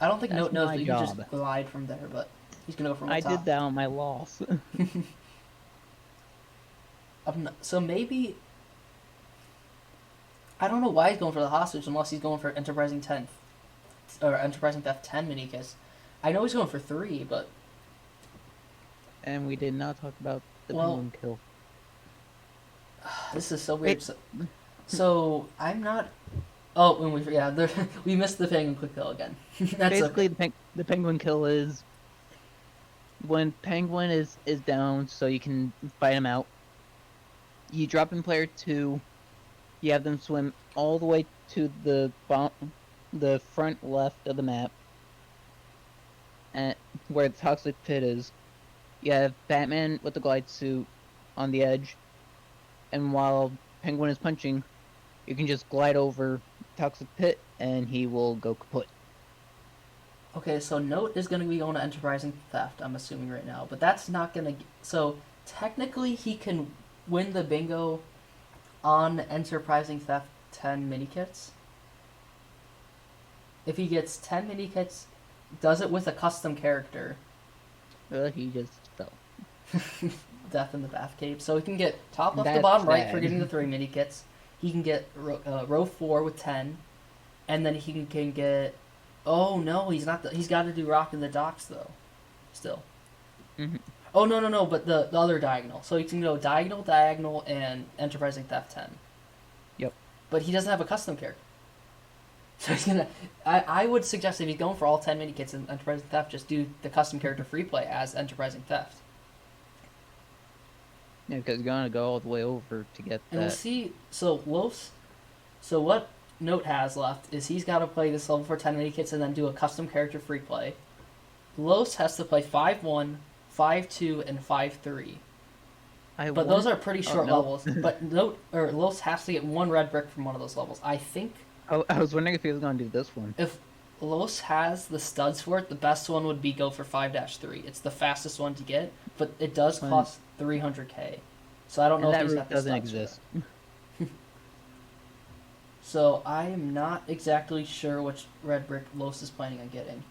I don't think Note knows that you can just glide from there, but he's going to go from the top. I did that on my loss. So maybe... I don't know why he's going for the hostage unless he's going for Enterprising 10 or Enterprising Theft 10 mini kits. I know he's going for 3, but... And we did not talk about the penguin kill. This is so weird. So I'm not... Oh, when we missed the penguin quick kill again. That's basically the penguin kill is when penguin is down, so you can fight him out. You drop in player 2. You have them swim all the way to the front left of the map, and where the toxic pit is. You have Batman with the glide suit on the edge, and while Penguin is punching, you can just glide over toxic pit, and he will go kaput. Okay, so Note is going to be going to Enterprising Theft, I'm assuming right now, but that's not going to... So, technically, he can win the bingo on Enterprising Theft 10 mini kits. If he gets 10 mini kits, does it with a custom character. He just fell. Death in the bath cape. So he can get top left to bottom right for getting the 3 mini kits. He can get row 4 with 10. And then he can get... Oh no, he's not... He's got to do Rock in the Docks though. Still. Mm-hmm. Oh, no, but the other diagonal. So you can go diagonal, and Enterprising Theft 10. Yep. But he doesn't have a custom character. So he's gonna... I would suggest if he's going for all 10 mini kits in Enterprising Theft, just do the custom character free play as Enterprising Theft. Yeah, because you're going to go all the way over to get that. And we'll see... So what Note has left is he's got to play this level for 10 mini kits and then do a custom character free play. Los has to play 5-1... 5-2, and 5-3. I But those want. are pretty Oh short no. levels. But note, or Los has to get one red brick from one of those levels. I think I was wondering if he was gonna do this one. if Los has the studs for it, the best one would be go for 5-3. It's the fastest one to get, but it does When cost 300k. So I don't know and if that he's route got the doesn't studs for it. exist. So I am not exactly sure which red brick Los is planning on getting.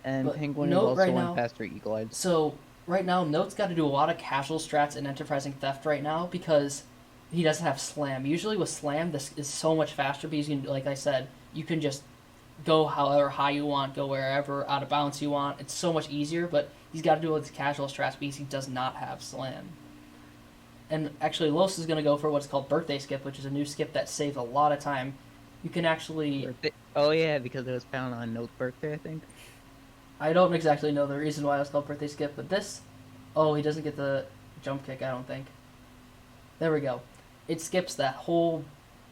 And But Penguin is note right also on now, faster eagle eyed. so right now Note's got to do a lot of casual strats in enterprising theft right now because he doesn't have slam. Usually with slam, this is so much faster because you can, like I said, you can just go however high you want, go wherever out of bounds you want. It's so much easier, but he's got to do it with his casual strats because he does not have slam. And actually, Los is going to go for what's called birthday skip, which is a new skip that saves a lot of time. You can actually, Birthday. Oh yeah, because it was found on Note's birthday, I think. I don't exactly know the reason why it's called birthday skip, but this, oh, he doesn't get the jump kick, I don't think. There we go. It skips that whole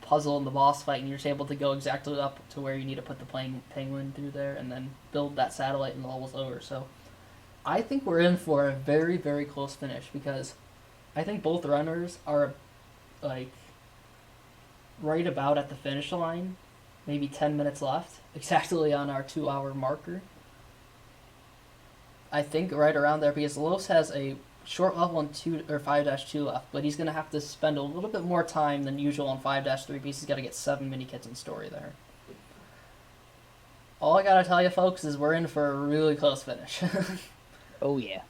puzzle in the boss fight, and you're just able to go exactly up to where you need to put the penguin through there, and then build that satellite, and the level's over. So, I think we're in for a very, very close finish because I think both runners are like right about at the finish line, maybe 10 minutes left, exactly on our 2 hour marker. I think right around there because Los has a short level on 2 or 5-2 left, but he's going to have to spend a little bit more time than usual on 5-3 because he's got to get 7 mini kits in story there. All I gotta tell you, folks, is we're in for a really close finish. Oh yeah.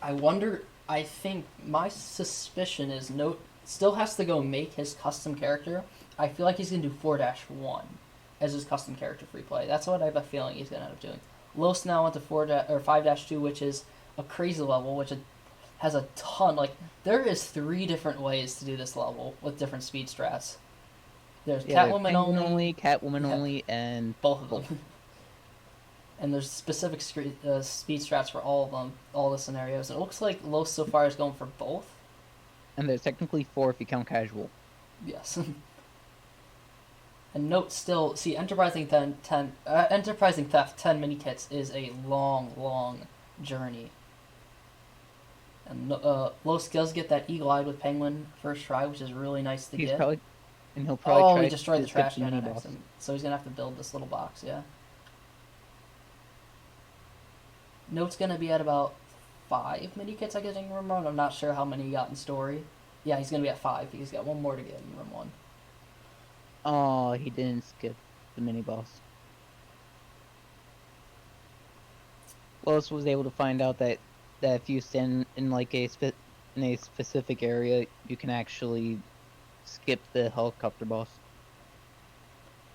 I wonder. I think my suspicion is Note still has to go make his custom character. I feel like he's gonna do 4-1 as his custom character free play. That's what I have a feeling he's gonna end up doing. Los now went to 5-2, which is a crazy level, which has a ton. Like there is 3 different ways to do this level with different speed strats. There's Yeah, there's Catwoman Penguin only, only, Catwoman yeah, only, and both of both. them. And there's specific speed strats for all of them, all the scenarios. And it looks like Los so far is going for both. And there's technically 4 if you count casual. Yes. And note still, see, enterprising theft 10 mini kits is a long, long journey. And Los does get that eagle eye with Penguin first try, which is really nice to He's get. probably and he'll probably Oh, try he destroyed to the skip trash the can mini on boss. accident. So he's gonna have to build this little box, yeah. Note's gonna be at about 5 mini kits, I guess, in room 1. I'm not sure how many he got in story. Yeah, he's gonna be at 5. He's got one more to get in room 1. Oh, he didn't skip the mini boss. Lois was able to find out that if you stand in like in a specific area, you can actually skip the helicopter boss.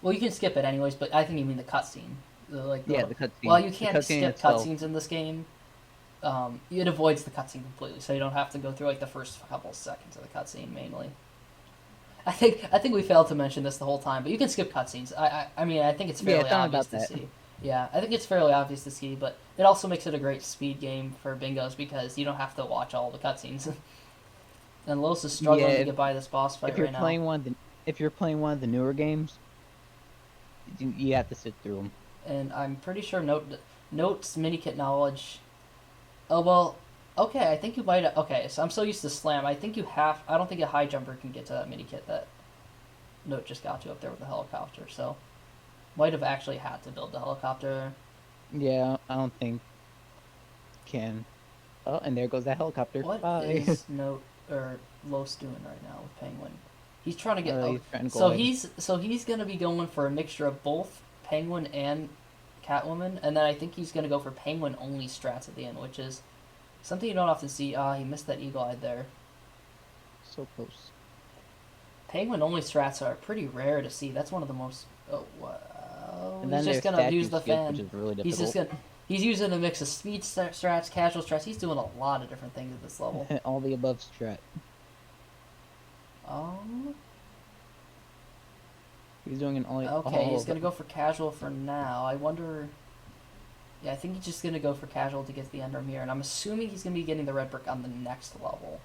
Well, you can skip it anyways, but I think you mean the cutscene. Yeah, the cutscene. Well, you The can't cutscene skip itself. cutscenes in this game. It avoids the cutscene completely, so you don't have to go through like the first couple seconds of the cutscene mainly. I think we failed to mention this the whole time, but you can skip cutscenes. I mean I think it's Yeah, fairly it's not obvious about to that. see. Yeah, I think it's fairly obvious to see, but it also makes it a great speed game for bingos because you don't have to watch all the cutscenes. And Los is struggling Yeah, to get by this boss fight if you're right now. playing if you're playing one of the newer games, you have to sit through them. And I'm pretty sure Note's minikit knowledge. Oh well, okay. I think you might. Okay, so I'm so used to slam. I think you have. I don't think a high jumper can get to that minikit that Note just got to up there with the helicopter. So might have actually had to build the helicopter. Yeah, I don't think can. Oh, and there goes that helicopter. What Bye. is Note or Los doing right now with Penguin? He's trying to get. He's trying to go So ahead. he's gonna be going for a mixture of both Penguin and Catwoman, and then I think he's gonna go for Penguin only strats at the end, which is something you don't often see. He missed that eagle eye there. So close. Penguin only strats are pretty rare to see. That's one of the most. Oh, wow. And He's then just there's gonna use statue the skip, fan. which is really He's just difficult. gonna. He's using a mix of speed strats, casual strats. He's doing a lot of different things at this level. All the above strat. Um. He's doing an Okay, all he's of gonna it. go for casual for now. I wonder. Yeah, I think he's just gonna go for casual to get the Ender Mirror, and I'm assuming he's gonna be getting the red brick on the next level.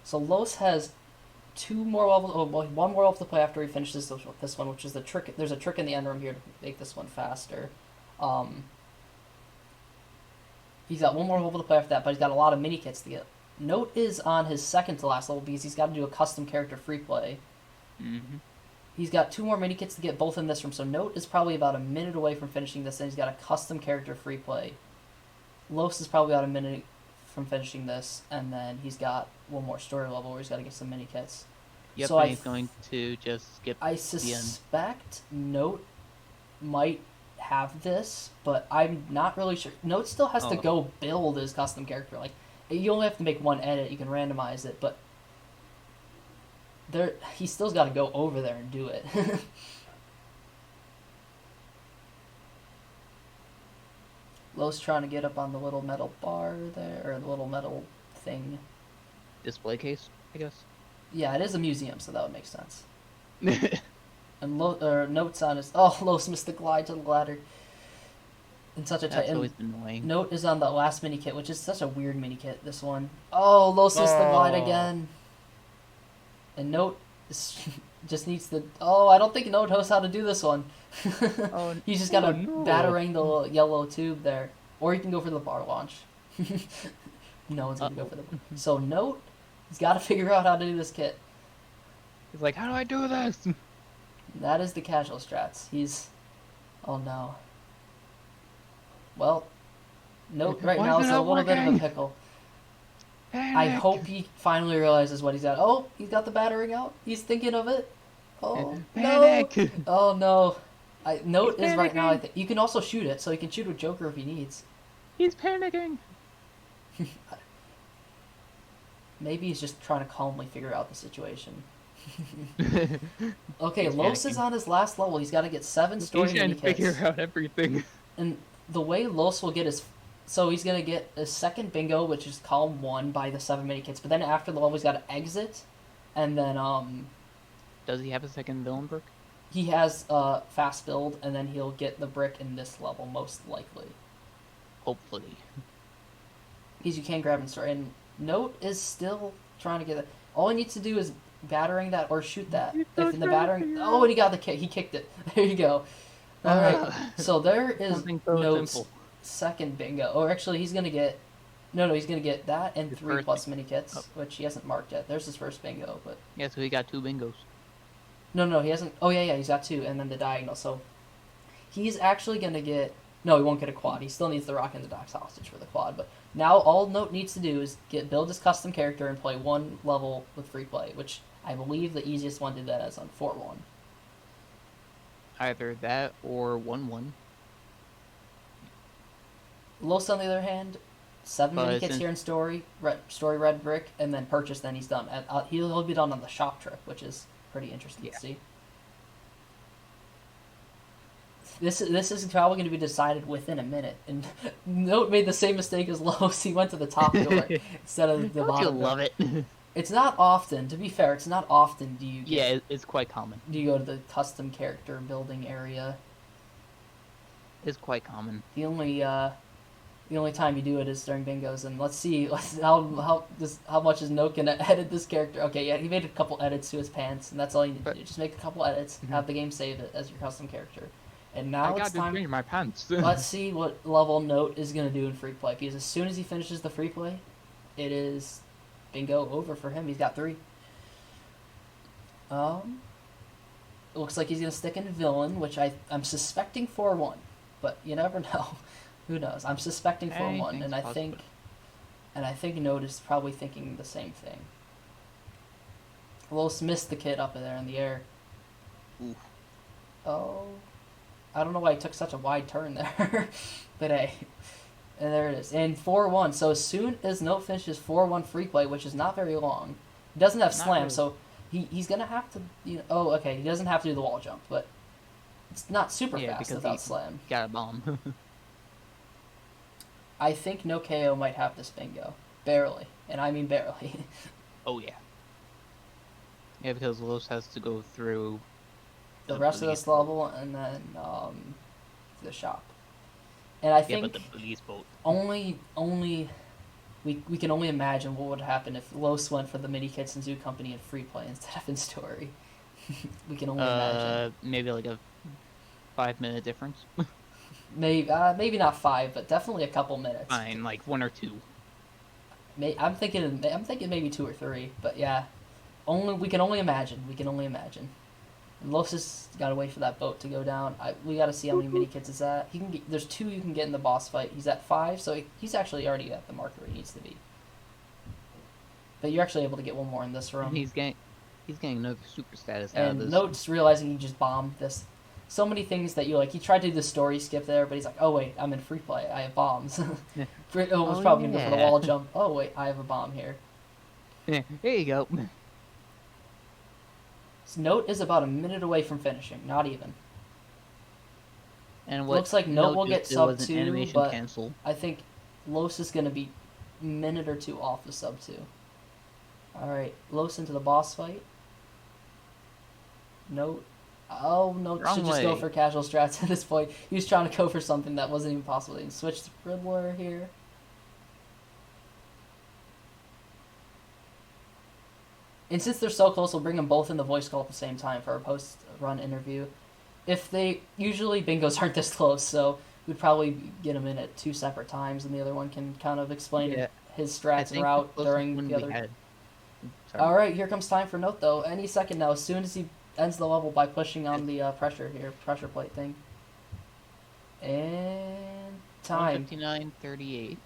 So Los has 2 more levels. Oh, well, 1 more level to play after he finishes this one, which is the trick. There's a trick in the end room here to make this one faster. Um, He's got one more level to play after that, but he's got a lot of mini kits to get. Note is on his second to last level because he's got to do a custom character free play. Mm-hmm. He's got 2 more mini kits to get both in this room, so Note is probably about a minute away from finishing this, and he's got a custom character free play. Los is probably about a minute from finishing this, and then he's got one more story level where he's got to get some mini kits. Yep, So and he's going to just skip I the end. suspect Note might have this, but I'm not really sure. Note still has to go build his custom character. Like, you only have to make one edit. You can randomize it, but he still's got to go over there and do it. Lo's trying to get up on the little metal bar there, or the little metal thing. Display case, I guess. Yeah, it is a museum, so that would make sense. And Note's on his... Oh, Los missed the glide to the ladder. In such a tight... That's always annoying. Note is on the last mini kit, which is such a weird mini kit, this one. Oh, Los missed the glide again. And Note just needs to... Oh, I don't think Note knows how to do this one. He's just got to batarang the little yellow tube there. Or you can go for the bar launch. No one's going to go for the... So Note, he's got to figure out how to do this kit. He's like, how do I do this? That is the casual strats. He's... Oh, no. Well, Note right now is a little bit of a pickle. Panic. I hope he finally realizes what he's got. Oh, he's got the battering out. He's thinking of it. Oh, Panic. no. Oh, no. Note He's is right now, I panicking. think. You can also shoot it, so he can shoot with Joker if he needs. He's panicking. Maybe he's just trying to calmly figure out the situation. Okay, He's Los is panicking. on his last level. He's got to get 7 story He's trying mini to figure kits. out everything. And the way Los will get his... So he's going to get a second bingo, which is column 1 by the 7 mini kits. But then after the level, he's got to exit. And then Does he have a second villain brick? he has fast build, and then he'll get the brick in this level, most likely. Hopefully. Because you can grab and store. And Note is still trying to get it. All he needs to do is battering that or shoot that. He's If so in the trying to battering... figure Oh, and he got the kick. He kicked it. There you go. Alright, so there is Something so Note's simple. second bingo. Or actually, he's going to get... No, he's going to get that and His 3 first plus mini kits, oh. which he hasn't marked yet. There's his first bingo, but... Yeah, so he got 2 bingos. No, he hasn't... Oh, yeah, he's got 2, and then the diagonal, so... He's actually going to get... No, he won't get a quad. He still needs the Rock and the Docks hostage for the quad, but now all Note needs to do is build his custom character and play 1 level with free play, which I believe the easiest one to do that is on 4-1. Either that or 1-1. Los, on the other hand, 7 But mini kits since- here in story red brick, and then purchase, then he's done. He'll be done on the shop trip, which is pretty interesting to see. This is probably going to be decided within a minute. And Note made the same mistake as Los. He went to the top door instead of the Don't you bottom door. love it? It's not often, to be fair, it's not often do you It's quite common. do you go to the custom character building area. It's quite common. The only time you do it is during bingos, and let's see how much is Note gonna edit this character. Okay, yeah, he made a couple edits to his pants, and that's all you need to do. Just make a couple edits, have the game save it as your custom character. And now I it's got to time. change my pants. Let's see what level Note is gonna do in free play, because as soon as he finishes the free play, it is bingo over for him. He's got 3. It looks like he's gonna stick in villain, which I'm suspecting 4-1, but you never know. Who knows? I'm suspecting 4-1, and I think Note is probably thinking the same thing. Los missed the kid up there in the air. Oof. Oh, I don't know why he took such a wide turn there, but hey. And there it is. And 4-1. So as soon as Note finishes 4-1 free play, which is not very long, he doesn't have Not slam, really. so he's going to have to... oh, okay, he doesn't have to do the wall jump, but it's not super fast because without he slam. got a bomb. I think no KO might have this bingo. Barely. And I mean barely. Oh, yeah. Yeah, because Los has to go through The rest of this level, and then the shop. And I think but the police boat. only we can only imagine what would happen if Los went for the mini kits in Zoo Company in free play instead of in story. We can only imagine. Maybe like a 5-minute difference. maybe not 5, but definitely a couple minutes. Fine, like 1 or 2. I'm thinking maybe 2 or 3, but yeah, we can only imagine. We can only imagine. And Los has got to wait for that boat to go down. We got to see how many mini kits is at. There's 2 you can get in the boss fight. He's at 5, so he's actually already at the marker he needs to be. But you're actually able to get one more in this room. And he's getting another super status out of And this. Note's realizing he just bombed this. So many things that he tried to do the story skip there, but he's like, oh wait, I'm in free play. I have bombs. It was probably going to go for the wall jump. Oh wait, I have a bomb here. Here you go. So Note is about a minute away from finishing, not even. And what Looks like Note will get sub 2, but cancel. I think Los is going to be a minute or 2 off the sub 2. Alright, Los into the boss fight. Note. Oh, Note should just go for casual strats at this point. He was trying to go for something that wasn't even possible. He can switch to Riddler here. And since they're so close, we'll bring them both in the voice call at the same time for our post-run interview. Usually bingos aren't this close, so we'd probably get them in at 2 separate times, and the other one can kind of explain his strats and route during the other. Alright, here comes time for Note, though. Any second now, as soon as he ends the level by pushing on the pressure plate thing. And time. 1:59:38.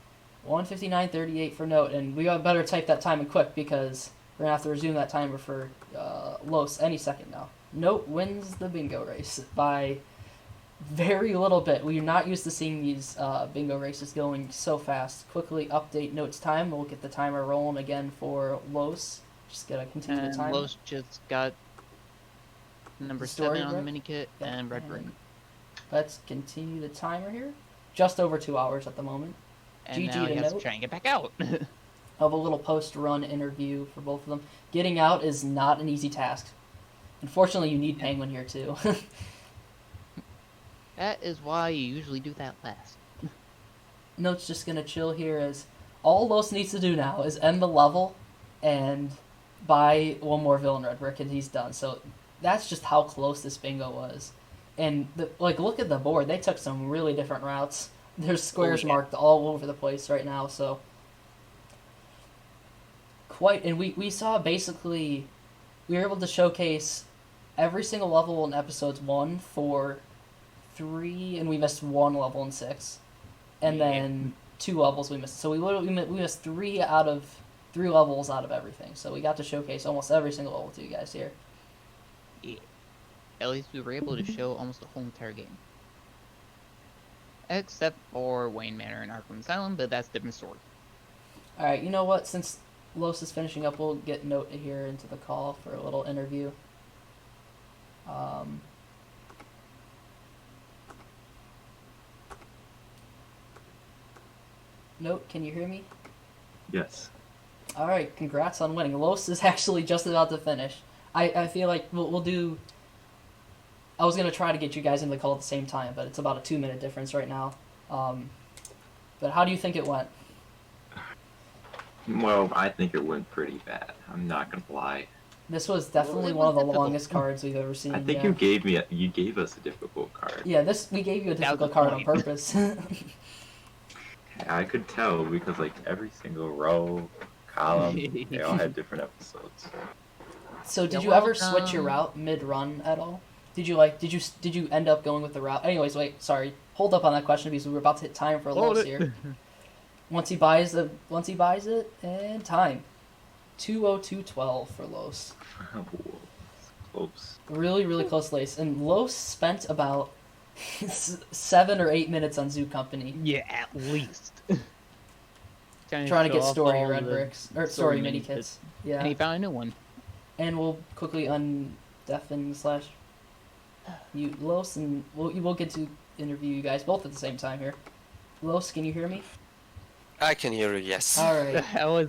1:59:38 for Note, and we better type that time in quick because we're gonna have to resume that timer for Los any second now. Note wins the bingo race by very little bit. We're not used to seeing these bingo races going so fast. Quickly update Note's time. We'll get the timer rolling again for Los. Just gotta continue the timer. Los just got number 7 on the mini kit and red ring. Let's continue the timer here. Just over 2 hours at the moment. And GG now to he has Note. to try and get back out. Of a little post-run interview for both of them. Getting out is not an easy task. Unfortunately, you need Penguin here too. That is why you usually do that last. Note's just gonna chill here as all Los needs to do now is end the level and buy one more villain red brick and he's done. So that's just how close this bingo was. And look at the board. They took some really different routes. There's squares marked all over the place right now, so and we saw basically we were able to showcase every single level in episodes 1, 4, 3, and we missed 1 level in 6, and then 2 levels we missed. So we missed 3 levels out of everything. So we got to showcase almost every single level to you guys here. Yeah. At least we were able to show almost the whole entire game, except for Wayne Manor and Arkham Asylum, but that's a different story. All right, you know what? Since Los is finishing up, we'll get Note here into the call for a little interview. Note, can you hear me? Yes. All right, congrats on winning. Los is actually just about to finish. I feel like we'll do. I was gonna try to get you guys in the call at the same time, but it's about a 2-minute difference right now. But how do you think it went? Well, I think it went pretty bad. I'm not gonna lie. This was definitely one of the longest cards we've ever seen. I think you gave us a difficult card. Yeah, we gave you a difficult card on purpose. I could tell because every single row, column, they all had different episodes. So did you ever switch your route mid-run at all? Did you end up going with the route? Anyways, wait, sorry. Hold up on that question because we were about to hit time for Los here. Once he buys it, and time. 2:02:12 for Los. Close. Really, really close race. And Los spent about 7 or 8 minutes on Zoo Company. Yeah, at least. Trying to get story red bricks. Or story mini kits. Yeah. And he found a new one. And we'll quickly undeafen / mute Los, and we'll get to interview you guys both at the same time here. Los, can you hear me? I can hear you, yes. Alright.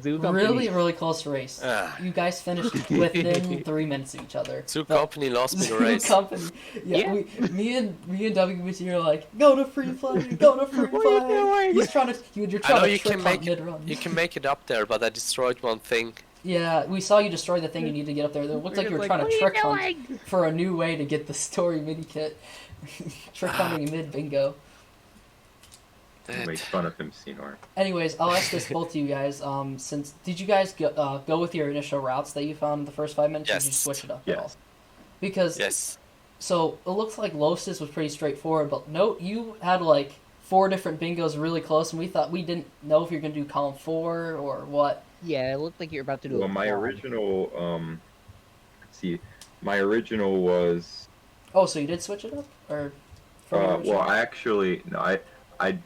Really, really close race. You guys finished within 3 minutes of each other. Zoo Company lost me the race. Zoo Company. Yeah. Me and WBT are like, go to free play, go to free play. You're trying to trick mid-run. You can make it up there, but I destroyed one thing. Yeah, we saw you destroy the thing you need to get up there. It looked like you were trying to trick hunt for a new way to get the story mini kit. Trick hunting mid bingo. Dead. Make fun of him, Senor. Anyways, I'll ask this both of you guys. Since did you guys go with your initial routes that you found in the first 5 minutes, or did you Yes. switch it up at all? Yes. Because Yes. so it looks like Los's was pretty straightforward, but note you had like 4 different bingos really close, and we didn't know if you're gonna do column 4 or what. Yeah, it looked like you're about to do Well, a my quad. original, let's see, my original was, Oh, so you did switch it up, or? from your well, original? I actually, no,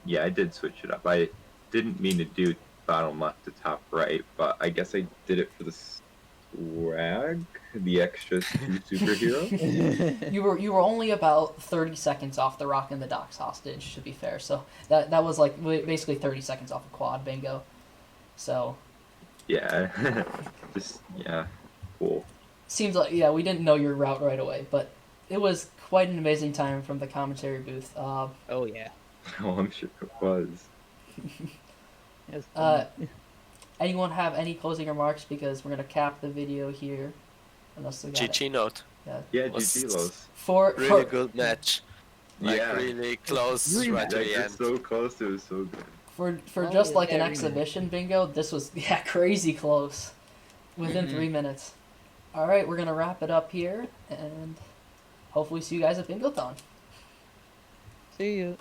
yeah, I did switch it up. I didn't mean to do bottom left to top right, but I guess I did it for the swag, the extra superhero. You were only about 30 seconds off the Rock and the Docks hostage, to be fair. So that was like basically 30 seconds off a quad bingo. So Yeah, yeah, cool. seems like we didn't know your route right away, but it was quite an amazing time from the commentary booth. Oh yeah. Oh, I'm sure it was. It was Uh, fun. anyone have any closing remarks, because we're gonna cap the video here, unless we got it. GG note. Yeah, Was GG Los. Really good match. Like Yeah. really close Really right to Like, the it's end. so close, it was so good. For Oh, just like an very exhibition bingo, this was crazy close, within Mhm. 3 minutes. All right, we're gonna wrap it up here, and hopefully see you guys at Bingothon. See you.